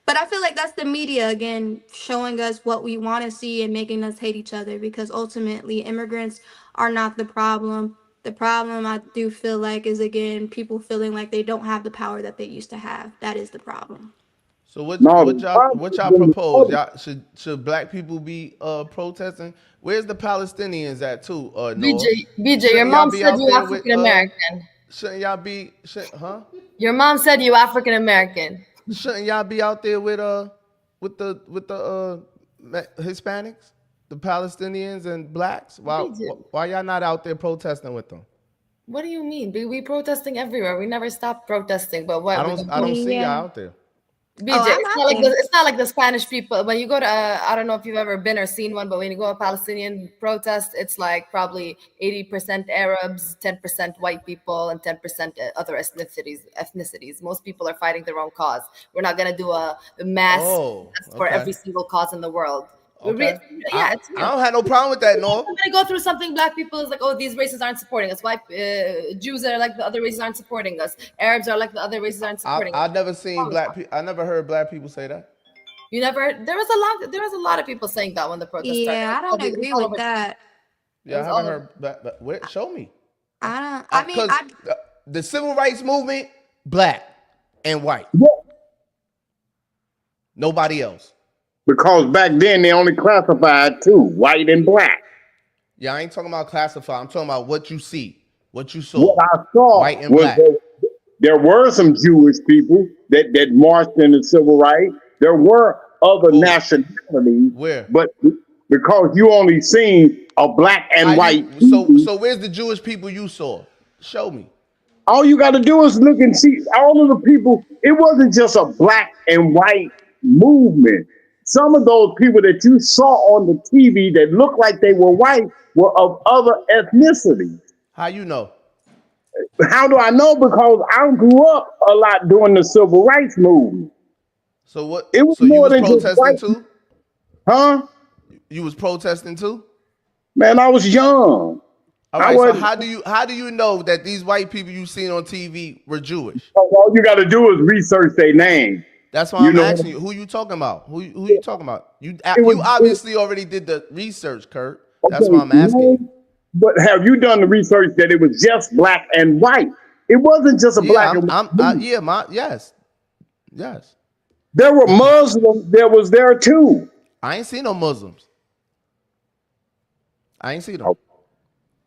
But I feel like that's the media again showing us what we want to see and making us hate each other because ultimately immigrants are not the problem. The problem I do feel like is again people feeling like they don't have the power that they used to have. That is the problem. So what No, what the y'all problem what is y'all when the propose? public- Y'all should black people be protesting? Where's the Palestinians at too? Noah? BJ, your Shouldn't y'all mom be said out you there with African American. shouldn't y'all be huh? Your mom said you African American. Shouldn't y'all be out there with Hispanics, the Palestinians and blacks? BJ, Why y'all not out there protesting with them? what do you mean? We protesting everywhere. We never stopped protesting. But what we I don't see y'all Yeah. out there. BJ, I'm out there. it's not like the Spanish people. When you go to I don't know if you've ever been or seen one, but when you go to a Palestinian protest, it's like probably 80% Arabs, 10% white people, and 10% other ethnicities. Most people are fighting their own cause. We're not gonna do a mass Oh, protest for okay. every single cause in the world. Okay. Yeah, it's I real. don't have no problem with that, Noah. I'm gonna go through something. Black people is like, oh, these races aren't supporting us. White Jews are like the other races aren't supporting us. Arabs are like the other races aren't supporting us. I never seen black people. I never heard black people say that. You never. There was a lot of people saying that when the protest started. Yeah, I don't It was agree all with over. that. It Yeah, I was all haven't over. heard black. Where, show me. I don't I mean Because the civil rights movement, black and white. Yeah, Nobody else. because back then they only classified two, white and black. Yeah, I ain't talking about classify. I'm talking about what you see, what you What saw, I saw white and was black. that there were some Jewish people that marched in the civil rights. There were other Who? nationalities, Where? but because you only seen a black How and white you? TV, So where's the Jewish people you saw? Show me. all you got to do is look and see all of the people. It wasn't just a black and white movement. Some of those people that you saw on the TV that looked like they were white were of other ethnicities. How you know? How do I know? Because I grew up a lot during the civil rights movement. So what? It was So you more was than just protesting white, too? huh? You was protesting too? Man, I was young. All I right. So was. how do you know that these white people you seen on TV were Jewish? All you got to do is research their name. That's why You I'm know, asking you. Who you talking about? Who you talking about? it was. You obviously already did the research, Kurt. That's why Okay, I'm asking no, you. but have you done the research that it was just black and white? It wasn't just a Yeah, black and white. yeah, yes. There were Muslims that was there too. I ain't seen no Muslims. I ain't seen them.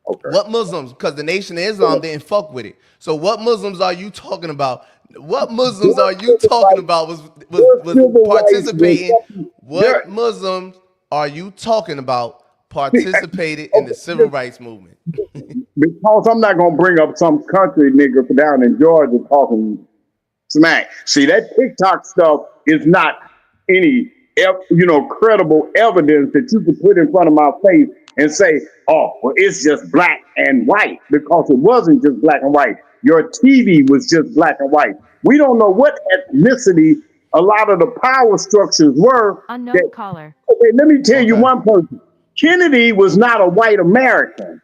Okay. What Muslims? Because the Nation of Islam didn't fuck with it. So what Muslims are you talking about? What Muslims are you talking about was participating? What Muslims are you talking about participated in the civil rights movement? Because I'm not gonna bring up some country nigga down in Georgia talking smack. See, that TikTok stuff is not any, credible evidence that you can put in front of my face and say, "Oh, well, it's just black and white," because it wasn't just black and white. Your TV was just black and white. We don't know what ethnicity a lot of the power structures were. Unknown caller. Okay, let me tell you one person. Kennedy was not a white American.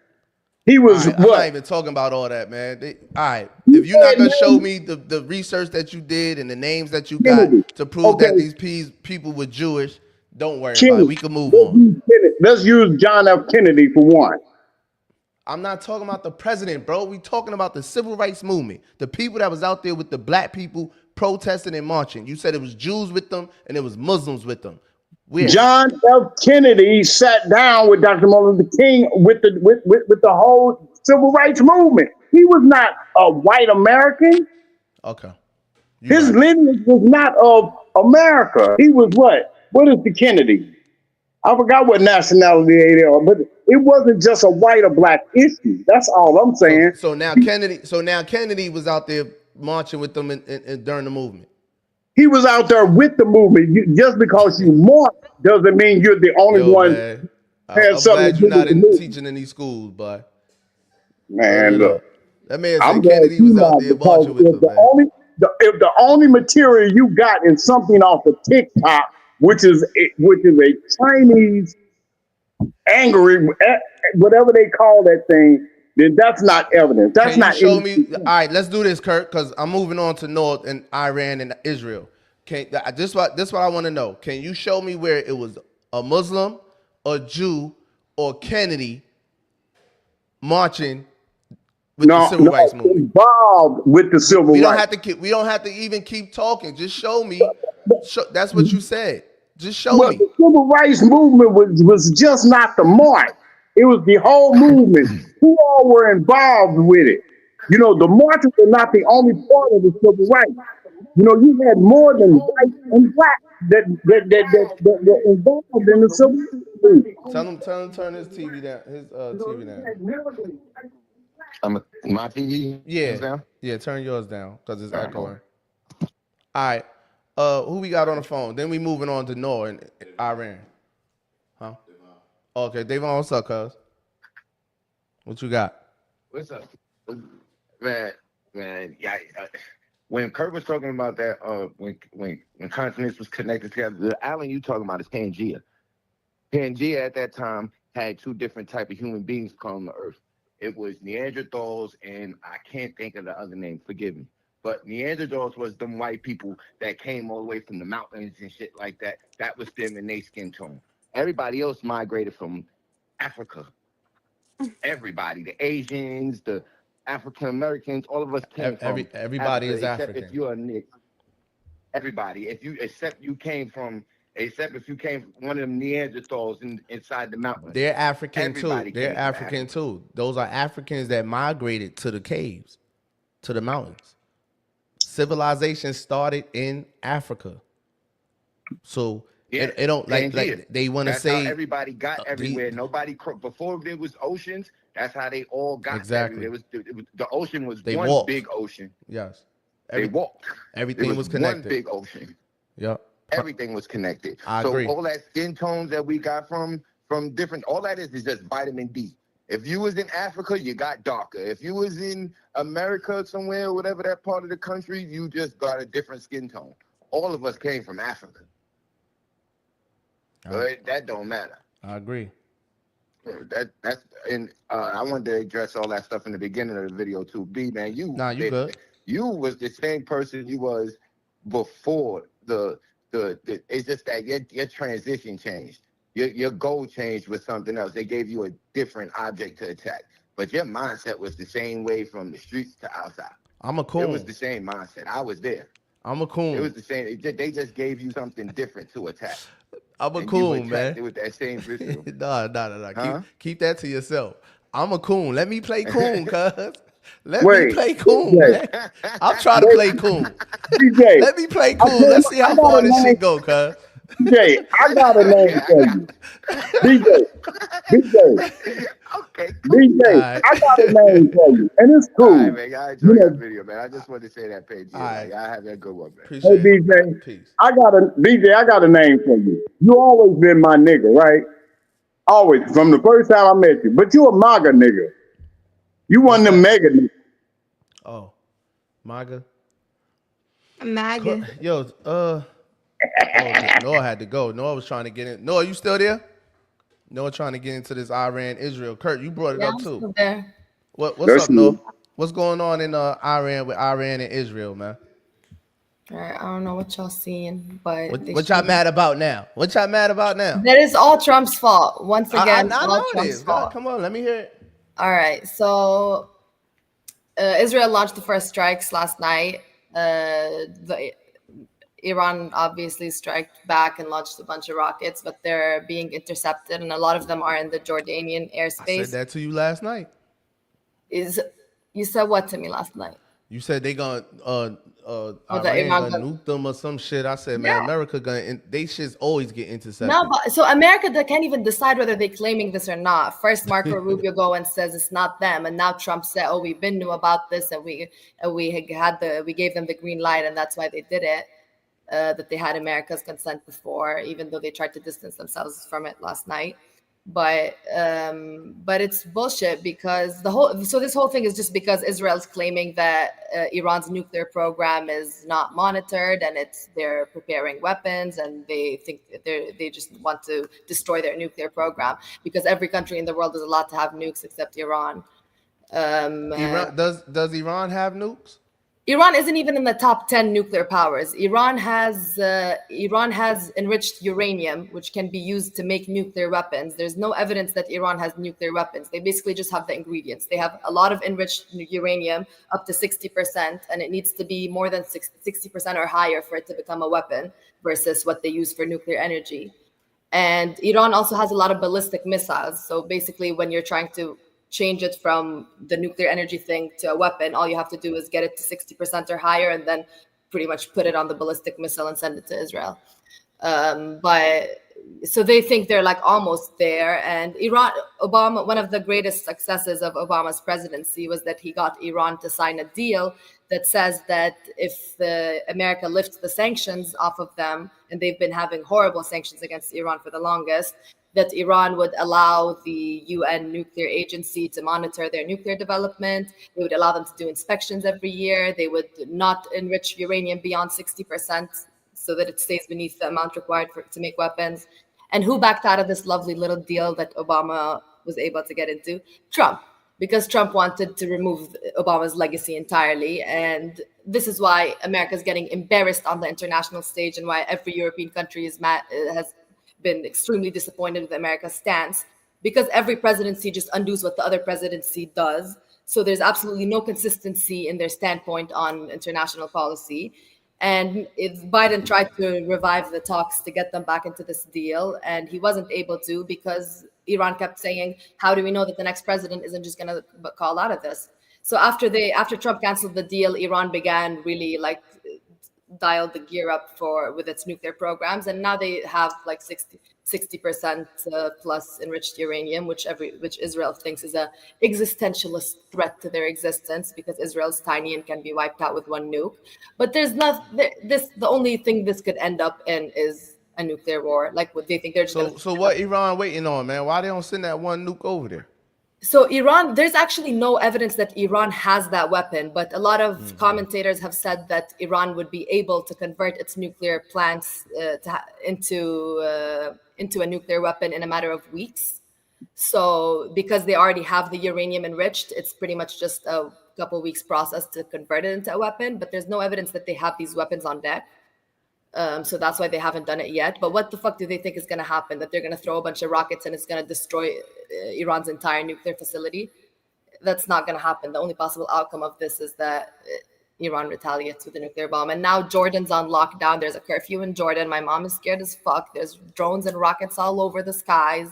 He was I'm not even talking about all that, man. All right. If you're not going to show me the research that you did and the names that you got to prove that these people were Jewish, don't worry about it. We can move on. Let's use John F. Kennedy for one. I'm not talking about the president, bro. We talking about the civil rights movement. The people that was out there with the black people protesting and marching. You said it was Jews with them and it was Muslims with them. Where? John F. Kennedy sat down with Dr. Martin Luther King with the whole civil rights movement. He was not a white American. Okay. His lineage was not of America. He was what? What is the Kennedy? I forgot what nationality they are, but it wasn't just a white or black issue. That's all I'm saying. So now Kennedy was out there marching with them during the movement. He was out there with the movement. Just because you march doesn't mean you're the only one. Man. I'm glad you're not teaching in these schools, but man, look. That man said Kennedy was out there marching with them, man. If the only material you got is something off of TikTok, which is a Chinese angry, whatever they call that thing, then that's not evidence. That's not. Show me. All right, let's do this, Kurt, because I'm moving on to North and Iran and Israel. This what I want to know. Can you show me where it was a Muslim, a Jew, or Kennedy marching with the civil rights movement? Involved with the civil rights. We don't have to even keep talking. Just show me. That's what you said. Just show me. The civil rights movement was just not the march. It was the whole movement. Who all were involved with it? The marches were not the only part of the civil rights. You had more than white and black that were involved in the civil rights. Tell him to turn his TV down. His TV down. My TV? Yeah, turn yours down because it's echoing. All right. Who we got on the phone? Then we moving on to Noah and Iran. Huh? Okay, Davon, what's up, cuz? What you got? What's up? Man, yeah. When Kurt was talking about that, when continents was connected together, the island you talking about is Pangea. Pangea at that time had two different type of human beings come on the earth. It was Neanderthals, and I can't think of the other name. Forgive me. But Neanderthals was them white people that came all the way from the mountains and shit like that. That was them and their skin tone. Everybody else migrated from Africa. Everybody, the Asians, the African Americans, all of us came from everybody Africa, is except African. if you're a Nick. Everybody, if you came from one of them Neanderthals inside the mountains. They're African Everybody too. They're came from African too. Those are Africans that migrated to the caves, to the mountains. Civilization started in Africa. So it don't like they want to say how everybody got everywhere. Nobody before there was oceans. That's how they all got exactly. The ocean was they one walked. big ocean. Yes, they walked. Everything was connected. One big ocean. Yep. Everything was connected. I agree. All that skin tones that we got from different, all that is just vitamin D. If you was in Africa, you got darker. If you was in America somewhere, whatever that part of the country, you just got a different skin tone. All of us came from Africa. That don't matter. I agree. I wanted to address all that stuff in the beginning of the video too. B, man, you good. You was the same person you was before the it's just that your transition changed. Your goal changed with something else. They gave you a different object to attack. But your mindset was the same way from the streets to outside. I'm a coon. It was the same mindset. I was there. I'm a coon. It was the same. They just gave you something different to attack. I'm a coon, man. With that same visual. No. Keep that to yourself. I'm a coon. Let me play coon, cuz. Let me Wait, play coon, BJ, man. I'm trying to play coon. BJ, Let me play I coon. tell Let's you, see I how got a far this name. shit go, cuz. BJ, I got a name for you. BJ, BJ, Okay, cool. All BJ, right. I got a name for you, and it's All right, cool. man. I You enjoy your know, video, man. I just wanted to say that page All here. right. Like, I have a good one, man. hey Appreciate it. BJ, Peace. I got a name for you. You always been my nigga, right? Always, from the first time I met you. But you a MAGA nigga. You one What's of them that? mega niggas. Oh, MAGA. MAGA. Yo, Noah had to go. Noah was trying to get in. Noah, you still there? Noah trying to get into this Iran Israel. Kurt, you brought it Yeah, up I'm too. still there. What's That's up, Noah? you. What's going on in Iran with Iran and Israel, man? All right, I don't know what y'all seeing, but they What y'all should. mad about now? What y'all mad about now? That is all Trump's fault. Once again, I all know it Trump's is. God, fault. come on, let me hear it. All right, so Israel launched the first strikes last night. Iran obviously struck back and launched a bunch of rockets, but they're being intercepted, and a lot of them are in the Jordanian I said airspace. that to you last night. You said what to me last night? You said they gonna Oh, that Iran Iran gonna got. nuke them or some shit. I said, man, Yeah. America they shits always get No, intercepted. but so America, they can't even decide whether they're claiming this or not. First, Marco Rubio go and says it's not them, and now Trump said, "Oh, we've been knew about this, and we gave them the green light, and that's why they did it." That they had America's consent before, even though they tried to distance themselves from it last night. But it's bullshit because this whole thing is just because Israel's claiming that Iran's nuclear program is not monitored and they're preparing weapons and they think that they just want to destroy their nuclear program because every country in the world is allowed to have nukes except Iran. Iran does Iran have nukes? Iran isn't even in the top 10 nuclear powers. Iran has enriched uranium, which can be used to make nuclear weapons. There's no evidence that Iran has nuclear weapons. They basically just have the ingredients. They have a lot of enriched uranium, up to 60%, and it needs to be more than 60% or higher for it to become a weapon versus what they use for nuclear energy. And Iran also has a lot of ballistic missiles. So basically, when you're trying to change it from the nuclear energy thing to a weapon, all you have to do is get it to 60% or higher and then pretty much put it on the ballistic missile and send it to Israel. But so they think they're like almost there. And Obama, one of the greatest successes of Obama's presidency was that he got Iran to sign a deal that says that if America lifts the sanctions off of them, and they've been having horrible sanctions against Iran for the longest, that Iran would allow the UN nuclear agency to monitor their nuclear development. They would allow them to do inspections every year. They would not enrich uranium beyond 60% so that it stays beneath the amount required to make weapons. And who backed out of this lovely little deal that Obama was able to get into? Trump, because Trump wanted to remove Obama's legacy entirely. And this is why America is getting embarrassed on the international stage and why every European country has been extremely disappointed with America's stance, because every presidency just undoes what the other presidency does. So there's absolutely no consistency in their standpoint on international policy. And Biden tried to revive the talks to get them back into this deal, and he wasn't able to because Iran kept saying, "How do we know that the next president isn't just going to call out of this?" So after Trump canceled the deal, Iran began really like dialed the gear up with its nuclear programs, and now they have like 60% plus enriched uranium, which Israel thinks is a existentialist threat to their existence because Israel's tiny and can be wiped out with one nuke. But there's not the only thing this could end up in is a nuclear war. Like, what they think they're just going to. So what Iran waiting on, man? Why they don't send that one nuke over there? So Iran, there's actually no evidence that Iran has that weapon, but a lot of commentators have said that Iran would be able to convert its nuclear plants into a nuclear weapon in a matter of weeks. So because they already have the uranium enriched, it's pretty much just a couple weeks process to convert it into a weapon, but there's no evidence that they have these weapons on deck. So that's why they haven't done it yet. But what the fuck do they think is going to happen? That they're going to throw a bunch of rockets and it's going to destroy Iran's entire nuclear facility? That's not going to happen. The only possible outcome of this is that Iran retaliates with a nuclear bomb. And now Jordan's on lockdown. There's a curfew in Jordan. My mom is scared as fuck. There's drones and rockets all over the skies.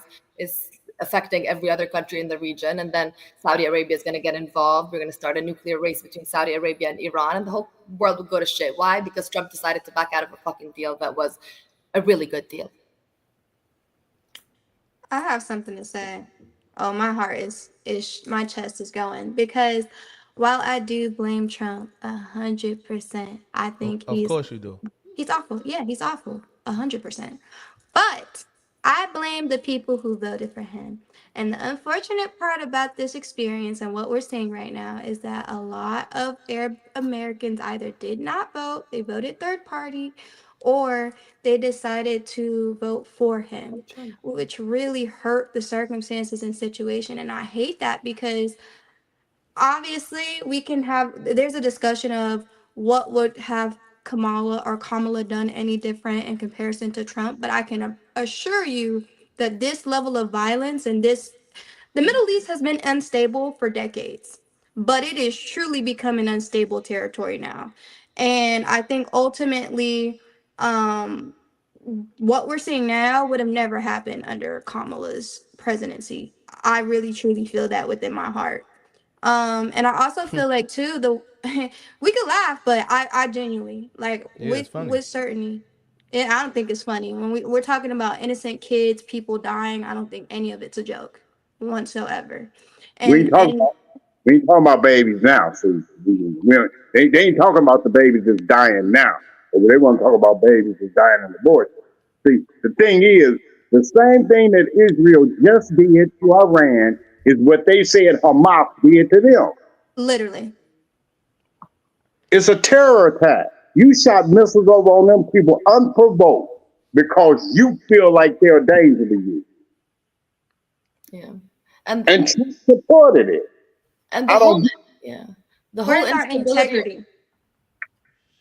affecting every other country in the region. And then Saudi Arabia is going to get involved. We're going to start a nuclear race between Saudi Arabia and Iran, and the whole world would go to shit. Why? Because Trump decided to back out of a fucking deal that was a really good deal. I have something to say. Oh, my heart my chest is going because while I do blame Trump 100%, I think Of course you do. he's awful. Yeah, he's awful 100%. But I blame the people who voted for him. And the unfortunate part about this experience and what we're seeing right now is that a lot of Arab Americans either did not vote, they voted third party, or they decided to vote for him, which really hurt the circumstances and situation. And I hate that because obviously there's a discussion of what would have Kamala done any different in comparison to Trump, but I can assure you that this level of violence and the Middle East has been unstable for decades, but it is truly becoming unstable territory now. And I think ultimately, what we're seeing now would have never happened under Kamala's presidency. I really truly feel that within my heart. And I also feel like too we could laugh, but I genuinely like it's funny. with certainty. And I don't think it's funny when we're talking about innocent kids, people dying. I don't think any of it's a joke whatsoever. We ain't talking about babies now. See, they ain't talking about the babies that's dying now. But they want to talk about babies that's dying in abortion. See, the thing is, the same thing that Israel just did to Iran is what they said Hamas did to them. Literally. It's a terror attack. You shot missiles over on them people unprovoked because you feel like they're a danger to you. Yeah. And Trump supported it. And the whole integrity.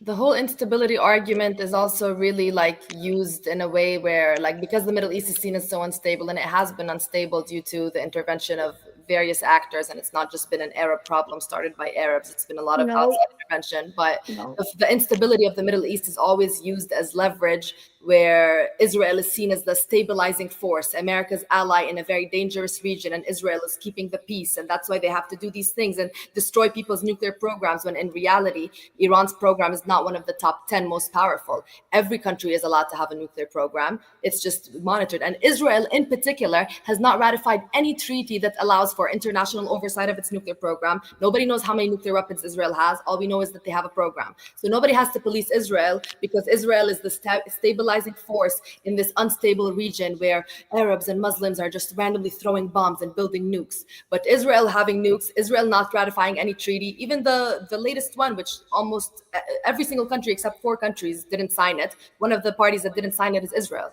The whole instability argument is also really like used in a way where, like, because the Middle East is seen as so unstable, and it has been unstable due to the intervention of various actors, and it's not just been an Arab problem started by Arabs, it's been a lot of outside intervention. But the instability of the Middle East is always used as leverage, where Israel is seen as the stabilizing force, America's ally in a very dangerous region, and Israel is keeping the peace, and that's why they have to do these things and destroy people's nuclear programs, when in reality Iran's program is not one of the top 10 most powerful. Every country is allowed to have a nuclear program, it's just monitored. And Israel in particular has not ratified any treaty that allows for international oversight of its nuclear program. Nobody knows how many nuclear weapons Israel has. All we know is that they have a program. So nobody has to police Israel, because Israel is the stabilizing force in this unstable region where Arabs and Muslims are just randomly throwing bombs and building nukes. But Israel having nukes, Israel not ratifying any treaty, even the latest one, which almost every single country except 4 countries didn't sign it. One of the parties that didn't sign it is Israel.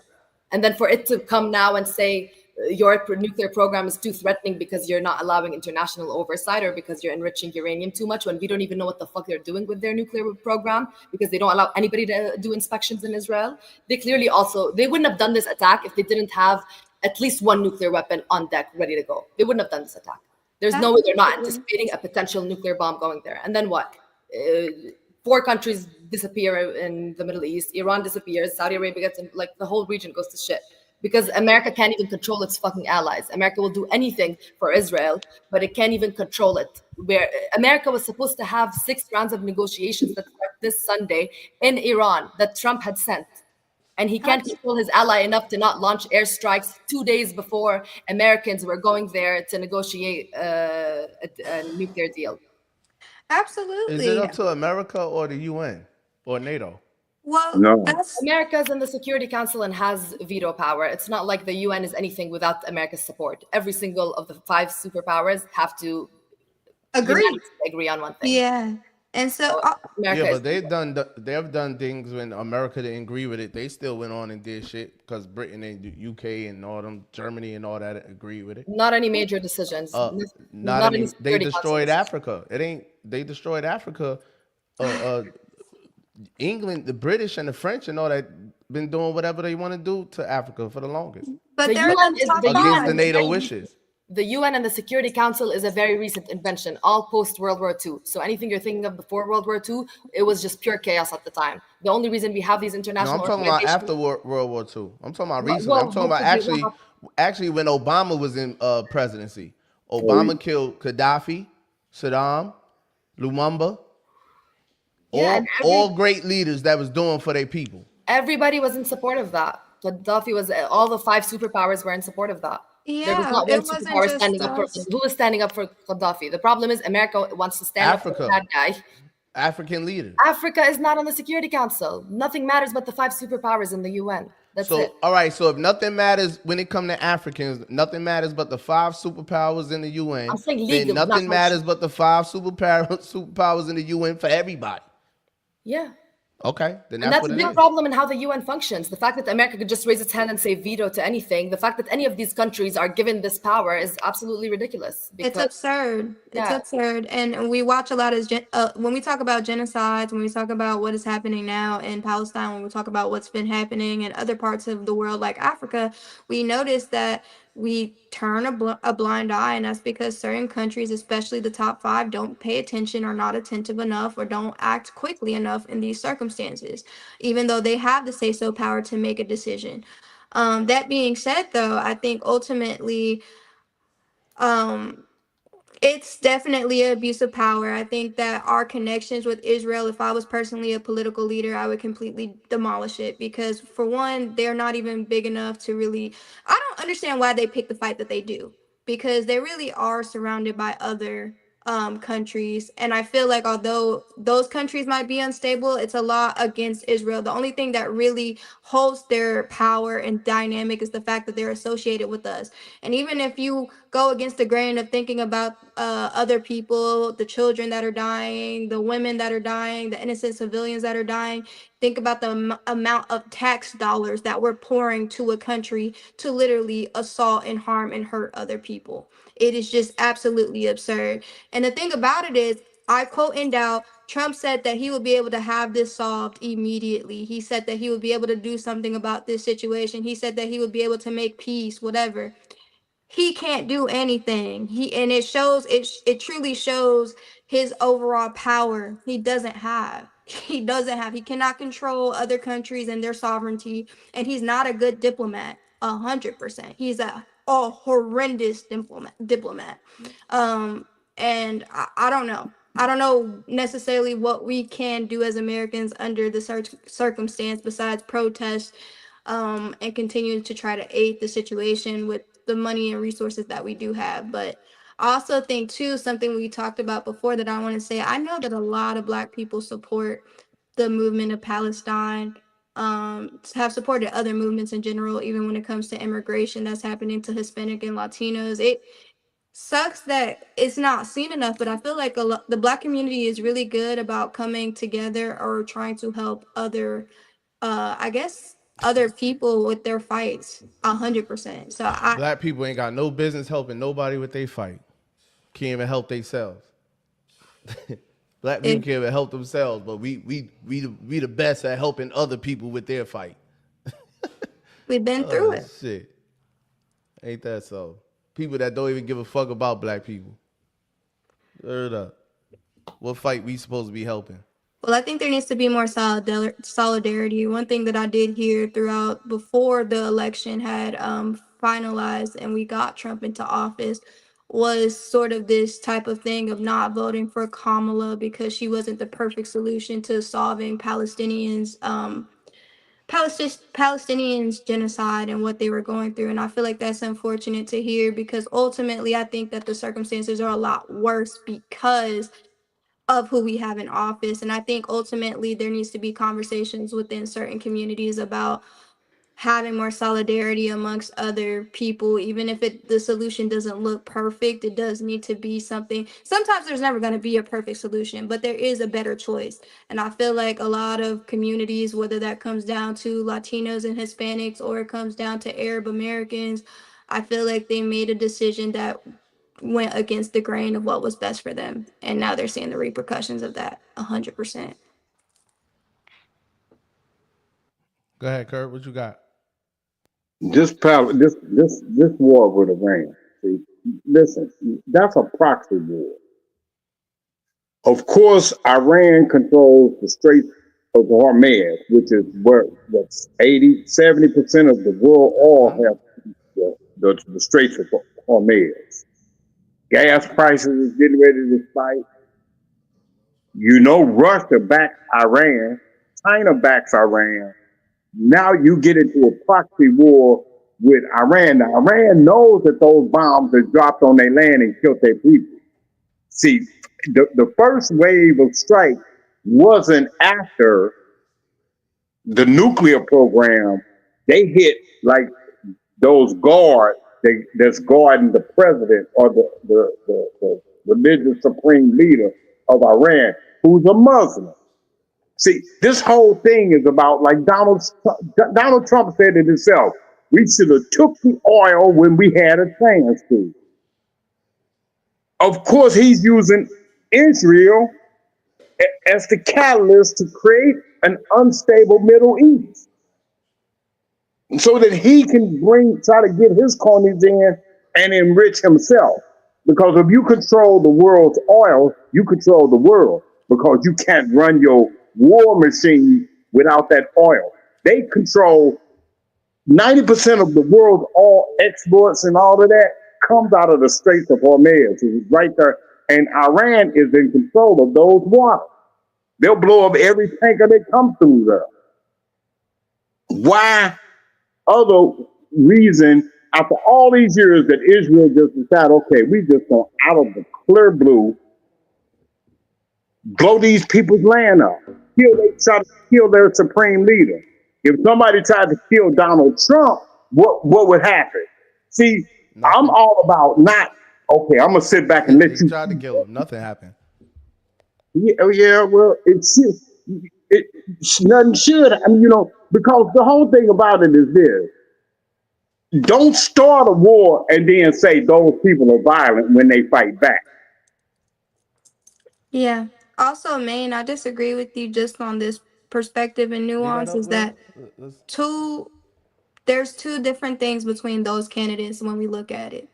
And then for it to come now and say your nuclear program is too threatening because you're not allowing international oversight, or because you're enriching uranium too much, when we don't even know what the fuck they're doing with their nuclear program, because they don't allow anybody to do inspections in Israel. They wouldn't have done this attack if they didn't have at least one nuclear weapon on deck ready to go. They wouldn't have done this attack. There's no way they're not anticipating a potential nuclear bomb going there. And then what? 4 countries disappear in the Middle East. Iran disappears. Saudi Arabia gets in, like, the whole region goes to shit. Because America can't even control its fucking allies. America will do anything for Israel, but it can't even control it. Where America was supposed to have 6 rounds of negotiations that start this Sunday in Iran that Trump had sent. And he can't control his ally enough to not launch airstrikes 2 days before Americans were going there to negotiate a nuclear deal. Absolutely. Is it up to America or the UN or NATO? Well, no. America's in the Security Council and has veto power. It's not like the UN is anything without America's support. Every single of the 5 superpowers have to agree on one thing. Yeah. And so but they have done things when America didn't agree with it. They still went on and did shit because Britain and UK and all them, Germany and all that agreed with it. Not any major decisions. They destroyed Africa. They destroyed Africa. England, the British and the French and all that been doing whatever they want to do to Africa for the longest. But they're against the NATO wishes. The UN and the Security Council is a very recent invention, all post World War II. So anything you're thinking of before World War II, it was just pure chaos at the time. The only reason we have these international I'm talking about after World War II. I'm talking about recently. I'm talking about actually Actually, when Obama was in presidency, Oh, Obama killed Gaddafi, Saddam, Lumumba, Yeah, and all great leaders that was doing for their people. everybody was in support of that. Gaddafi was all the five superpowers were in support of that. There was Yeah, not one it wasn't superpower just standing up for us. who was standing up for Gaddafi. The problem is America wants to stand up for Africa, that guy. African leaders. Africa is not on the Security Council. Nothing matters but the five superpowers in the UN. That's it. So, all right. So, if nothing matters when it comes to Africans, nothing matters but the 5 superpowers in the UN. I'm saying Then legally, not nothing matters functionally. but the 5 superpowers in the UN for everybody. Yeah. Okay, then And that's that's what a it big is. problem in how the UN functions. The fact that America could just raise its hand and say veto to anything, the fact that any of these countries are given this power is absolutely ridiculous. It's Because absurd. It's yeah, absurd. And we watch a lot of when we talk about genocides, when we talk about what is happening now in Palestine, when we talk about what's been happening in other parts of the world like Africa, we notice that we turn a blind eye, and that's because certain countries, especially the top 5, don't pay attention, or not attentive enough, or don't act quickly enough in these circumstances, even though they have the say-so power to make a decision. That being said, though, I think ultimately, um, it's definitely an abuse of power. I think that our connections with Israel, if I was personally a political leader, I would completely demolish it, because for one, they're not even big enough to really, I don't understand why they pick the fight that they do, because they really are surrounded by other countries. And I feel like although those countries might be unstable, it's a lot against Israel. The only thing that really holds their power and dynamic is the fact that they're associated with us. And even if you go against the grain of thinking about other people, the children that are dying, the women that are dying, the innocent civilians that are dying, think about the amount of tax dollars that we're pouring to a country to literally assault and harm and hurt other people. It is just absolutely absurd. And the thing about it is, I quote in doubt, Trump said that he would be able to have this solved immediately. He said that he would be able to do something about this situation. He said that he would be able to make peace, whatever. He can't do anything. And it shows, it truly shows his overall power. He cannot control other countries and their sovereignty, and he's not a good diplomat. 100%. He's a horrendous diplomat. Um, and I don't know. I don't know necessarily what we can do as Americans under the circumstance besides protest, and continue to try to aid the situation with the money and resources that we do have. But I also think too, something we talked about before that I want to say, I know that a lot of Black people support the movement of Palestine, have supported other movements in general, even when it comes to immigration that's happening to Hispanic and Latinos. It sucks that it's not seen enough, but I feel like the Black community is really good about coming together or trying to help other, I guess, other people with their fights. 100%. So Black people ain't got no business helping nobody with their fight. Can't even help themselves. Black people can't even help themselves, but we the best at helping other people with their fight. We've been through it. Shit, ain't that so? People that don't even give a fuck about Black people. Word up. What fight we supposed to be helping? Well, I think there needs to be more solidarity. One thing that I did hear throughout before the election had finalized and we got Trump into office was sort of this type of thing of not voting for Kamala because she wasn't the perfect solution to solving Palestinians genocide and what they were going through. And I feel like that's unfortunate to hear, because ultimately I think that the circumstances are a lot worse because of who we have in office. And I think ultimately there needs to be conversations within certain communities about having more solidarity amongst other people, even if the solution doesn't look perfect. It does need to be something. Sometimes there's never going to be a perfect solution, but there is a better choice. And I feel like a lot of communities, whether that comes down to Latinos and Hispanics or it comes down to Arab Americans, I feel like they made a decision that went against the grain of what was best for them, and now they're seeing the repercussions of that. 100%. Go ahead, Kurt. What you got? This war with Iran. See, listen, that's a proxy war. Of course, Iran controls the Strait of Hormuz, which is where 70% of the world oil has the Straits of Hormuz. Gas prices is getting ready to spike. You know, Russia backs Iran, China backs Iran. Now you get into a proxy war with Iran. Now, Iran knows that those bombs are dropped on their land and killed their people. See, the first wave of strike wasn't after the nuclear program. They hit like those guards that's guarding the president or the religious supreme leader of Iran, who's a Muslim. See, this whole thing is about, like Donald Trump said it himself, we should have took the oil when we had a chance to. Of course, he's using Israel as the catalyst to create an unstable Middle East so that he can try to get his cronies in and enrich himself. Because if you control the world's oil, you control the world, because you can't run your war machine without that oil. They control 90% of the world's oil exports, and all of that comes out of the Straits of Hormuz. It's right there. And Iran is in control of those waters. They'll blow up every tanker that comes through there. Why? Other reason, after all these years, that Israel just decided, okay, we just going out of the clear blue, blow these people's land up. Try to kill their supreme leader. If somebody tried to kill Donald Trump, what would happen? See, nothing. I'm all about not, okay, I'm going to sit back and let you. Tried to kill him. Nothing happened. Yeah, well, nothing should. I mean, because the whole thing about it is this. Don't start a war and then say those people are violent when they fight back. Yeah. Also, Maine, I disagree with you just on this perspective and nuance is that there's two different things between those candidates when we look at it.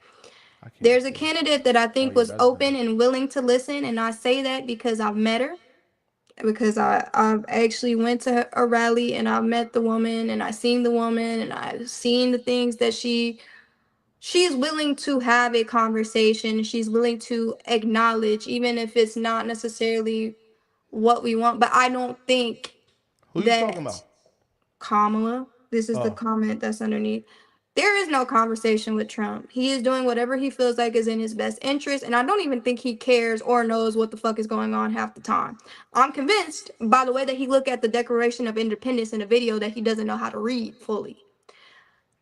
There's a candidate that I think was open and willing to listen, and I say that because I've met her, because I've actually went to a rally and I met the woman and I seen the woman and I've seen the things that she's willing to have a conversation. She's willing to acknowledge, even if it's not necessarily what we want. But I don't think who you talking about? Kamala. This is the comment that's underneath. There is no conversation with Trump. He is doing whatever he feels like is in his best interest, and I don't even think he cares or knows what the fuck is going on half the time. I'm convinced by the way that he looked at the Declaration of Independence in a video that he doesn't know how to read fully.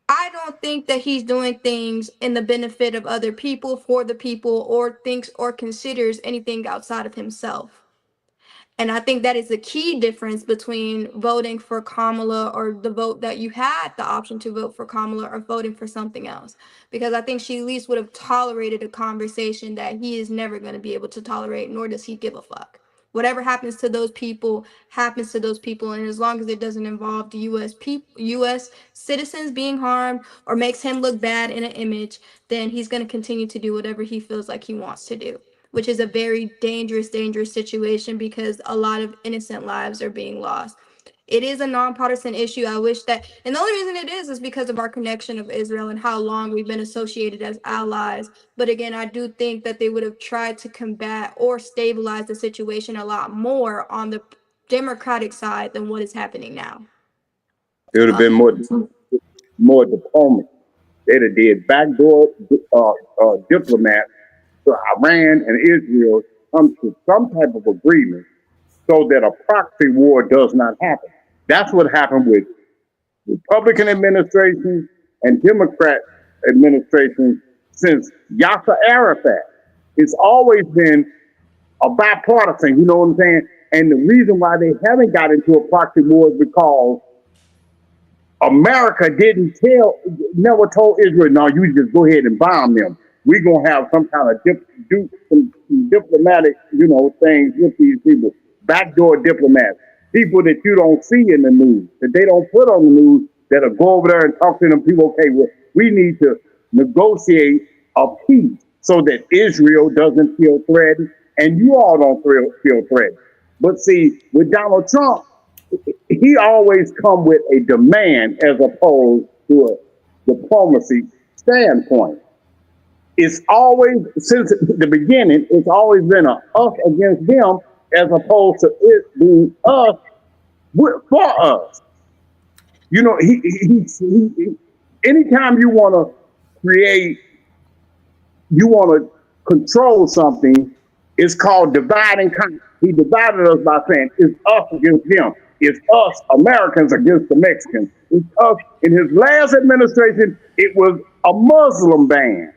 I don't think that he's doing things in the benefit of other people, for the people, or thinks or considers anything outside of himself. And I think that is the key difference between voting for Kamala or the vote that you had the option to vote for Kamala or voting for something else. Because I think she at least would have tolerated a conversation that he is never going to be able to tolerate, nor does he give a fuck. Whatever happens to those people happens to those people. And as long as it doesn't involve the U.S. citizens being harmed or makes him look bad in an image, then he's going to continue to do whatever he feels like he wants to do, which is a very dangerous situation because a lot of innocent lives are being lost. It is a nonpartisan issue. I wish that, and the only reason it is because of our connection of Israel and how long we've been associated as allies. But again, I do think that they would have tried to combat or stabilize the situation a lot more on the Democratic side than what is happening now. It would have been more diplomacy. They'd have did backdoor diplomats to Iran and Israel come to some type of agreement so that a proxy war does not happen. That's what happened with Republican administrations and Democrat administrations since Yasser Arafat. It's always been a bipartisan, you know what I'm saying? And the reason why they haven't got into a proxy war is because America never told Israel, no, you just go ahead and bomb them. We're going to have some kind of some diplomatic, things with these people. Backdoor diplomats. People that you don't see in the news, that they don't put on the news, that'll go over there and talk to them people, okay, well, we need to negotiate a peace so that Israel doesn't feel threatened and you all don't feel threatened. But see, with Donald Trump, he always come with a demand as opposed to a diplomacy standpoint. It's always, since the beginning, it's always been a us against them as opposed to it being us for us. You know, anytime you want to create, you want to control something, it's called divide and conquer. He divided us by saying it's us against them. It's us, Americans, against the Mexicans. It's us. In his last administration, it was a Muslim ban.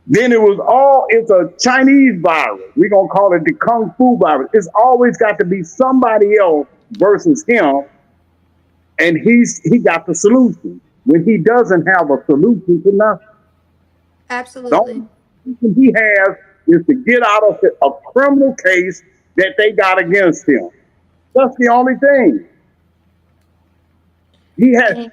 Then it's a Chinese virus. We're going to call it the Kung Fu virus. It's always got to be somebody else versus him. And he got the solution when he doesn't have a solution to nothing. Absolutely. The only solution he has is to get out of a criminal case that they got against him. That's the only thing. He has,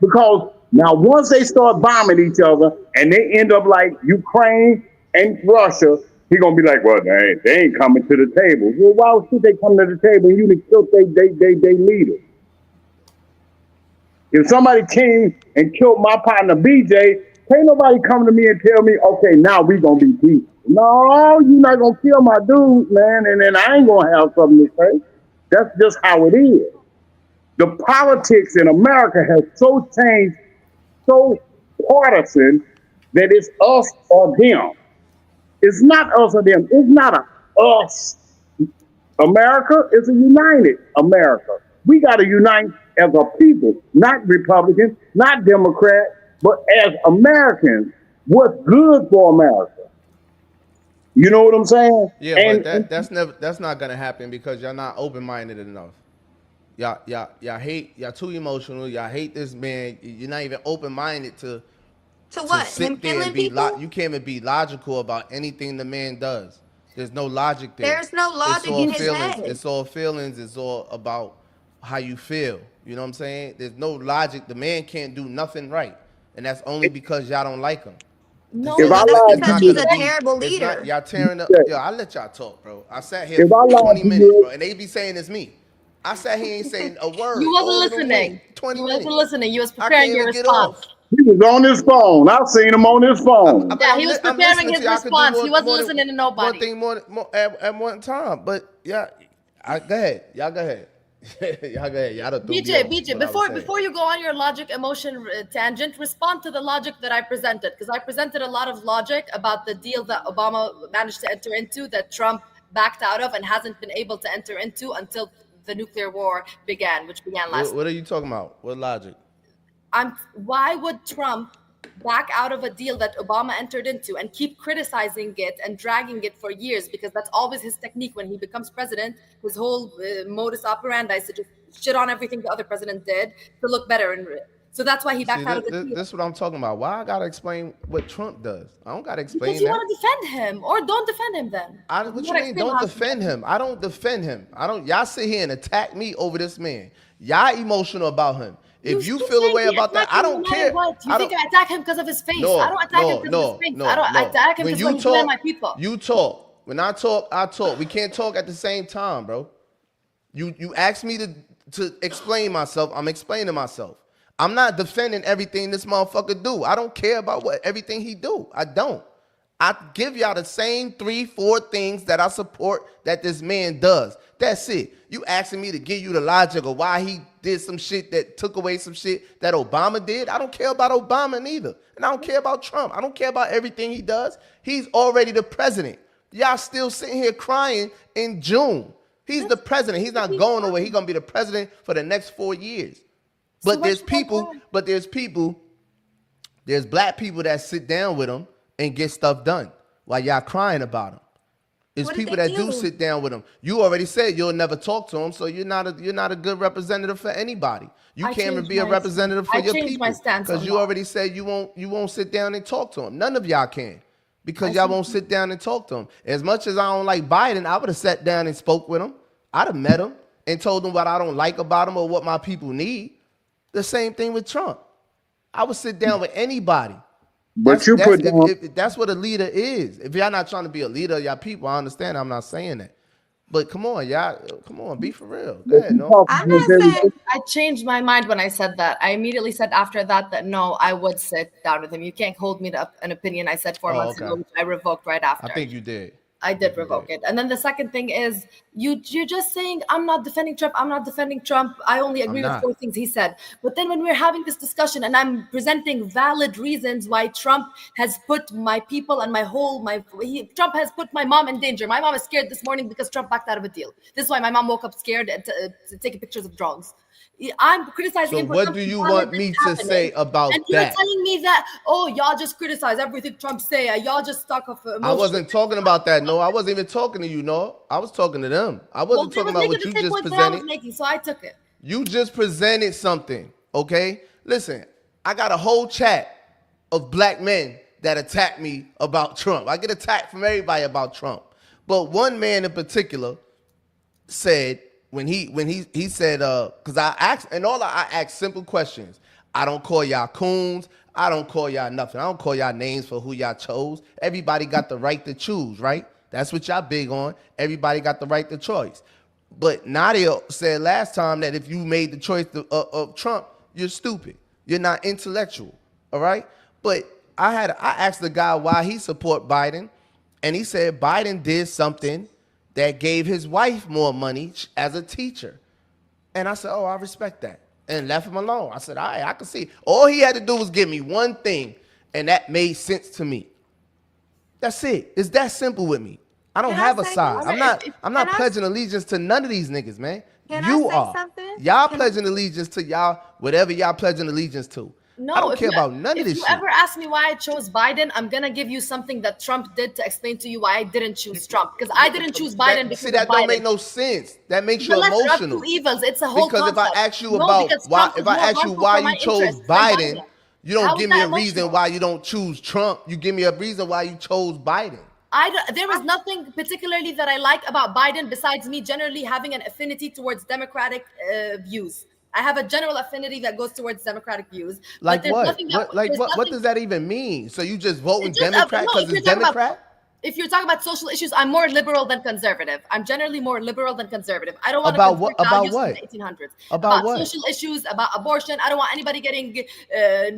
because now once they start bombing each other and they end up like Ukraine and Russia, he's going to be like, well, they ain't coming to the table. Well, why should they come to the table and you done killed they leader? If somebody came and killed my partner BJ, can't nobody come to me and tell me, okay, now we going to be peaceful. No, you're not going to kill my dude, man, and then I ain't going to have something to say. That's just how it is. The politics in America has so changed, so partisan, that it's us or them. It's not us or them. It's not a us America. It's a united America. We got to unite as a people, not Republicans, not Democrats, but as Americans. What's good for America? You know what I'm saying? Yeah, but that's not gonna happen because y'all not open-minded enough. Y'all hate, y'all too emotional. Y'all hate this man. You're not even open-minded to what? sit Him there killing and be people? you can't even be logical about anything the man does. There's no logic there. There's no logic in his feelings. head. It's all feelings. It's all about how you feel. You know what I'm saying? There's no logic. The man can't do nothing right, and that's only because y'all don't like him. No, If I That's lied because to he's you, a terrible leader. Y'all tearing up. Yeah. Yo, I let y'all talk, bro. I sat here If I for lied 20 to minutes, you- bro, and they be saying it's me. I sat here ain't saying a word. you all wasn't the listening. way, 20 You minutes. wasn't listening. You was I preparing can't your even get response. off. he was on his phone. I've seen him on his phone. Yeah, he was I'm preparing listening his to y'all. I could do response. He wasn't more listening to One nobody. thing more at one time. But yeah, go ahead. Y'all go ahead. Y'all go ahead. Y'all done threw me off BJ, what I was saying. before you go on your logic emotion tangent, respond to the logic that I presented, because I presented a lot of logic about the deal that Obama managed to enter into that Trump backed out of and hasn't been able to enter into until the nuclear war began, which began last. What are you talking about? What logic? Why would Trump back out of a deal that Obama entered into and keep criticizing it and dragging it for years? Because that's always his technique when he becomes president. His whole modus operandi is to just shit on everything the other president did to look better. And so that's why he backed out of the deal. This is what I'm talking about. Why I gotta explain what Trump does? I don't gotta explain Because you that. want to defend him, or don't defend him then. What you mean? Don't defend him. I don't defend him. Y'all sit here and attack me over this man. Y'all emotional about him. If you feel a way about that, I don't care. You think I attack him because of his face? I don't attack him because of his face. I don't attack him because he's killing my people. You talk. When I talk, I talk. We can't talk at the same time, bro. You asked me to explain myself. I'm explaining myself. I'm not defending everything this motherfucker do. I don't care about everything he do. I don't. I give y'all the same 3-4 things that I support that this man does. That's it. You asking me to give you the logic of why he did some shit that took away some shit that Obama did. I don't care about Obama neither. And I don't care about Trump. I don't care about everything he does. He's already the president. Y'all still sitting here crying in June. He's the president. He's not going away. He's going to be the president for the next 4 years. But there's black people that sit down with him and get stuff done while y'all crying about him. It's people that do sit down with him. You already said you'll never talk to him, so you're not a good representative for anybody. You can't even be a representative for your people because you already said you won't sit down and talk to him. None of y'all can because y'all won't sit down and talk to him. As much as I don't like Biden, I would have sat down and spoke with him. I'd have met him and told him what I don't like about him or what my people need. The same thing with Trump. I would sit down with anybody. But That's what a leader is. If y'all not trying to be a leader of y'all people, I understand. I'm not saying that. But come on, y'all. Come on, be for real. Go But ahead, you no. talking I'm to not very saying I changed my mind when I said that. I immediately said after that no, I would sit down with him. You can't hold me to an opinion I said 4 Oh, months okay. ago, which I revoked right I after. think you did. I did revoke it. And then the second thing is you're just saying I'm not defending Trump. I'm not defending Trump. I only I'm agree with not. 4 things he said. But then when we're having this discussion and I'm presenting valid reasons why Trump has put my people and Trump has put my mom in danger. My mom is scared this morning because Trump backed out of a deal. This is why my mom woke up scared and taking pictures of drones. I'm criticizing So him for what do something you valid want that's me to happening. say And about you're that? telling me that, oh, y'all just criticize everything Trump say. Y'all just stuck of I emotion. wasn't talking about that. No, I wasn't even talking to you. No, I was talking to them. I Well, wasn't they talking was about making what the you same just points that I was presented. making, so I took it. You just presented something, okay? Listen, I got a whole chat of black men that attack me about Trump. I get attacked from everybody about Trump. But one man in particular said when he said because I asked and all I asked simple questions. I don't call y'all coons. I don't call y'all nothing. I don't call y'all names for who y'all chose. Everybody got the right to choose, right? That's what y'all big on. Everybody got the right to choice. But Nadia said last time that if you made the choice of Trump, you're stupid. You're not intellectual. All right. But I asked the guy why he support Biden, and he said Biden did something that gave his wife more money as a teacher. And I said, oh, I respect that. And left him alone. I said, all right, I can see. All he had to do was give me one thing, and that made sense to me. That's it. It's that simple with me. I don't can I have a say side. this? I'm Can not pledging allegiance to none of these niggas, man. can I You say are. something? Y'all Can pledging allegiance to y'all, whatever y'all pledging allegiance to. I No, don't care about none of if this you shit. ever ask me why I chose Biden, I'm gonna give you something that Trump did to explain to you why I didn't choose Trump. Because I didn't choose Biden See, because of that don't Biden. make no sense. That makes The you lesser of two emotional. evils. It's a whole Because if I concept. ask you No, about because why, Trump if is I more ask you harmful why for you my chose interests than Biden, Biden. you don't How is give me that a reason emotional? why you don't choose Trump. You give me a reason why you chose Biden. There is nothing particularly that I like about Biden besides me generally having an affinity towards Democratic views. I have a general affinity that goes towards Democratic views, but Like what? there's What nothing. does that even mean? So you just voting It's just Democrat no. because it's Democrat? If you're talking about social issues, I'm more liberal than conservative. I'm generally more liberal than conservative. I don't want to About what? convert About values from what? the 1800s. About About what? social issues, about abortion. I don't want anybody getting. I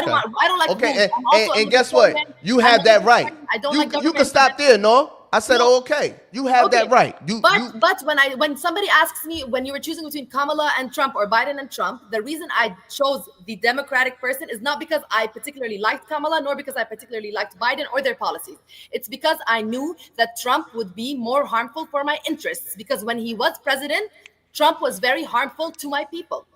don't Okay. want. I don't like Okay. rules. I'm a And guess what? vegetarian. You I'm have not a that right. vegetarian. I don't like You can government. stop there, no? I said, No. oh, okay. You have that Okay, right. but when somebody asks me when you were choosing between Kamala and Trump or Biden and Trump, the reason I chose the Democratic person is not because I particularly liked Kamala, nor because I particularly liked Biden or their policies. It's because I knew that Trump would be more harmful for my interests. Because when he was president, Trump was very harmful to my people.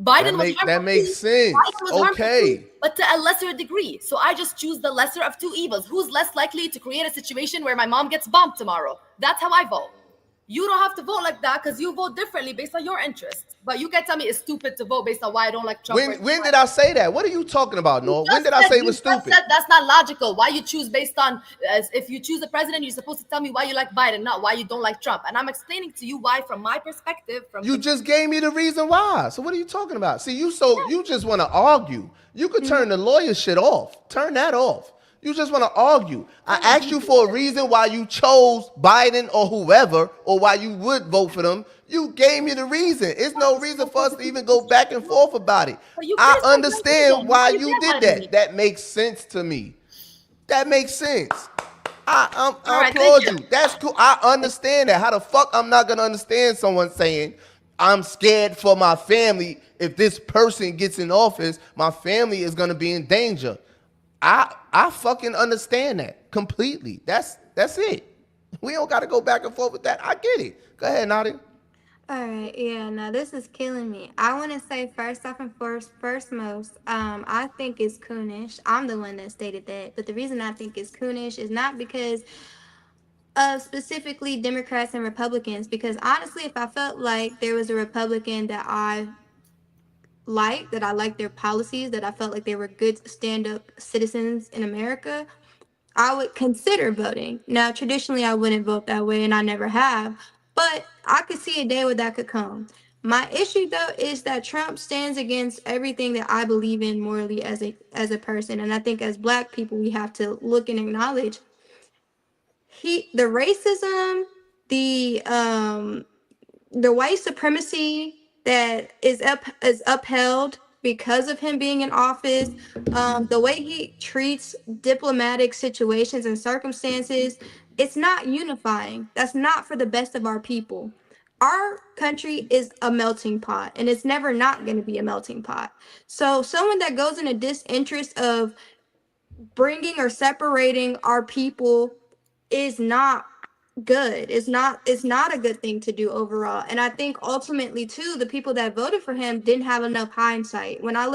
Biden was that harmful makes too. sense. Biden was harmful too, Okay. but to a lesser degree. So I just choose the lesser of two evils. Who's less likely to create a situation where my mom gets bombed tomorrow? That's how I vote. You don't have to vote like that because you vote differently based on your interests. But you can tell me it's stupid to vote based on why I don't like Trump versus When did Biden. I say that? What are you talking about, Noah? When did I say it You was just stupid? said that's not logical. Why you choose based on if you choose a president, you're supposed to tell me why you like Biden, not why you don't like Trump. And I'm explaining to you why, from my perspective, You just gave me the reason why. So what are you talking about? See, you just want to argue. You could turn the lawyer shit off. Turn that off. You just want to argue. I asked you for a reason why you chose Biden or whoever, or why you would vote for them. You gave me the reason. It's no reason for us to even go back and forth about it. But you I criticized my understand president. Why why you you did gaslighting me? that. That makes sense to me. That makes sense. All I right, thank applaud you. you. That's cool. I understand that. How the fuck I'm not gonna understand someone saying I'm scared for my family if this person gets in office, my family is gonna be in danger. I fucking understand that completely. That's it. We don't gotta go back and forth with that. I get it. Go ahead, Nadia. All right, yeah, no, this is killing me. I want to say first off and first most, I think it's coonish. I'm the one that stated that, but the reason I think it's coonish is not because of specifically Democrats and Republicans, because honestly, if I felt like there was a Republican that I liked their policies, that I felt like they were good stand-up citizens in America, I would consider voting. Now, traditionally, I wouldn't vote that way, and I never have, but I could see a day where that could come. My issue, though, is that Trump stands against everything that I believe in morally as a person, and I think as Black people, we have to look and acknowledge the racism the white supremacy that is upheld because of him being in office, the way he treats diplomatic situations and circumstances, it's not unifying. That's not for the best of our people. Our country is a melting pot, and it's never not going to be a melting pot. So someone that goes in a disinterest of bringing or separating our people is not good. It's not a good thing to do overall. And I think ultimately too, the people that voted for him didn't have enough hindsight. When I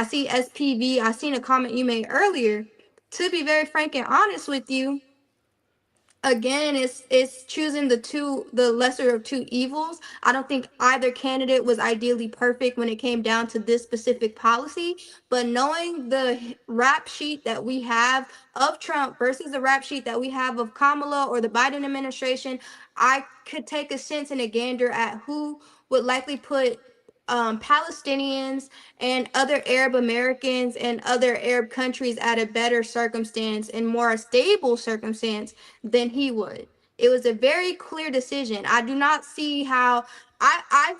see SPV, I seen a comment you made earlier. To be very frank and honest with you, again, it's choosing the lesser of two evils. I don't think either candidate was ideally perfect when it came down to this specific policy, but knowing the rap sheet that we have of Trump versus the rap sheet that we have of Kamala or the Biden administration, I could take a sense and a gander at who would likely put Palestinians and other Arab Americans and other Arab countries at a better circumstance and more stable circumstance than he would. It was a very clear decision. I do not see how I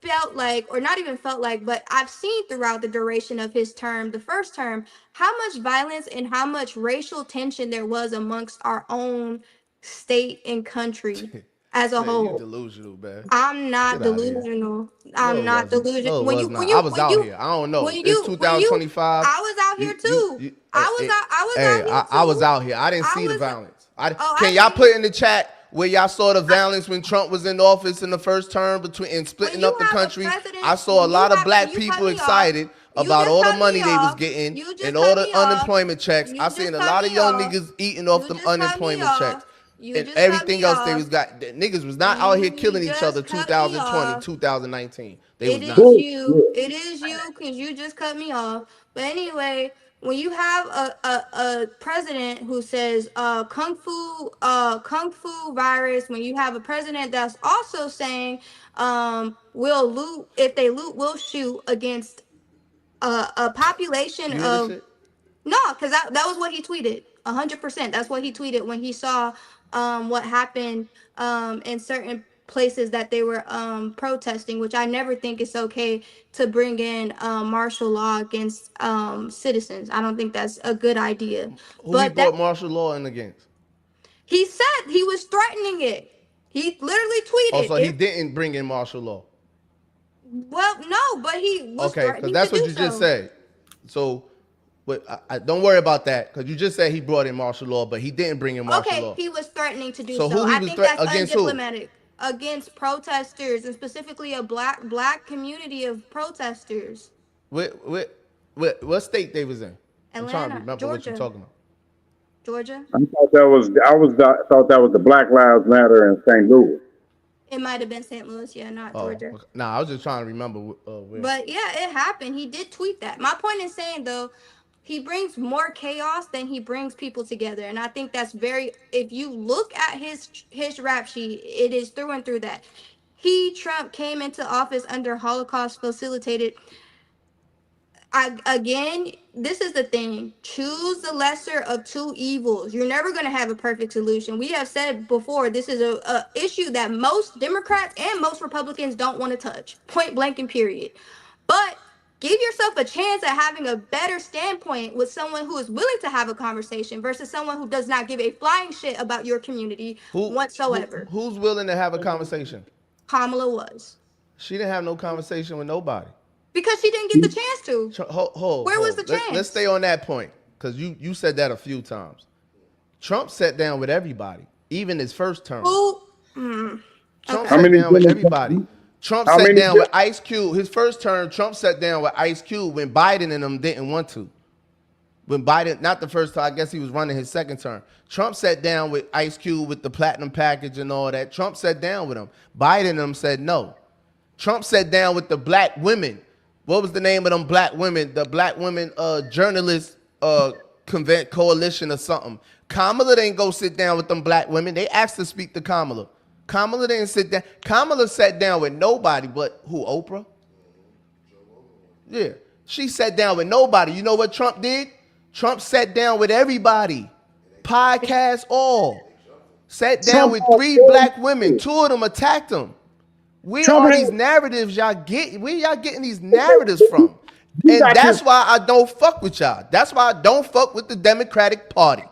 felt like, or not even felt like, but I've seen throughout the duration of his term, the first term, how much violence and how much racial tension there was amongst our own state and country as a Man, you whole. delusional, man. I'm not Get outta here. delusional. No, I'm it not wasn't. delusional. No, it When was you, not. when you, I was when out you, here. I don't know. when It's you, when you, 2025. I was out here too. I was out here I too. was out here. I didn't I see the was- violence. I Can y'all didn't. put in the chat where y'all saw the violence when Trump was in office in the first term between and splitting you up the have a country? president- I saw a when you lot of have- black when you cut people me off, excited you about just all the cut money me they was off. getting You just and cut all the me off. unemployment checks. You I just seen a cut lot of me young off. niggas eating off You them just cut me unemployment off. checks. You And just cut everything me else they off. was got niggas was not out here You killing each just other cut me 2020, off. 2019. They It was is not. you. It is you because you just cut me off. But anyway, when you have a president who says kung fu virus, when you have a president that's also saying we'll loot, if they loot we'll shoot against a population You hear this of shit? no, because that was what he tweeted. 100%. That's what he tweeted when he saw what happened in certain places that they were protesting, which I never think it's okay to bring in martial law against citizens. I don't think that's a good idea. Who he But that brought martial law in against? he said he was threatening it. He literally Oh, tweeted so he it. didn't bring in martial law. Well, no, but he was Okay, because threatening that's to what do you just so. said. So, I don't worry about that because you just said he brought in martial law, but he didn't bring in martial Okay, law. he was threatening to do So so. who he I was think that's against who? undiplomatic. Against protesters and specifically a black community of protesters. What state they was in? I'm trying to Atlanta, remember what you're Georgia. talking about. Georgia. thought that was the Black Lives Matter in St. Louis. It might have been St. Louis, yeah, not Oh, Georgia. okay. Nah, I was just trying to remember where. But yeah, it happened. He did tweet that. My point is saying though, he brings more chaos than he brings people together, and I think that's very. If you look at his rap sheet, it is through and through that. Trump came into office under Holocaust facilitated. Again, this is the thing. Choose the lesser of two evils. You're never going to have a perfect solution. We have said before, this is a issue that most Democrats and most Republicans don't want to touch. Point blank and period. But give yourself a chance at having a better standpoint with someone who is willing to have a conversation versus someone who does not give a flying shit about your community whatsoever. Who's willing to have a conversation? Kamala was. She didn't have no conversation with nobody. Because she didn't get the chance to. Where was the chance? Let's stay on that point because you said that a few times. Trump sat down with everybody, even his first term. Who? Trump sat down with everybody. Trump sat down with Ice Cube. His first term, Trump sat down with Ice Cube when Biden and them didn't want to. When Biden, not the first time, I guess he was running his second term. Trump sat down with Ice Cube with the platinum package and all that. Trump sat down with him. Biden and them said no. Trump sat down with the black women. What was the name of them black women? The black women journalist coalition or something. Kamala didn't go sit down with them black women. They asked to speak to Kamala. Kamala didn't sit down. Kamala sat down with nobody but who? Oprah? Yeah. She sat down with nobody. You know what Trump did? Trump sat down with everybody. Podcast all. Sat down Trump with had 3 every black women. right. 2 of them attacked him. Where Trump are had, these narratives y'all get? Where y'all getting these narratives from? you And got this, that's why I don't fuck with y'all. That's why I don't fuck with the Democratic Party.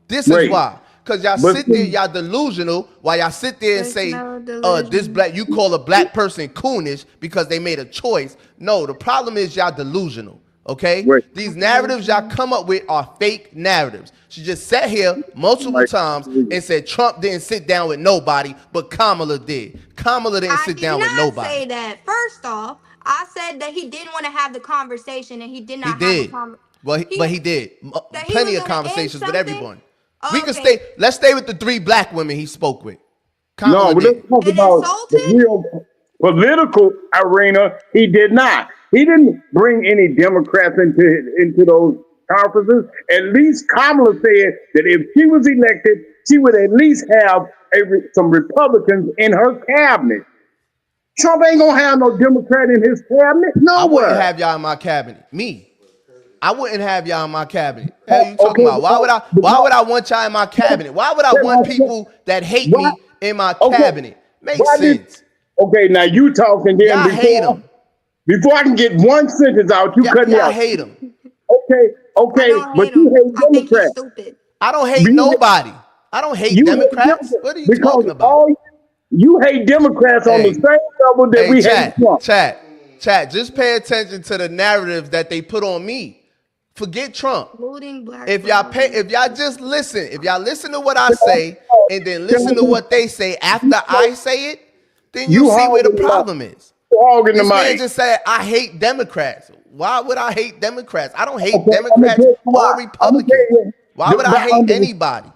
This is wait, why. Because y'all but sit there, see, y'all delusional, while y'all sit there and There's say, no this delusion. black, you call a black person coonish because they made a choice. No, the problem is y'all delusional. Okay? wait, These narratives y'all come up with are fake narratives. She just sat here multiple like, times and said Trump didn't sit down with nobody, but Kamala did. Kamala didn't I sit did down with not nobody. say that. First off, I said that he didn't want to have the conversation and he did He not have a did. conversation. But he did. That he was Plenty of going to end conversations with something. everyone. We could Okay. stay. Let's stay with the 3 black women he spoke with. no, Kamala but let's did. talk And about the insulted? real political arena. He did not. He didn't bring any Democrats into those conferences. At least Kamala said that if she was elected, she would at least have some Republicans in her cabinet. Trump ain't gonna have no Democrat in his cabinet I wouldn't nowhere. have y'all in my cabinet. Me. I wouldn't have y'all in my cabinet. Hell, you talking Okay, about? Why would I want y'all in my cabinet? Why would I want people that hate why? me in my Okay, cabinet? Makes why did? sense. Okay, now you talking then Y'all hate them. before I can get one sentence out, you cut me Y'all out. hate them. Okay, I okay, don't but hate you him. hate I think he's Democrats. stupid. I don't hate You nobody. I don't hate you hate Democrats. Democrats What are you because talking about? all you hate Democrats on the Hey, same level that hey, we hate Trump. chat. Just pay attention to the narrative that they put on me. Forget Trump. Looting black If y'all just listen, if y'all listen to what I say and then listen to You what they say after I say it, then you'll you see where the hogging the mic. problem is. You hogging the This man mic. just said, I hate Democrats. Why would I hate Democrats? I don't hate Okay, I'm gonna tell Democrats you or why. I'm gonna Republicans. tell you Why would I but hate anybody?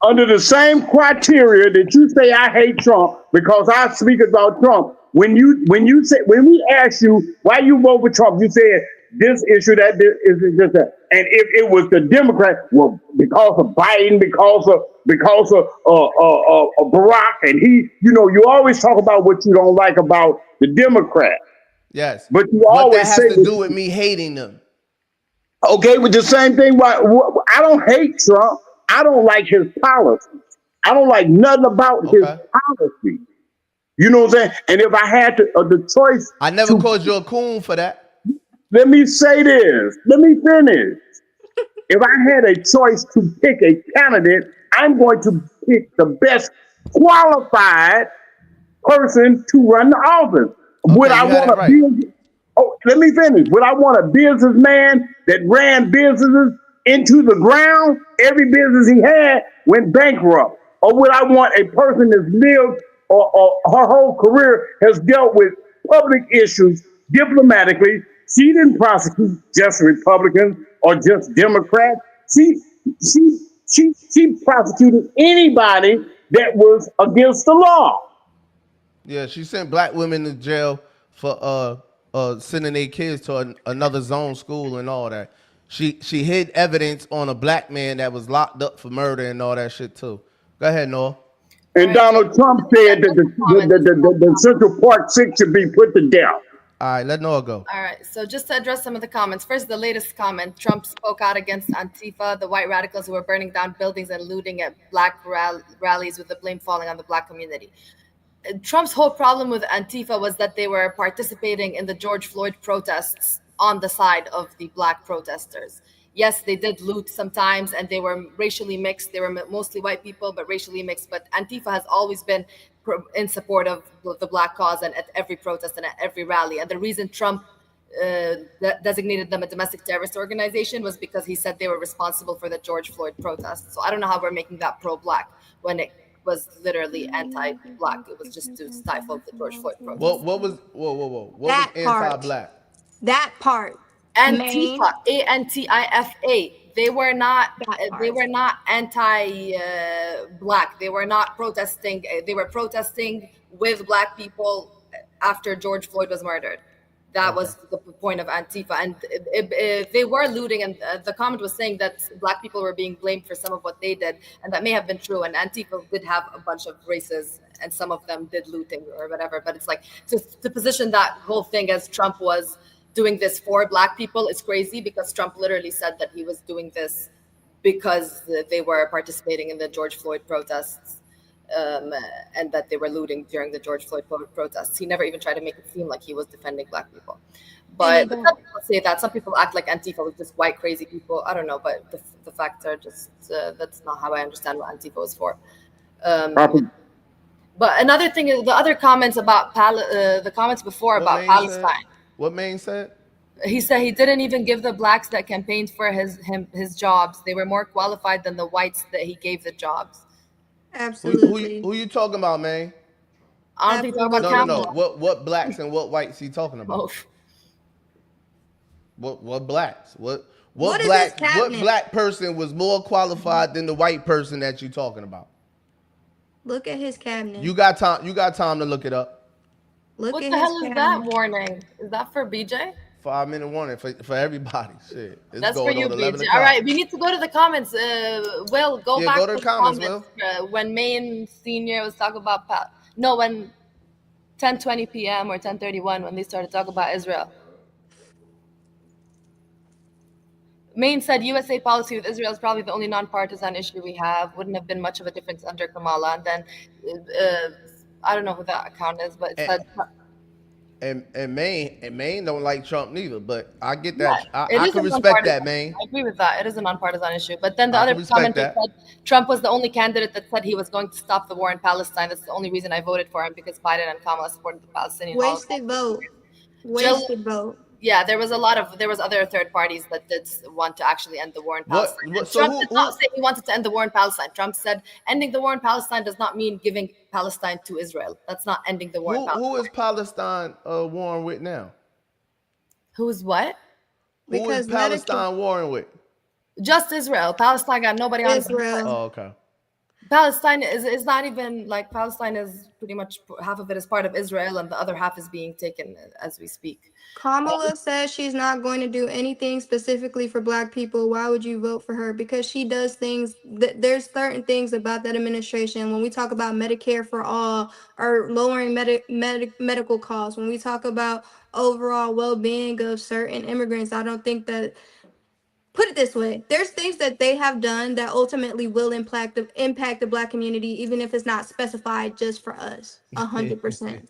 under the same criteria that you say I hate Trump because I speak about Trump. When we ask you why you vote for Trump, you said this issue that is just that. And if it was the Democrat, well, because of Biden, because of Barack, and you always talk about what you don't like about the Democrat, Yes. but you What that always has say, to do with me hating them? okay, with the same thing. I don't hate Trump. I don't like his policy. I don't like nothing about his Okay. policy. You know what I'm saying? And if I had the choice I never to, called you a coon for that. let me say this, let me finish. If I had a choice to pick a candidate, I'm going to pick the best qualified person to run the office. Would Okay, I you had want it a right. business? Oh, let me finish. Would I want a businessman that ran businesses into the ground? Every business he had went bankrupt. Or would I want a person that's lived or her whole career has dealt with public issues diplomatically? She didn't prosecute just Republicans or just Democrats. She she prosecuted anybody that was against the law. Yeah, she sent black women to jail for sending their kids to another zone school and all that. She hid evidence on a black man that was locked up for murder and all that shit too. Go ahead, Noah. All And right, so Donald Trump said that just a comment. the Central Park Six should be put to death. All right, let Noah go. All right, so just to address some of the comments. First, the latest comment. Trump spoke out against Antifa, the white radicals who were burning down buildings and looting at black rallies with the blame falling on the black community. Trump's whole problem with Antifa was that they were participating in the George Floyd protests on the side of the black protesters. Yes, they did loot sometimes and they were racially mixed. They were mostly white people, but racially mixed. But Antifa has always been in support of the black cause and at every protest and at every rally. And the reason Trump designated them a domestic terrorist organization was because he said they were responsible for the George Floyd protests. So I don't know how we're making that pro-black when it was literally anti-black. It was just to stifle the George Floyd protests. What was What was That part. anti-black? That part. Antifa, Main. Antifa. They were not. That They part. were not anti-black. They were not protesting. They were protesting with black people after George Floyd was murdered. That was the point of Antifa, and they were looting. And the comment was saying that black people were being blamed for some of what they did, and that may have been true. And Antifa did have a bunch of races, and some of them did looting or whatever. But it's like to position that whole thing as Trump was doing this for black people is crazy, because Trump literally said that he was doing this because they were participating in the George Floyd protests. and that they were looting during the George Floyd protests. He never even tried to make it seem like he was defending Black people. But some people say that. Some people act like Antifa was just white crazy people. I don't know, but the facts are just that's not how I understand what Antifa was for. But another thing is the other comments about the comments before about Palestine. What Maine said? He said he didn't even give the Blacks that campaigned for his jobs. They were more qualified than the whites that he gave the jobs. Absolutely. Who you talking about, man? I don't think talking about No. What Blacks and what whites he talking about? Both. What Blacks? What black person was more qualified than the white person that you talking about? Look at his cabinet. You got time to look it up. What the hell is that warning? Is that for BJ? 5-minute warning for everybody. Shit. That's for you, BJ. All right, we need to go to the comments. Will, go back to the comments, Will. When Maine Senior was talking about when 10:20 p.m. or 10:31 when they started talking about Israel. Maine said USA policy with Israel is probably the only non-partisan issue we have. Wouldn't have been much of a difference under Kamala. And then I don't know who that account is, but it said. And Maine don't like Trump neither, but I get that. Yeah, I can respect that, Maine. I agree with that. It is a nonpartisan issue. But then the other commenter said Trump was the only candidate that said he was going to stop the war in Palestine. That's the only reason I voted for him, because Biden and Kamala supported the Palestinian Wasted vote. Vote. Yeah, there was other third parties that did want to actually end the war in Palestine. Trump did not say he wanted to end the war in Palestine. Trump said ending the war in Palestine does not mean giving Palestine to Israel. That's not ending the war in Palestine. Who is Palestine warring with now? Who is what? Who is Palestine warring with? Just Israel. Palestine got nobody on Israel. Oh, okay. Palestine is not even like Palestine is pretty much half of it is part of Israel and the other half is being taken as we speak. Kamala says she's not going to do anything specifically for Black people. Why would you vote for her? Because she does things. There's certain things about that administration. When we talk about Medicare for all or lowering medical costs, when we talk about overall well-being of certain immigrants, I don't think that. Put it this way, there's things that they have done that ultimately will impact the Black community, even if it's not specified just for us, 100%.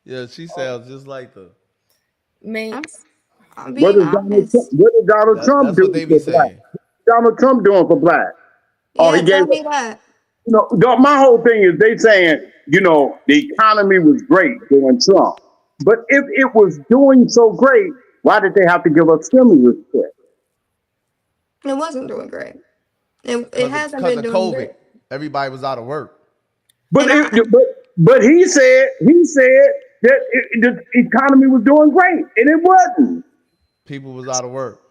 Yeah, she sounds just like the. What did Donald Trump do? What they be saying. Donald Trump doing for Black? Yeah, he tell me that. My whole thing is they saying, the economy was great during Trump. But if it was doing so great, why did they have to give us stimulus check? It wasn't doing great. It hasn't been doing COVID. great. Everybody was out of work. But he said that the economy was doing great, and it wasn't. People was out of work.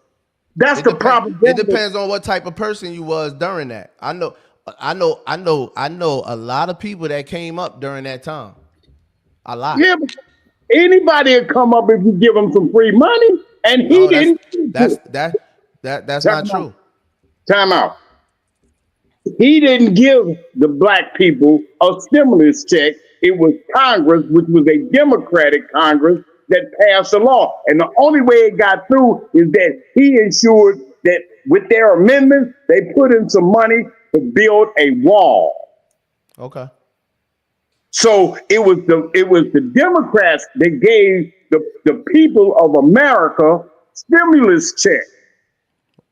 That's the problem. It depends on what type of person you was during that. I know a lot of people that came up during that time. A lot. Yeah, but anybody would come up if you give them some free money, and he didn't. That's not true. Time out. He didn't give the Black people a stimulus check. It was Congress, which was a Democratic Congress, that passed the law. And the only way it got through is that he ensured that with their amendments, they put in some money to build a wall. Okay. So it was the Democrats that gave the people of America stimulus check.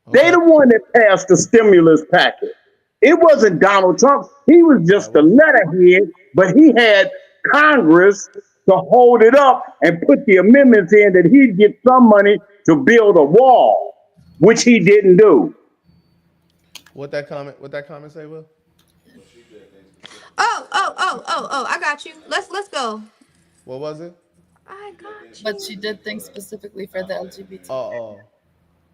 Okay. They the one that passed the stimulus package. It wasn't Donald Trump. He was just the letterhead, but he had Congress to hold it up and put the amendments in that he'd get some money to build a wall, which he didn't do. What that comment say, Will? Oh, I got you. Let's go. What was it? I got you. But she did things specifically for the LGBT.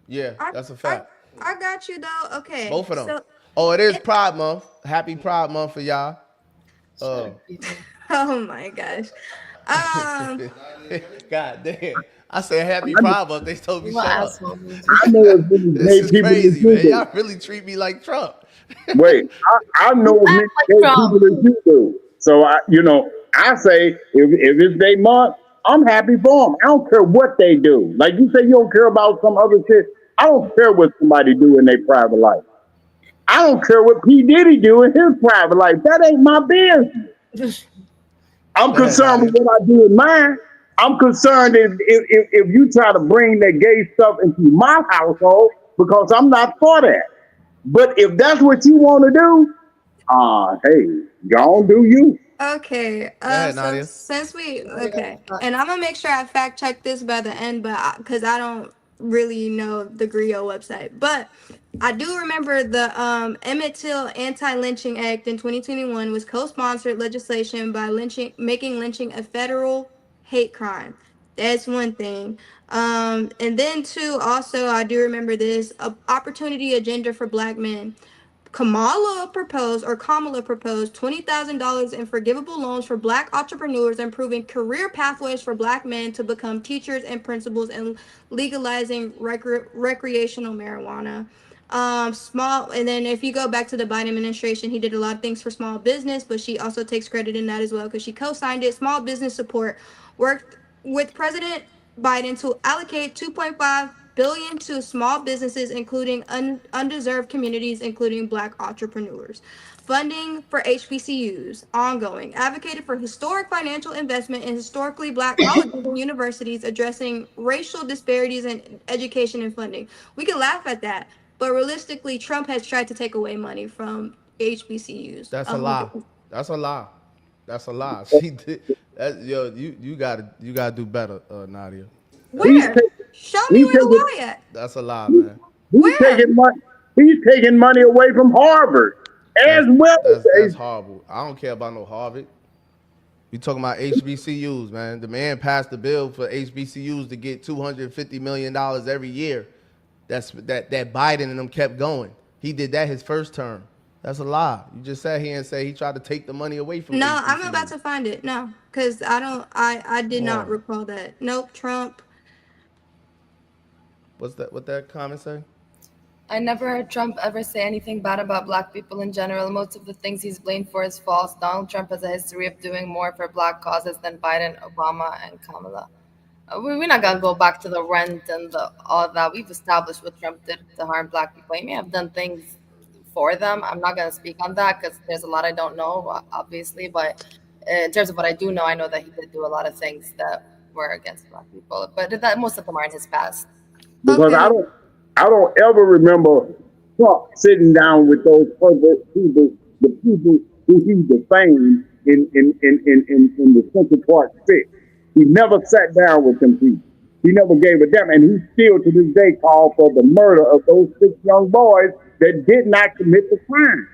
Yeah, that's a fact. I got you though. Okay. Both of them. It is Pride Month. Happy Pride Month for y'all. Oh my gosh. God damn. I said happy Pride Month. They told me shut up. I know this is crazy, man. Y'all really treat me like Trump. Wait, I know as many gay people as you do. So I say if it's their month, I'm happy for them. I don't care what they do. Like you say, you don't care about some other shit. I don't care what somebody do in their private life. I don't care what P. Diddy do in his private life. That ain't my business. I'm Go ahead, concerned with Nadia. what I do in mine. I'm concerned if you try to bring that gay stuff into my household because I'm not for that. But if that's what you want to do, hey, y'all do you. Okay, Go ahead, so Nadia. since we Nobody got okay, that. and I'm gonna make sure I fact check this by the end, but because I don't really know the Griot website, but I do remember the Emmett Till Anti-Lynching Act in 2021 was co-sponsored legislation by making lynching a federal hate crime. That's one thing. And then two, also I do remember this opportunity agenda for Black men. Kamala proposed $20,000 in forgivable loans for Black entrepreneurs, improving career pathways for Black men to become teachers and principals, and legalizing recreational marijuana. Small, and then if you go back to the Biden administration, he did a lot of things for small business, but she also takes credit in that as well because she co-signed it. Small business support worked with President Biden to allocate 2.5 billion to small businesses, including undeserved communities, including Black entrepreneurs. Funding for HBCUs, ongoing. Advocated for historic financial investment in historically Black colleges and universities, addressing racial disparities in education and funding. We can laugh at that, but realistically, Trump has tried to take away money from HBCUs. That's a lie. That's a lie. That's a lie. She did. That, yo, you gotta do better, Nadia. That's He's Where? ta- Show me he's where the taking lie at. that's a lie, man. he's Where? taking money. He's taking money away from Harvard as That's well that's as horrible. I don't care about no Harvard. We talking about HBCUs, man. The man passed the bill for HBCUs to get $250 million every year. That Biden and them kept going. He did that his first term. That's a lie. You just sat here and say he tried to take the money away from No, I'm about HBCUs. to find it. No, because I don't. I did Come not on. recall that. Nope. Trump. What's that? What that comment say? I never heard Trump ever say anything bad about Black people in general. Most of the things he's blamed for is false. Donald Trump has a history of doing more for Black causes than Biden, Obama, and Kamala. We're not gonna go back to the rent and the all that. We've established what Trump did to harm Black people. He may have done things for them. I'm not gonna speak on that because there's a lot I don't know, obviously. But in terms of what I do know, I know that he did do a lot of things that were against Black people. But that most of them are in his past. because Okay. I don't ever remember Trump sitting down with those other people, the people who he defamed in the Central Park Six. He never sat down with them people. He never gave a damn, and he still to this day called for the murder of those 6 young boys that did not commit the crime.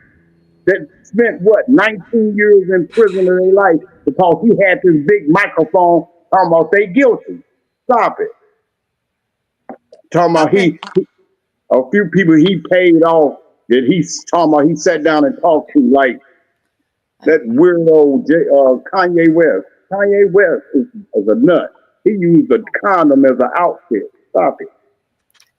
That spent what 19 years in prison of their life because he had this big microphone talking about they guilty. Stop it. Talking about Okay. a few people he paid off that he's talking about he sat down and talked to, like that weirdo Kanye West. Kanye West is a nut. He used a condom as an outfit. Stop it.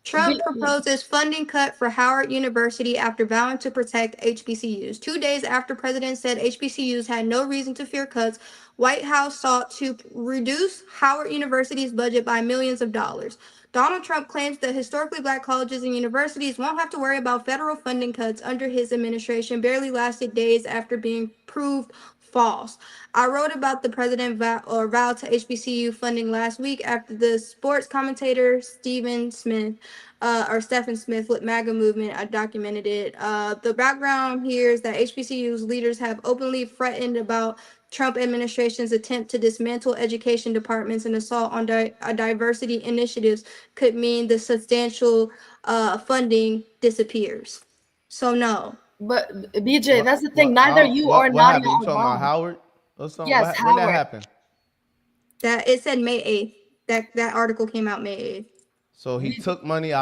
Trump proposes funding cut for Howard University after vowing to protect HBCUs. 2 days after President said HBCUs had no reason to fear cuts, White House sought to reduce Howard University's budget by millions of dollars. Donald Trump claims that historically Black colleges and universities won't have to worry about federal funding cuts under his administration, barely lasted days after being proved false. I wrote about the president vow to HBCU funding last week after the sports commentator Stephen Smith with MAGA movement. I documented it. The background here is that HBCU's leaders have openly threatened about Trump administration's attempt to dismantle education departments and assault on diversity initiatives could mean the substantial funding disappears. So no. But BJ, that's the thing. Neither you or What Nadia happened? You are talking about wrong. Howard or something? Yes, When that Howard. happened? That it said May 8th. That article came out May 8th. So he took money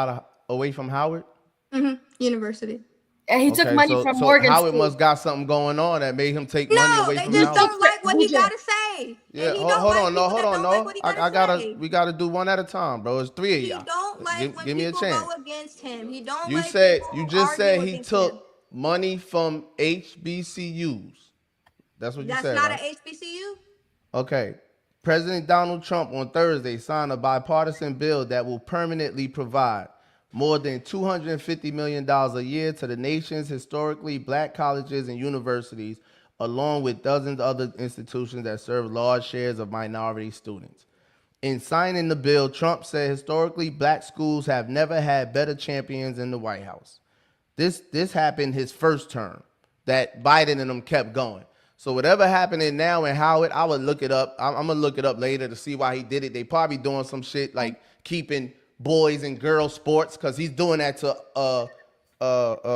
away from Howard. University. And he took Okay, money so from so Morgan Howard State. must got something going on that made him take money No, away they from just Howard. don't like what he BJ. gotta say. Yeah, And he don't hold like on, no, people hold that on, don't like no. what he I gotta say. we gotta do one at a time, bro. It's three of He y'all. don't like when Give me a people chance. go against him. He don't You like said people you who just argue said he against him. took money from HBCUs. That's what you That's said, not a right? HBCU? Okay. President Donald Trump on Thursday signed a bipartisan bill that will permanently provide more than $250 million a year to the nation's historically black colleges and universities, along with dozens of other institutions that serve large shares of minority students. In signing the bill, Trump said historically black schools have never had better champions in the White House. This happened his first term, that Biden and them kept going. So whatever happening now in Howard, I would look it up. I'm gonna look it up later to see why he did it. They probably doing some shit like keeping boys and girls sports, because he's doing that to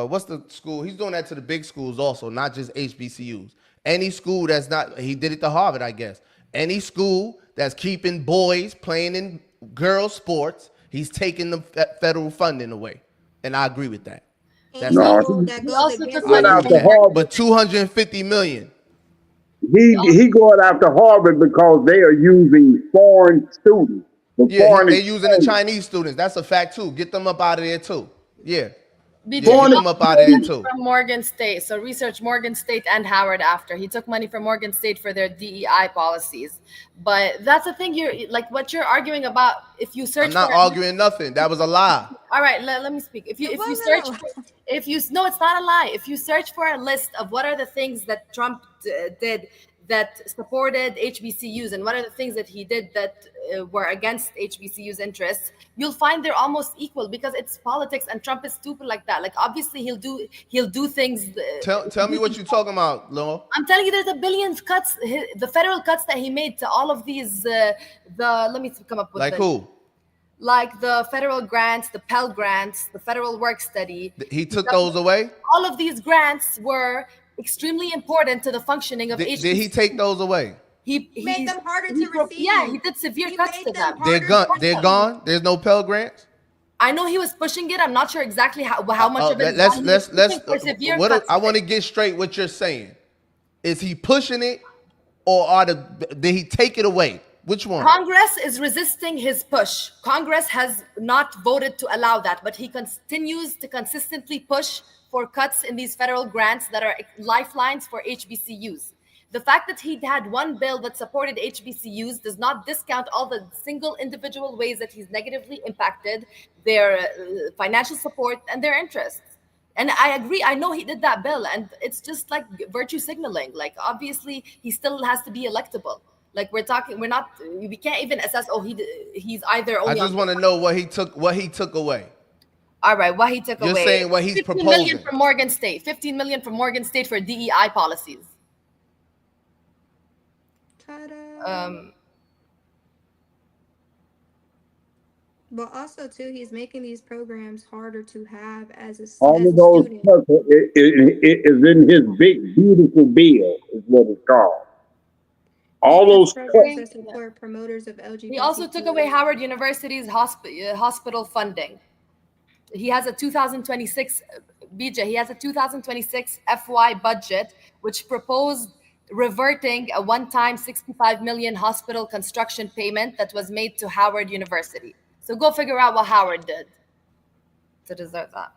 what's the school? He's doing that to the big schools also, not just HBCUs. Any school that's not, he did it to Harvard, I guess. Any school that's keeping boys playing in girls sports, he's taking the federal funding away, and I agree with that. That's No, That goes also against took going money after from Harvard. But 250 million. He going after Harvard because they are using foreign students. Yeah, they using the Chinese students. That's a fact too. Get them up out of there too. Yeah. BJ, Yeah, he get them also up out of there took too. money from Morgan State. So research Morgan State and Howard after. He took money from Morgan State for their DEI policies. But that's the thing, you're like what you're arguing about. If you search I'm not for arguing nothing. That was a lie. all right, let me speak. If you search no, it's not a lie. If you search for a list of what are the things that Trump did that supported HBCUs and what are the things that he did that were against HBCUs interests, you'll find they're almost equal because it's politics and Trump is stupid like that. Like obviously he'll do things. Tell me what you're talking about, Law. I'm telling you, there's a billion cuts, the federal cuts that he made to all of these. Let me come up with like who? Like the federal grants, the Pell grants, the federal work study. He took those away? All of these grants were extremely important to the functioning of HBCUs. Did he take those away? He made them harder to receive. Yeah, he did severe cuts to them. They're gone? There's no Pell grants? I know he was pushing it. I'm not sure exactly how much of it. I want to get straight what you're saying. Is he pushing it, or did he take it away? Which one? Congress is resisting his push. Congress has not voted to allow that, but he continues to consistently push for cuts in these federal grants that are lifelines for HBCUs. The fact that he had one bill that supported HBCUs does not discount all the single individual ways that he's negatively impacted their financial support and their interests. And I agree. I know he did that bill, and it's just like virtue signaling. Like obviously, he still has to be electable. Like we can't even assess. Oh, he's either. I just want to know what he took away. All right, what he took away. You're saying what he's 15 proposing. million from Morgan State. 15 million from Morgan State for DEI policies. But also too, he's making these programs harder to have as a all of those cuts is in his big beautiful bill, is what it's called. All those programs that support promoters of LGBT. He also took away Howard University's hospital funding. He has a 2026 BJ. He has a 2026 FY budget, which proposed reverting a one-time 65 million hospital construction payment that was made to Howard University. So go figure out what Howard did to deserve that.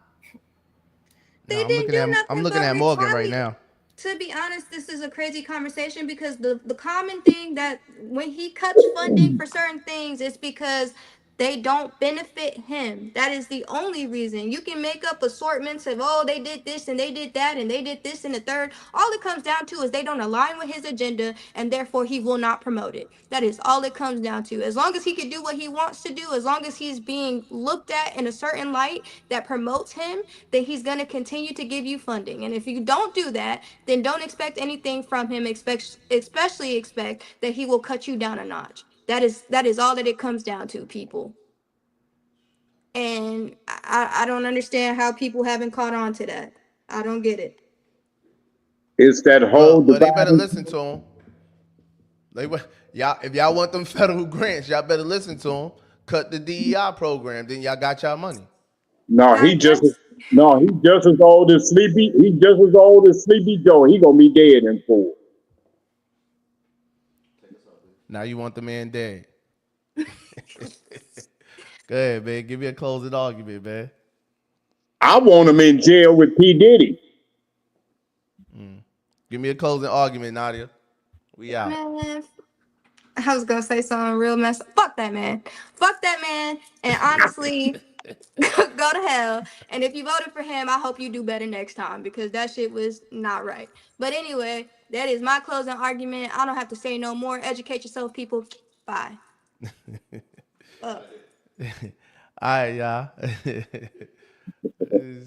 I'm looking at Morgan right now. To be honest, this is a crazy conversation because the common thing that when he cuts funding for certain things, it's because they don't benefit him. That is the only reason. You can make up assortments of, oh, they did this and they did that and they did this and the third. All it comes down to is they don't align with his agenda and therefore he will not promote it. That is all it comes down to. As long as he can do what he wants to do, as long as he's being looked at in a certain light that promotes him, then he's going to continue to give you funding. And if you don't do that, then don't expect anything from him, especially expect that he will cut you down a notch. That is all that it comes down to, people. And I don't understand how people haven't caught on to that. I don't get it. It's that whole. But they better listen to him. If y'all want them federal grants, y'all better listen to him. Cut the DEI program, then y'all got y'all money. He just as old as Sleepy. He just as old as Sleepy Joe. He gonna be dead in 4. Now you want the man dead. Go ahead, man. Give me a closing argument, man. I want him in jail with P. Diddy. Give me a closing argument, Nadia. We out. Man, I was gonna say something real messed up. Fuck that man. And honestly, Go to hell. And if you voted for him, I hope you do better next time because that shit was not right. But anyway, that is my closing argument. I don't have to say no more. Educate yourself, people. Bye. All right, y'all.